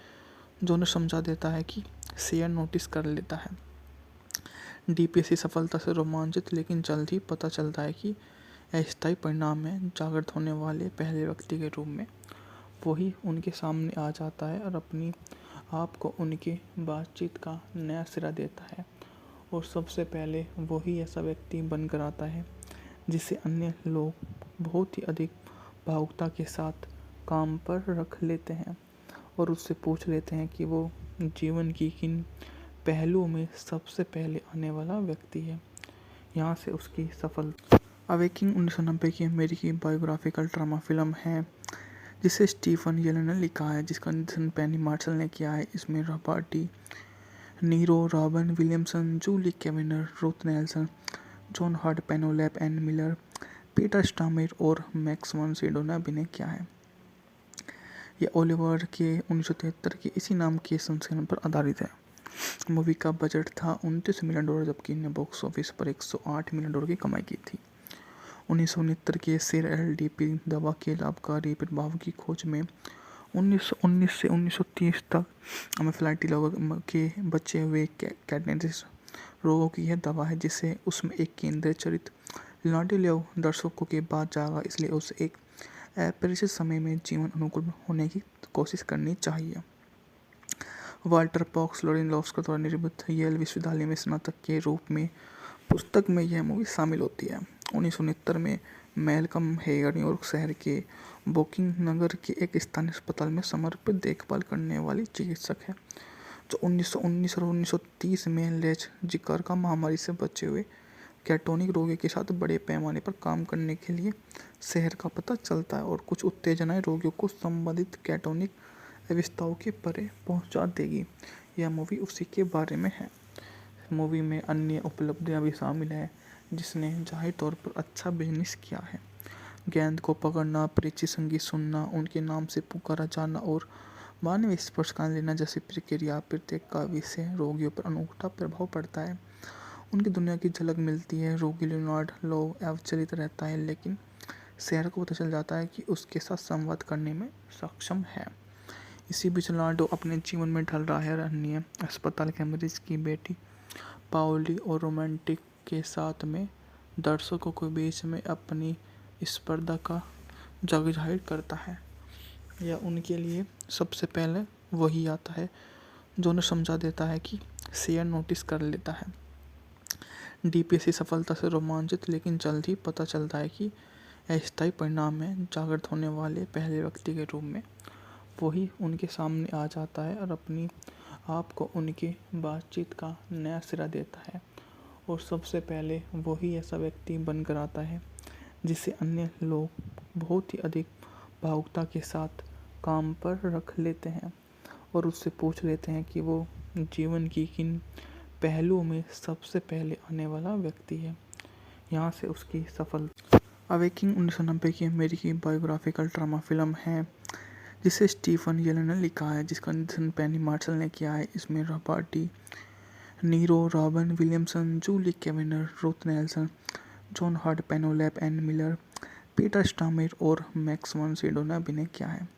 Speaker 1: जो उन्हें समझा देता है कि शेर नोटिस कर लेता है। डीपीएससी सफलता से रोमांचित, लेकिन जल्द ही पता चलता है कि अस्थायी परिणाम में जागृत होने वाले पहले व्यक्ति के रूप में वही उनके सामने आ जाता है और अपनी आप को उनके बातचीत का नया सिरा देता है। और सबसे पहले वही ऐसा व्यक्ति बनकर आता है जिसे अन्य लोग बहुत ही अधिक भावुकता के साथ काम पर रख लेते हैं और उससे पूछ लेते हैं कि वो जीवन की किन पहलुओं में सबसे पहले आने वाला व्यक्ति है। यहाँ से उसकी सफल अवेकिंग 1990 की अमेरिकी बायोग्राफिकल ड्रामा फिल्म है, जिसे स्टीफन येलन ने लिखा है, जिसका निर्देशन पेनी मार्शल ने किया है। इसमें Robert De Niro, Robin Williamson, Julie Kavner, Ruth Nelson, John Hart, Penelope Ann Miller, Peter Stormare और मैक्स वन सिडो ने अभिनय किया है। यह ओलिवर के 1973 के इसी नाम के संस्करण पर आधारित है। मूवी का बजट था $29 मिलियन, जबकि इन्हें बॉक्स ऑफिस पर $108 मिलियन की कमाई की थी। 1969 के सेर एलडीपी दवा के लाभकारी प्रभाव की खोज में 1919 से 1930 तक एमेफिलाइटी लोगों के बचे हुए कैटनेटिस रोगों की यह दवा है, जिसे उसमें एक केंद्रीय चरित्र लियोनार्डो लेव दर्शकों के बाद जागा, इसलिए उसे एक अपरिचित समय में जीवन अनुकूल होने की कोशिश करनी चाहिए। वाल्टर पॉक्स लोरेनलोव्स्की द्वारा निर्मित येल विश्वविद्यालय में स्नातक के रूप में पुस्तक में यह मूवी शामिल होती है। 1969 में मैल्कम हेयर न्यूयॉर्क शहर के वोकिंग नगर के एक स्थानीय अस्पताल में समर्पित देखभाल करने वाली चिकित्सक है, जो 1919 और 1930 में लेच जिकार्का महामारी से बचे हुए कैटोनिक रोगियों के साथ बड़े पैमाने पर काम करने के लिए शहर का पता चलता है और कुछ उत्तेजनाएं रोगियों को संबंधित कैटोनिक अवस्थाओं के परे पहुंचा देगी। यह मूवी उसी के बारे में है। मूवी में अन्य उपलब्धियां भी शामिल है, जिसने जाहिर तौर पर अच्छा बिजनेस किया है। गेंद को पकड़ना, परिचित संगीत सुनना, उनके नाम से पुकारा जाना और मानवीय स्पर्श का लेना जैसी प्रक्रिया प्रत्येक काव्य से रोगियों पर अनूठा प्रभाव पड़ता है। उनकी दुनिया की झलक मिलती है। रोगी लियोनार्ड लो अविचलित रहता है, लेकिन शेर को पता चल जाता है कि उसके साथ संवाद करने में सक्षम है। इसी बीच लियोनार्डो अपने जीवन में ढल रहा है। अन्य अस्पताल के मरीज की बेटी पाओली और रोमांटिक के साथ में दर्शकों के बीच में अपनी स्पर्धा का जाहिर करता है। यह उनके लिए सबसे पहले वही आता है जो उन्हें समझा देता है कि शेर नोटिस कर लेता है। डीपीएससी सफलता से रोमांचित, लेकिन जल्द ही पता चलता है कि अस्थायी परिणाम में जागृत होने वाले पहले व्यक्ति के रूप में वही उनके सामने आ जाता है और अपनी आप को उनके बातचीत का नया सिरा देता है। और सबसे पहले वही ऐसा व्यक्ति बनकर आता है जिसे अन्य लोग बहुत ही अधिक भावुकता के साथ काम पर रख लेते हैं और उससे पूछ लेते हैं कि वो जीवन की किन पहलुओं में सबसे पहले आने वाला व्यक्ति है। यहाँ से उसकी सफल अवेकिंग 1990 की अमेरिकी बायोग्राफिकल ड्रामा फिल्म है, जिसे स्टीफन येलन ने लिखा है, जिसका निर्देशन पेनी मार्शल ने किया है। इसमें Robert De Niro, Robin Williamson, Julie Kavner, Ruth Nelson, John Hart, Penelope Ann Miller, Peter Stormare और मैक्स वन सिडो ने अभिनय किया है।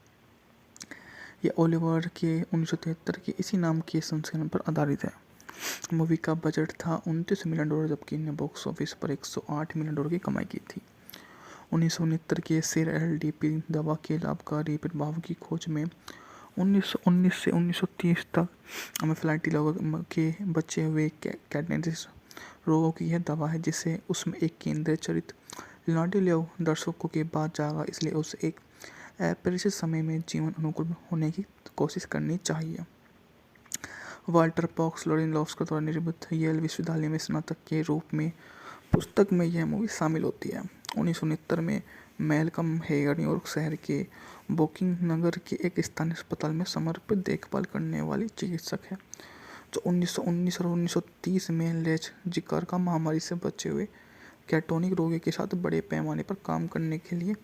Speaker 1: यह ओलिवर के 1973 के इसी नाम के संस्करण पर आधारित है। मूवी का बजट था $29 मिलियन, जबकि इन्हें बॉक्स ऑफिस पर $108 मिलियन की कमाई की थी। 1969 के सेर एलडीपी दवा के लाभकारी प्रभाव की खोज में 1919 से 1930 तक एनाफिलाक्सी लोगों के बचे हुए कैडेंस रोगों की यह दवा है, जिसे उसमें एक केंद्रीय चरित्र लियोनार्डो लेव दर्शकों के बाद जागा, इसलिए उसे एक अपरिचित समय में जीवन अनुकूल होने की कोशिश करनी चाहिए। वाल्टर पॉक्स लोरेनलोव्स्की द्वारा निर्मित येल विश्वविद्यालय में स्नातक के रूप में पुस्तक में यह मूवी शामिल होती है। 1969 में मैल्कम हेगर न्यूयॉर्क शहर के ब्रुकलिन नगर के एक स्थानीय अस्पताल में समर्पित देखभाल करने वाली चिकित्सक है, जो 1919 और 1930 में लेच जिका महामारी से बचे हुए कैटोनिक रोगियों के साथ बड़े पैमाने पर काम करने के लिए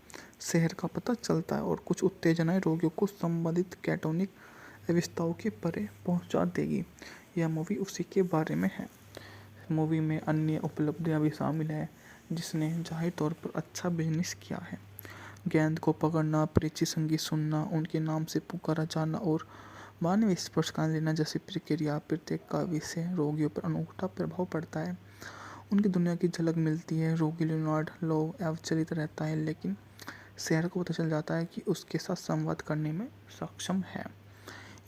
Speaker 1: शहर का पता चलता है और कुछ उत्तेजनाएं रोगियों को संबंधित कैटोनिक अवस्थाओं के परे पहुंचा देगी। यह मूवी उसी के बारे में है। मूवी में अन्य उपलब्धियां भी शामिल हैं, जिसने जाहिर तौर पर अच्छा बिजनेस किया है। गेंद को पकड़ना, परिचित संगीत सुनना, उनके नाम से पुकारा जाना और मानवीय स्पर्श का लेना जैसी प्रक्रिया प्रत्येक काव्य से रोगियों पर अनूठा प्रभाव पड़ता है। उनकी दुनिया की झलक मिलती है। रोगी लियोनार्डो लोव अविचलित रहता है, लेकिन शहर को पता चल जाता है कि उसके साथ संवाद करने में सक्षम है।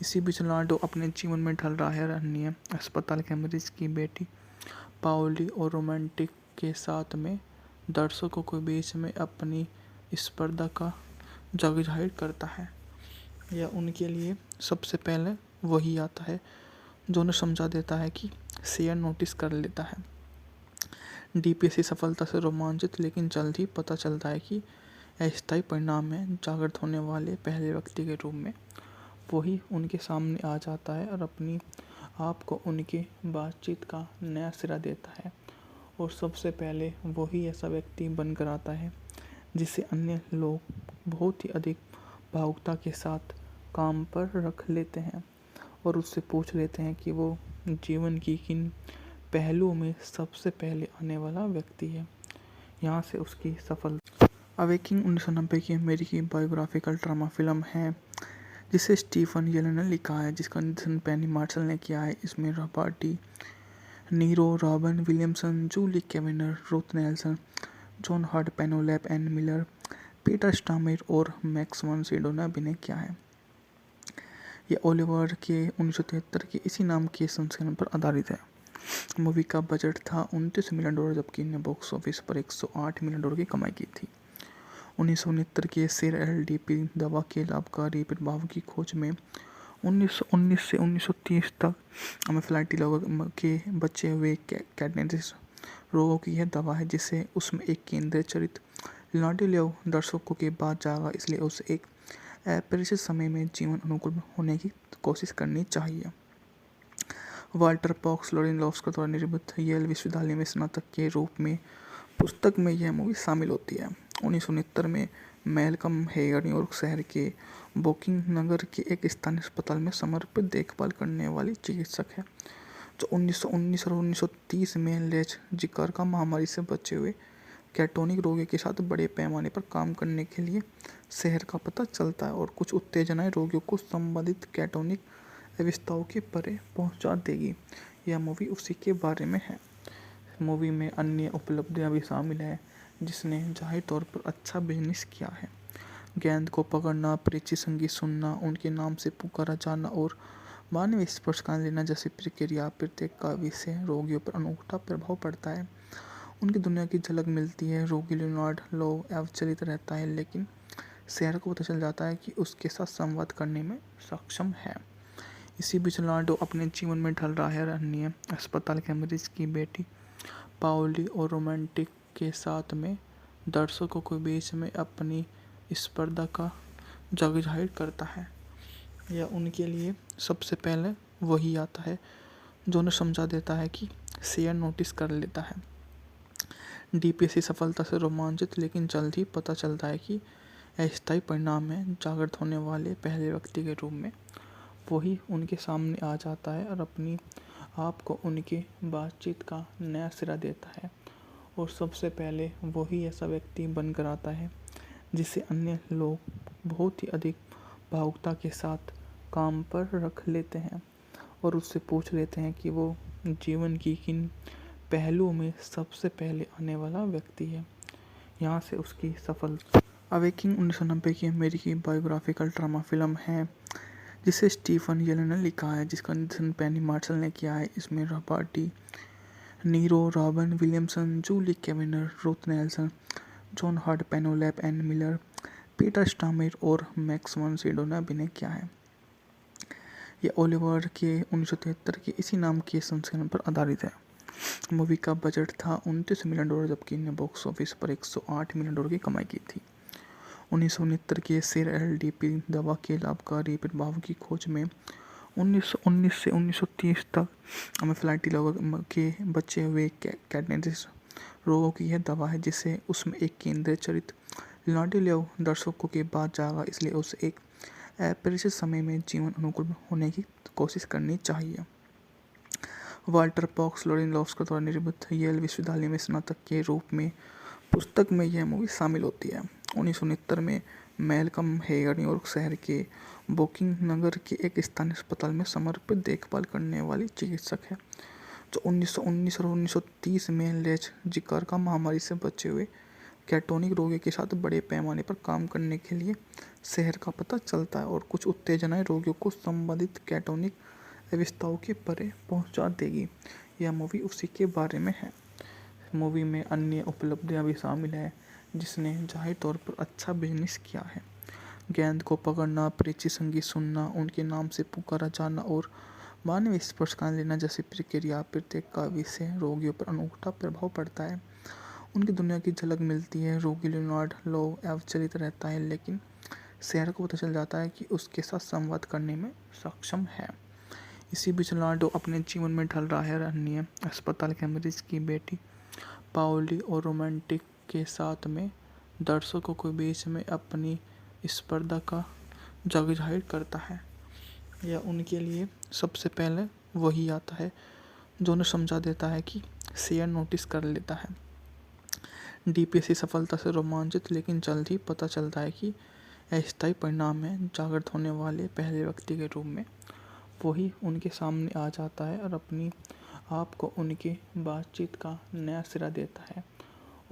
Speaker 1: इसी बीच लियोनार्डो अपने जीवन में ढल रहा है। अन्य अस्पताल के मरीज की बेटी पाओली और रोमांटिक के साथ में दर्शकों के बीच में अपनी स्पर्धा का जग जाहिर करता है। यह उनके लिए सबसे पहले वही आता है जो उन्हें समझा देता है कि शेयर नोटिस कर लेता है। डीपीएससी सफलता से रोमांचित, लेकिन जल्द ही पता चलता है कि अस्थायी परिणाम में जागृत होने वाले पहले व्यक्ति के रूप में वही उनके सामने आ जाता है और अपनी आप को उनके बातचीत का नया सिरा देता है। और सबसे पहले वही ऐसा व्यक्ति बनकर आता है जिसे अन्य लोग बहुत ही अधिक भावुकता के साथ काम पर रख लेते हैं और उससे पूछ लेते हैं कि वो जीवन की किन पहलुओं में सबसे पहले आने वाला व्यक्ति है। यहाँ से उसकी सफलता। अवेकिंग 1990 की अमेरिकी बायोग्राफिकल ड्रामा फिल्म है, जिसे स्टीफन येल ने लिखा है, जिसका निर्देशन पेनी मार्शल ने किया है। इसमें Robert De Niro, Robin Williamson, Julie Kavner, Ruth Nelson, John Hart, Penelope Ann Miller, Peter Stormare और मैक्स वन सिडो ने अभिनय किया है। यह ओलिवर के 1973 के इसी नाम के संस्करण पर आधारित है। मूवी का बजट था $29 मिलियन, जबकि इन्हें बॉक्स ऑफिस पर $108 मिलियन की कमाई की थी। 1969 के सेर एलडीपी दवा के लाभकारी प्रभाव की खोज में 1919 से 1930 तक एनाफिलाक्सी लोगों के बचे हुए कैडेंस रोगों की यह दवा है, जिसे उसमें एक केंद्रीय चरित्र लियोनार्डो लेव दर्शकों के बाद जागा, इसलिए उसे एक अपरिचित समय में जीवन अनुकूल होने की कोशिश करनी चाहिए। वाल्टर पॉक्स लोरेनलोव्स्की द्वारा निर्मित येल विश्वविद्यालय में स्नातक के रूप में पुस्तक में यह मूवी शामिल होती है। 1969 में मैल्कम हेगर न्यूयॉर्क शहर के ब्रुकलिन नगर के एक स्थानीय अस्पताल में समर्पित देखभाल करने वाली चिकित्सक है, जो 1919 और 1930 में लेच जिका महामारी से बचे हुए कैटोनिक रोगियों के साथ बड़े पैमाने पर काम करने के लिए शहर का पता चलता है और कुछ उत्तेजनाएं रोगियों को संबंधित कैटोनिक अवस्थाओं के परे पहुंचा देगी। यह मूवी उसी के बारे में है। मूवी में अन्य उपलब्धियां भी शामिल हैं, जिसने जाहिर तौर पर अच्छा बिजनेस किया है। गेंद को पकड़ना, परिचित संगीत सुनना, उनके नाम से पुकारा जाना और मानवीय स्पर्श का लेना जैसी प्रक्रिया प्रत्येक काव्य से रोगियों पर अनूठा प्रभाव पड़ता है। उनकी दुनिया की झलक मिलती है। रोगी लियोनार्डो लोव अविचलित रहता है, लेकिन शहर को पता चल जाता है कि उसके साथ संवाद करने में सक्षम है। इसी बीच लियोनार्डो अपने जीवन में ढल रहा है। अन्य अस्पताल के मरीज की बेटी पाओली और रोमांटिक के साथ में दर्शकों के बीच में अपनी स्पर्धा का जग जाहिर करता है। यह उनके लिए सबसे पहले वही आता है जो उन्हें समझा देता है कि शेयर नोटिस कर लेता है। डीपीएससी सफलता से रोमांचित, लेकिन जल्द ही पता चलता है कि अस्थायी परिणाम में जागृत होने वाले पहले व्यक्ति के रूप में वही उनके सामने आ जाता है और अपनी आप को उनके बातचीत का नया सिरा देता है। और सबसे पहले वही ऐसा व्यक्ति बनकर आता है जिसे अन्य लोग बहुत ही अधिक भावुकता के साथ काम पर रख लेते हैं और उससे पूछ लेते हैं कि वो जीवन की किन पहलुओं में सबसे पहले आने वाला व्यक्ति है। यहाँ से उसकी सफल अवेकिंग 1990 की अमेरिकी बायोग्राफिकल ड्रामा फिल्म है जिसे स्टीफन येलन ने लिखा है, जिसका निर्देशन पेनी मार्शल ने किया है। इसमें Robert De Niro, Robin Williamson, Julie Kavner, Ruth Nelson, John Hart, Penelope Ann Miller, Peter Stormare और मैक्स वन सिडो ने अभिनय किया है। यह ओलिवर के 1973 के इसी नाम के संस्करण पर आधारित है। मूवी का बजट था $29 मिलियन, जबकि इन्हें बॉक्स ऑफिस पर $108 मिलियन की कमाई की थी। 1969 के सेर एलडीपी दवा के लाभकारी प्रभाव की खोज में 1919 से 1930 तक अमेफ्लाइटी के बचे हुए कैडेंसिस रोगों की यह दवा है, जिसे उसमें एक केंद्रीय चरित्र लिनार्डो दर्शकों के बाद जागा, इसलिए उसे एक अपरिचित समय में जीवन अनुकूल होने की कोशिश करनी चाहिए। वाल्टर पॉक्स लोरेनलोव्स्की द्वारा निर्मित येल विश्वविद्यालय में स्नातक के रूप में पुस्तक में यह मूवी शामिल होती है। 1969 में मैल्कम हेगर न्यूयॉर्क शहर के वोकिंग नगर के एक स्थानीय अस्पताल में समर्पित देखभाल करने वाली चिकित्सक है, जो 1919 और 1930 में लेच जिकार्का महामारी से बचे हुए कैटोनिक रोगियों के साथ बड़े पैमाने पर काम करने के लिए शहर का पता चलता है और कुछ उत्तेजनाएं रोगियों को संबंधित कैटोनिक अवस्थाओं के परे पहुंचा देगी। यह मूवी उसी के बारे में है। मूवी में अन्य उपलब्धियां भी शामिल हैं, जिसने जाहिर तौर पर अच्छा बिजनेस किया है। गेंद को पकड़ना, परिचित संगीत सुनना, उनके नाम से पुकारा जाना और मानवीय स्पर्श का लेना जैसी प्रक्रिया प्रत्येक काव्य से रोगियों पर अनूठा प्रभाव पड़ता है। उनकी दुनिया की झलक मिलती है। रोगी लियोनार्डो अविचलित रहता है, लेकिन शेर को पता चल जाता है कि उसके साथ संवाद करने में सक्षम है। इसी बीच लियोनार्डो अपने जीवन में ढल रहा है। अन्य अस्पताल के मरीज की बेटी पाओली और रोमांटिक के साथ में दर्शकों के बीच में अपनी स्पर्धा का जाहिर करता है। यह उनके लिए सबसे पहले वही आता है जो उन्हें समझा देता है कि शेर नोटिस कर लेता है। डीपीएससी सफलता से रोमांचित, लेकिन जल्द ही पता चलता है कि अस्थायी परिणाम है। जागृत होने वाले पहले व्यक्ति के रूप में वही उनके सामने आ जाता है और अपनी आप को उनकी बातचीत का नया सिरा देता है,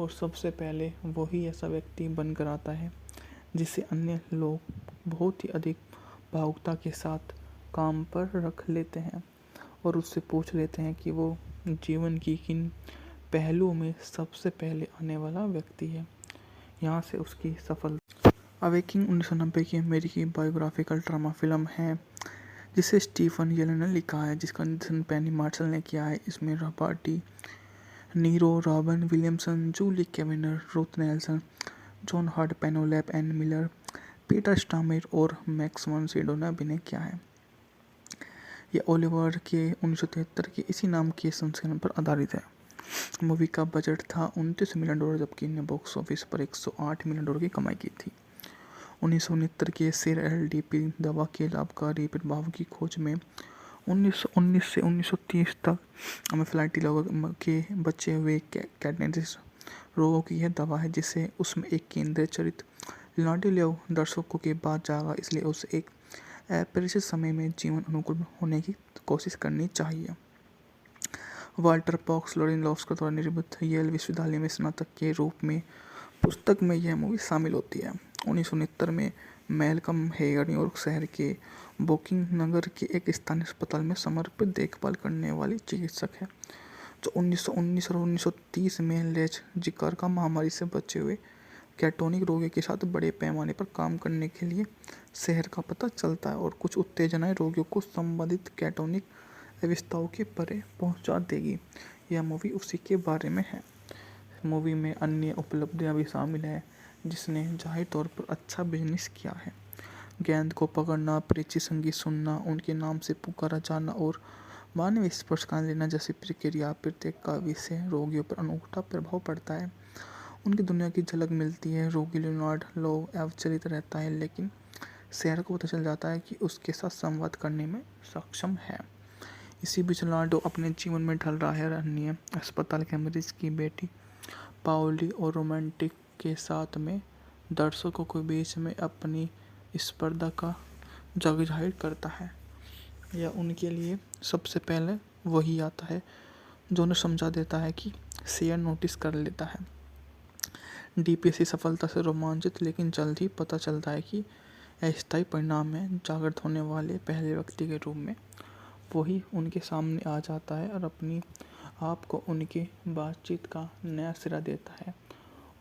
Speaker 1: और सबसे पहले वही ऐसा व्यक्ति बनकर आता है जिसे अन्य लोग बहुत ही अधिक भावुकता के साथ काम पर रख लेते हैं और उससे पूछ लेते हैं कि वो जीवन की किन पहलुओं में सबसे पहले आने वाला व्यक्ति है। यहाँ से उसकी सफल अवेकिंग 1990 की अमेरिकी बायोग्राफिकल ड्रामा फिल्म है जिसे स्टीफन येलन ने लिखा है, जिसका निर्देशन पेनी मार्शल ने किया है। इसमें Robert De Niro, Robin Williamson, Julie Kavner, Ruth Nelson, John Hart, Penelope Ann Miller, Peter Stormare और मैक्स वन सिडो ने अभिनय किया है। यह ओलिवर के 1973 के इसी नाम के संस्करण पर आधारित है। मूवी का बजट था $29 मिलियन, जबकि इन्हें बॉक्स ऑफिस पर $108 मिलियन की कमाई की थी। 1969 के सेर एलडीपी दवा के लाभकारी प्रभाव की खोज में 1919 से 1930 तक अमेफ्लाइटी के बचे हुए कैडेंसिस रोगों की यह दवा है, जिसे उसमें एक केंद्रीय चरित्र लिनार्डो दर्शकों के बाद जागा, इसलिए उसे एक अपरिचित समय में जीवन अनुकूल होने की कोशिश करनी चाहिए। वाल्टर पॉक्स लोरेनलोव्स्की द्वारा निर्मित येल विश्वविद्यालय में स्नातक के रूप में पुस्तक में यह मूवी शामिल होती है। 1969 में मैल्कम हेगर न्यूयॉर्क शहर के वोकिंग नगर के एक स्थानीय अस्पताल में समर्पित देखभाल करने वाली चिकित्सक है, जो 1919 और 1930 में लेच जिकार्का महामारी से बचे हुए कैटोनिक रोगियों के साथ बड़े पैमाने पर काम करने के लिए शहर का पता चलता है और कुछ उत्तेजनाएं रोगियों को संबंधित कैटोनिक अवस्थाओं के परे पहुंचा देगी। यह मूवी उसी के बारे में है। मूवी में अन्य उपलब्धियां भी शामिल हैं, जिसने जाहिर तौर पर अच्छा बिजनेस किया है। गेंद को पकड़ना, परिचित संगीत सुनना, उनके नाम से पुकारा जाना और मानवीय स्पर्श का लेना जैसी प्रक्रिया प्रत्येक काव्य से रोगियों पर अनूठा प्रभाव पड़ता है। उनकी दुनिया की झलक मिलती है। रोगी लियोनार्डो अविचलित रहता है, लेकिन शेर को पता चल जाता है कि उसके साथ संवाद करने में सक्षम है। इसी बीच लियोनार्डो अपने जीवन में ढल रहा है। अन्य अस्पताल के मरीज की बेटी पाओली और रोमांटिक के साथ में दर्शकों के बीच में अपनी स्पर्धा का जाहिर करता है। यह उनके लिए सबसे पहले वही आता है जो उन्हें समझा देता है कि शेयर नोटिस कर लेता है। डीपीएससी सफलता से रोमांचित, लेकिन जल्द ही पता चलता है कि अस्थायी परिणाम में जागृत होने वाले पहले व्यक्ति के रूप में वही उनके सामने आ जाता है और अपनी आप को उनके बातचीत का नया सिरा देता है।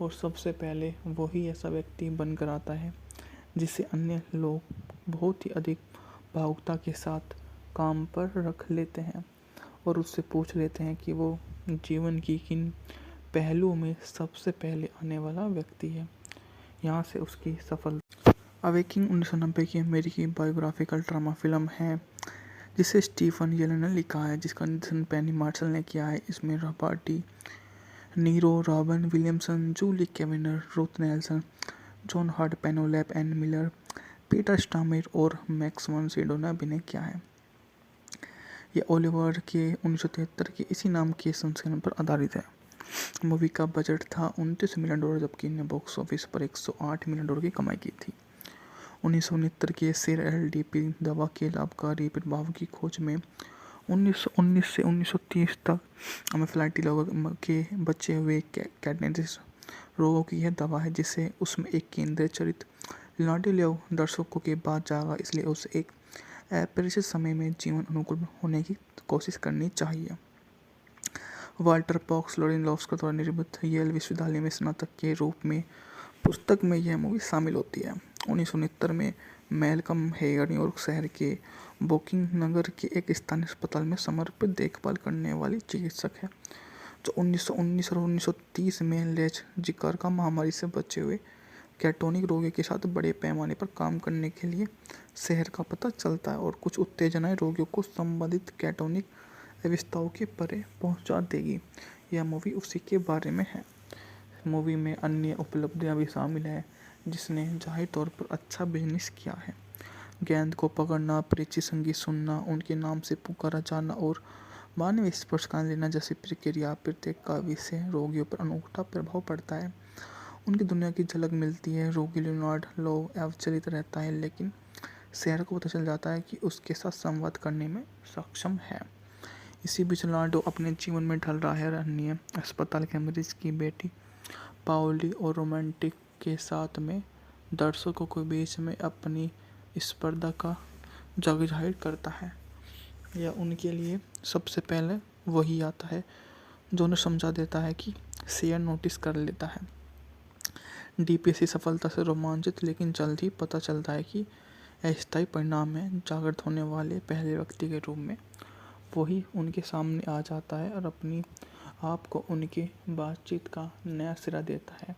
Speaker 1: और सबसे पहले वही ऐसा व्यक्ति बनकर आता है जिसे अन्य लोग बहुत ही अधिक भावुकता के साथ काम पर रख लेते हैं और उससे पूछ लेते हैं कि वो जीवन की किन पहलुओं में सबसे पहले आने वाला व्यक्ति है। यहाँ से उसकी सफल अवेकिंग 1990 की अमेरिकी बायोग्राफिकल ड्रामा फिल्म है जिसे स्टीफन येलन ने लिखा है, जिसका निर्देशन पेनी मार्शल ने किया है। इसमें Robert Niro, Robin Williamson, Julie Kavner, Ruth Nelson, John Hart, Penelope Ann Miller, Peter Stormare और मैक्स वन सिडो ने अभिनय किया है। यह ओलिवर के 1973 के इसी नाम के संस्करण पर आधारित है। मूवी का बजट था $29 मिलियन, जबकि इन्हें बॉक्स ऑफिस पर $108 मिलियन की कमाई की थी। 1969 के सेर एलडीपी दवा के लाभकारी प्रभाव की खोज में 1919 से 1930 तक एनाफिलाक्सिस लोगों के बचे हुए कैटनेटिस रोगों की यह दवा है, जिसे उसमें एक केंद्रीय चरित्र लियोनार्डो दर्शकों के बाद जागा, इसलिए उसे एक अपरिचित समय में जीवन अनुकूल होने की कोशिश करनी चाहिए। वाल्टर पॉक्स लोरेनलोव्स्की द्वारा निर्मित येल विश्वविद्यालय में स्नातक के रूप में पुस्तक में यह मूवी शामिल होती है। 1969 में मैल्कम हेगर न्यूयॉर्क शहर के ब्रुकलिन नगर के एक स्थानीय अस्पताल में समर्पित देखभाल करने वाली चिकित्सक है, जो 1919 और 1930 में लेच जिका महामारी से बचे हुए कैटोनिक रोगियों के साथ बड़े पैमाने पर काम करने के लिए शहर का पता चलता है और कुछ उत्तेजनाएं रोगियों को संबंधित कैटोनिक अवस्थाओं के परे पहुंचा देगी। यह मूवी उसी के बारे में है। मूवी में अन्य उपलब्धियां भी शामिल हैं, जिसने जाहिर तौर पर अच्छा बिजनेस किया है। गेंद को पकड़ना, परिचित संगीत सुनना, उनके नाम से पुकारा जाना और मानवीय स्पर्श का लेना जैसी प्रक्रिया प्रत्येक काव्य से रोगियों पर अनूठा प्रभाव पड़ता है। उनकी दुनिया की झलक मिलती है। रोगी लियोनार्डो अविचलित रहता है, लेकिन शहर को पता चल जाता है कि उसके साथ संवाद करने में सक्षम है। इसी बीच लियोनार्डो अपने जीवन में ढल रहा है। अन्य अस्पताल के मरीज की बेटी पाओली और रोमांटिक के साथ में दर्शकों के बीच में अपनी स्पर्धा का जाहिर करता है। यह उनके लिए सबसे पहले वही आता है जो उन्हें समझा देता है कि शेयर नोटिस कर लेता है। डीपीएससी सफलता से रोमांचित, लेकिन जल्द ही पता चलता है कि अस्थायी परिणाम में जागृत होने वाले पहले व्यक्ति के रूप में वही उनके सामने आ जाता है और अपनी आप को उनके बातचीत का नया सिरा देता है।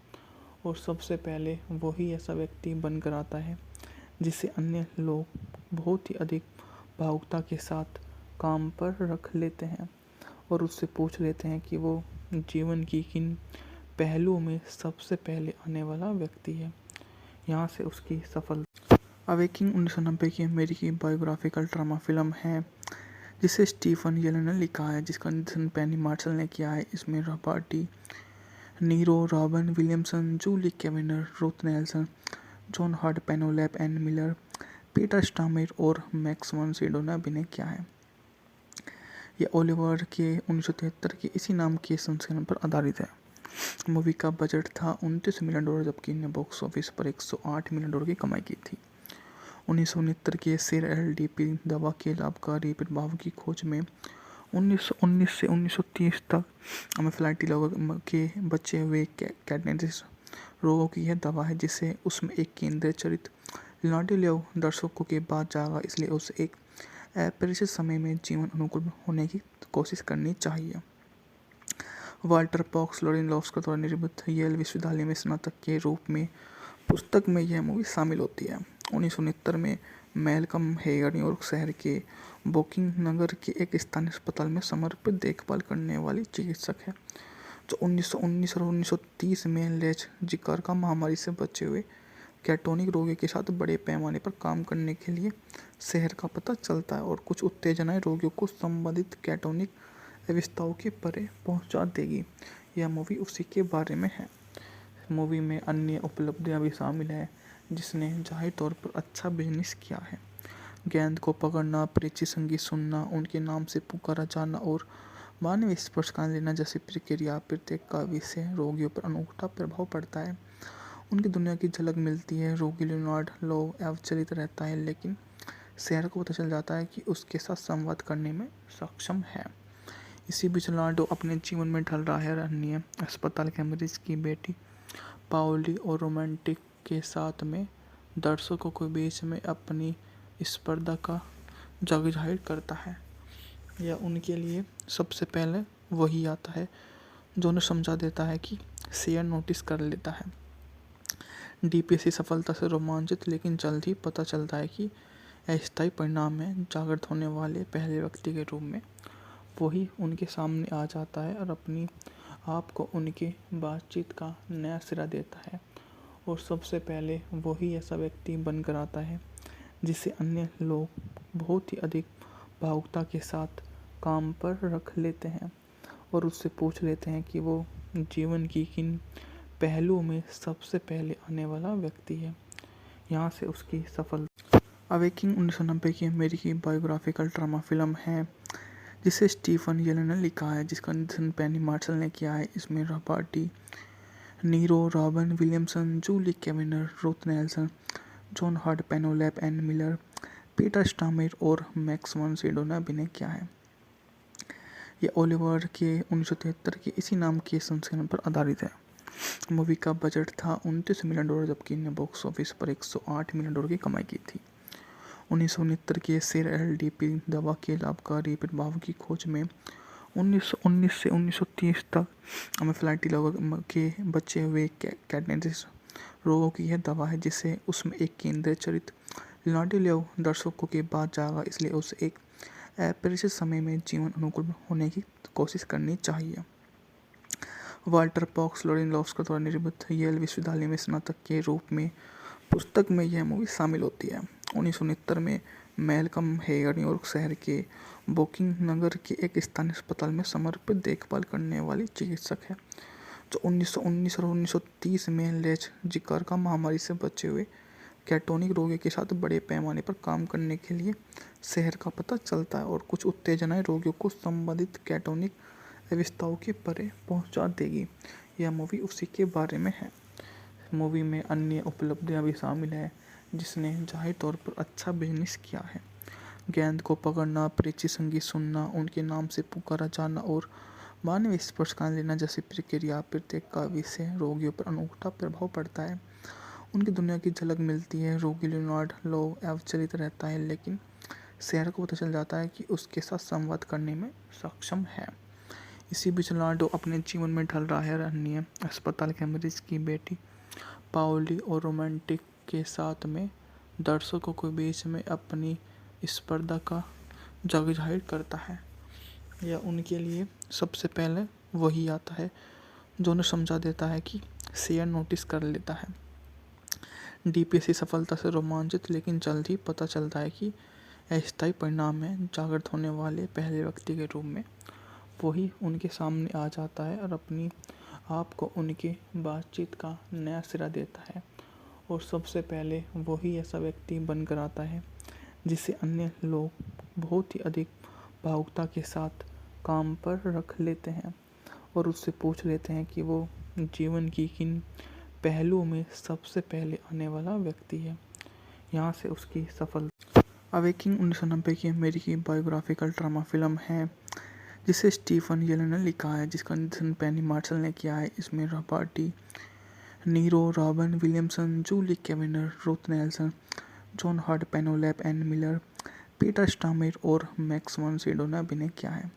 Speaker 1: और सबसे पहले वही ऐसा व्यक्ति बनकर आता है जिसे अन्य लोग बहुत ही अधिक भावुकता के साथ काम पर रख लेते हैं और उससे पूछ लेते हैं कि वो जीवन की किन पहलुओं में सबसे पहले आने वाला व्यक्ति है। यहाँ से उसकी सफल अवेकिंग 1990 की अमेरिकी बायोग्राफिकल ड्रामा फिल्म है जिसे स्टीफन येलन ने लिखा है, जिसका निर्देशन पेनी मार्शल ने किया है। इसमें Robert Niro, Robin Williamson, Julie Kavner, Ruth Nelson, John Hart, Penelope Ann Miller, Peter Stormare और मैक्स वन सिडो ने अभिनय किया है। यह ओलिवर के 1973 के इसी नाम के संस्करण पर आधारित है। मूवी का बजट था $29 मिलियन, जबकि इन्हें बॉक्स ऑफिस पर $108 मिलियन की कमाई की थी। 1969 के सेर एलडीपी दवा के लाभकारी प्रभाव की खोज में 1919 से 1930 तक एनाफिलाक्सिस लोगों के बचे हुए कैटनेटिस रोगों की यह दवा है, जिसे उसमें एक केंद्रीय चरित्र लियोनार्डो दर्शकों के बाद जागा, इसलिए उसे एक अपरिचित समय में जीवन अनुकूल होने की कोशिश करनी चाहिए। वाल्टर पॉक्स लोरेनलोव्स्की द्वारा निर्मित येल विश्वविद्यालय में स्नातक के रूप में पुस्तक में यह मूवी शामिल होती है। 1969 में मैल्कम हेगर न्यूयॉर्क शहर के ब्रुकलिन नगर के एक स्थानीय अस्पताल में समर्पित देखभाल करने वाली चिकित्सक है, जो 1919 और 1930 में लेच जिका महामारी से बचे हुए कैटोनिक रोगियों के साथ बड़े पैमाने पर काम करने के लिए शहर का पता चलता है और कुछ उत्तेजनाएं रोगियों को संबंधित कैटोनिक अवस्थाओं के परे पहुंचा देगी। यह मूवी उसी के बारे में है। मूवी में अन्य उपलब्धियां भी शामिल हैं, जिसने जाहिर तौर पर अच्छा बिजनेस किया है। गेंद को पकड़ना, परिचित संगीत सुनना, उनके नाम से पुकारा जाना और मानवीय स्पर्श का लेना जैसी प्रक्रिया प्रत्येक काव्य से रोगियों पर अनूठा प्रभाव पड़ता है। उनकी दुनिया की झलक मिलती है। रोगी लियोनार्ड लो अविचलित रहता है, लेकिन शेर को पता चल जाता है कि उसके साथ संवाद करने में सक्षम है। इसी बीच लियोनार्डो अपने जीवन में ढल रहा है। अन्य अस्पताल के मरीज की बेटी पाओली और रोमांटिक के साथ में दर्शकों के बीच में अपनी स्पर्धा का जग जाहिर करता है। या उनके लिए सबसे पहले वही आता है जो उन्हें समझा देता है कि शेर नोटिस कर लेता है। डीपीएससी सफलता से रोमांचित, लेकिन जल्द ही पता चलता है कि अस्थायी परिणाम में जागृत होने वाले पहले व्यक्ति के रूप में वही उनके सामने आ जाता है और अपनी आप को उनके बातचीत का नया सिरा देता है। और सबसे पहले वही ऐसा व्यक्ति बनकर आता है जिसे अन्य लोग बहुत ही अधिक भावुकता के साथ काम पर रख लेते हैं और उससे पूछ लेते हैं कि वो जीवन की किन पहलुओं में सबसे पहले आने वाला व्यक्ति है। यहाँ से उसकी सफल अवेकिंग 1990 की अमेरिकी बायोग्राफिकल ड्रामा फिल्म है जिसे स्टीफन येलन ने लिखा है, जिसका निर्देशन पेनी मार्शल ने किया है। इसमें Robert Niro, Robin Williamson, Julie Kavner, Ruth Nelson, John Hart, Penelope Ann Miller, Peter Stormare और मैक्स वन सिडो ने अभिनय किया है। यह ओलिवर के 1973 के इसी नाम के संस्करण पर आधारित है। मूवी का बजट था $29 मिलियन, जबकि इन्हें बॉक्स ऑफिस पर $108 मिलियन की कमाई की थी। 1969 के सेर एलडीपी दवा के लाभकारी प्रभाव की खोज में 1919 से 1930 तक अमेफ्लाइटी लोगों के बचे हुए कैटनेटिस रोगों की यह दवा है, जिसे उसमें एक केंद्रीय चरित्र लियोनार्डो लेव दर्शकों के बाद जागा, इसलिए उसे एक अपरिचित समय में जीवन अनुकूल होने की कोशिश करनी चाहिए। वाल्टर पॉक्स लोरेनलोव्स्की द्वारा निर्मित येल विश्वविद्यालय में स्नातक के रूप में पुस्तक में यह मूवी शामिल होती है। 1969 में मैल्कम हेयर न्यूयॉर्क शहर के वोकिंग नगर के एक स्थानीय अस्पताल में समर्पित देखभाल करने वाली चिकित्सक है, जो 1919 और 1930 में लेच जिकार महामारी से बचे हुए कैटोनिक रोगियों के साथ बड़े पैमाने पर काम करने के लिए शहर का पता चलता है और कुछ उत्तेजनाएं रोगियों को संबंधित कैटोनिक अवस्थाओं के परे पहुंचा देगी। यह मूवी उसी के बारे में है। मूवी में अन्य उपलब्धियां भी शामिल हैं जिसने जाहिर तौर पर अच्छा बिजनेस किया है। गेंद को पकड़ना, परिचित संगीत सुनना, उनके नाम से पुकारा जाना और मानवीय स्पर्श का लेना जैसी प्रक्रिया प्रत्येक काव्य से रोगियों पर अनूठा प्रभाव पड़ता है। उनकी दुनिया की झलक मिलती है। रोगी लियोनार्ड लो अविचलित रहता है, लेकिन शेर को पता चल जाता है कि उसके साथ संवाद करने में सक्षम है। इसी बीच लियोनार्डो अपने जीवन में ढल रहा है। अन्य अस्पताल के मरीज की बेटी पाओली और रोमांटिक के साथ में दर्शकों के बीच में अपनी स्पर्धा का जग जाहिर करता है। या उनके लिए सबसे पहले वही आता है जो उन्हें समझा देता है कि शेर नोटिस कर लेता है। डीपीएससी सफलता से रोमांचित, लेकिन जल्द ही पता चलता है कि अस्थायी परिणाम में जागृत होने वाले पहले व्यक्ति के रूप में वही उनके सामने आ जाता है और अपनी आप को उनके बातचीत का नया सिरा देता है। और सबसे पहले वही ऐसा व्यक्ति बनकर आता है जिसे अन्य लोग बहुत ही अधिक भावुकता के साथ काम पर रख लेते हैं और उससे पूछ लेते हैं कि वो जीवन की किन पहलुओं में सबसे पहले आने वाला व्यक्ति है। यहाँ से उसकी सफल अवेकिंग 1990 की अमेरिकी बायोग्राफिकल ड्रामा फिल्म है जिसे स्टीफन येलन ने लिखा है, जिसका निर्देशन पेनी मार्शल ने किया है। इसमें Robert Niro, Robin Williamson, Julie Kavner, Ruth Nelson, John Hart, Penelope Ann Miller, Peter Stormare और मैक्स वन सिडो ने अभिनय किया है।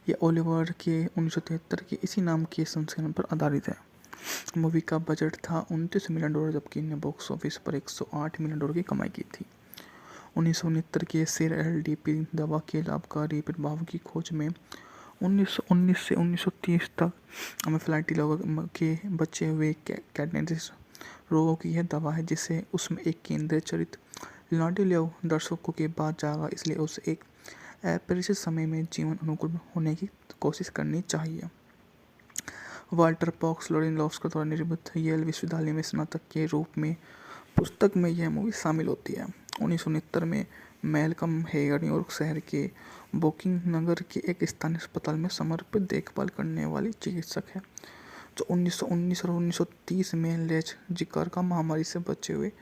Speaker 1: यह ओलिवर के 1973 के इसी नाम के संस्करण पर आधारित है। मूवी का बजट था $29 मिलियन, जबकि इन्हें बॉक्स ऑफिस पर $108 मिलियन की कमाई की थी। 1969 के सेर एलडीपी दवा के लाभकारी प्रभाव की खोज में 1919 से 1930 तक अमेफ्लाइटी लोगों के बचे हुए कैटनेटिस रोगों की यह दवा है, जिसे उसमें एक केंद्रीय चरित्र लियोनार्डो लेव दर्शकों के बाद जागा, इसलिए उसे एक अपरिचित समय में जीवन अनुकूल होने की कोशिश करनी चाहिए। वाल्टर पॉक्स लोरेनलोव्स्की द्वारा निर्मित येल विश्वविद्यालय में स्नातक के रूप में पुस्तक में यह मूवी शामिल होती है। 1969 में मैल्कम हेयर न्यूयॉर्क शहर के वोकिंग नगर के एक स्थानीय अस्पताल में समर्पित देखभाल करने वाली चिकित्सक है, जो 1919 और 1930 में लेच जिकार्का महामारी से बचे हुए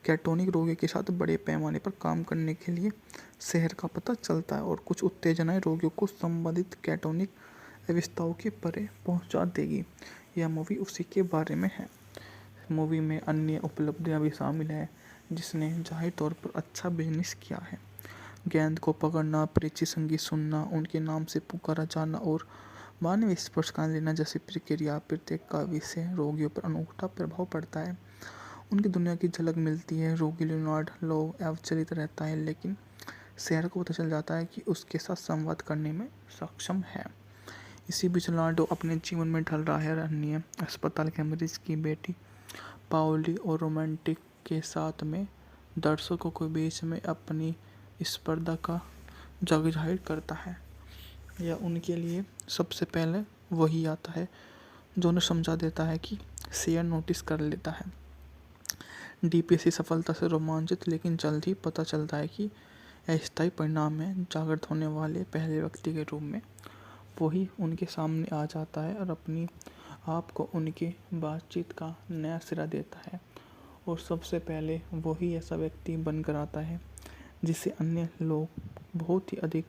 Speaker 1: कैटोनिक रोगियों के साथ बड़े पैमाने पर काम करने के लिए शहर का पता चलता है और कुछ उत्तेजनाएं रोगियों को संबंधित कैटोनिक अवस्थाओं के परे पहुंचा देगी। यह मूवी उसी के बारे में है। मूवी में अन्य उपलब्धियां भी शामिल है, जिसने जाहिर तौर पर अच्छा बिजनेस किया है। गेंद को पकड़ना, परिचित संगीत सुनना, उनके नाम से पुकारा जाना और मानवीय स्पर्श का लेना जैसी प्रक्रिया प्रत्येक काव्य से रोगियों पर अनूठा प्रभाव पड़ता है। उनकी दुनिया की झलक मिलती है। रोगी लियोनार्ड लो अविचलित रहता है, लेकिन शेर को पता चल जाता है कि उसके साथ संवाद करने में सक्षम है। इसी बीच लियोनार्डो अपने जीवन में ढल रहा है। अन्य अस्पताल के मरीज की बेटी पाओली और रोमांटिक के साथ में दर्शकों के बीच में अपनी स्पर्धा का जग जाहिर करता है। यह उनके लिए सबसे पहले वही आता है जो उन्हें समझा देता है कि शेर नोटिस कर लेता है। डीपीएससी सफलता से रोमांचित, लेकिन जल्द ही पता चलता है कि अस्थायी परिणाम में जागृत होने वाले पहले व्यक्ति के रूप में वही उनके सामने आ जाता है और अपनी आप को उनके बातचीत का नया सिरा देता है। और सबसे पहले वही ऐसा व्यक्ति बनकर आता है जिसे अन्य लोग बहुत ही अधिक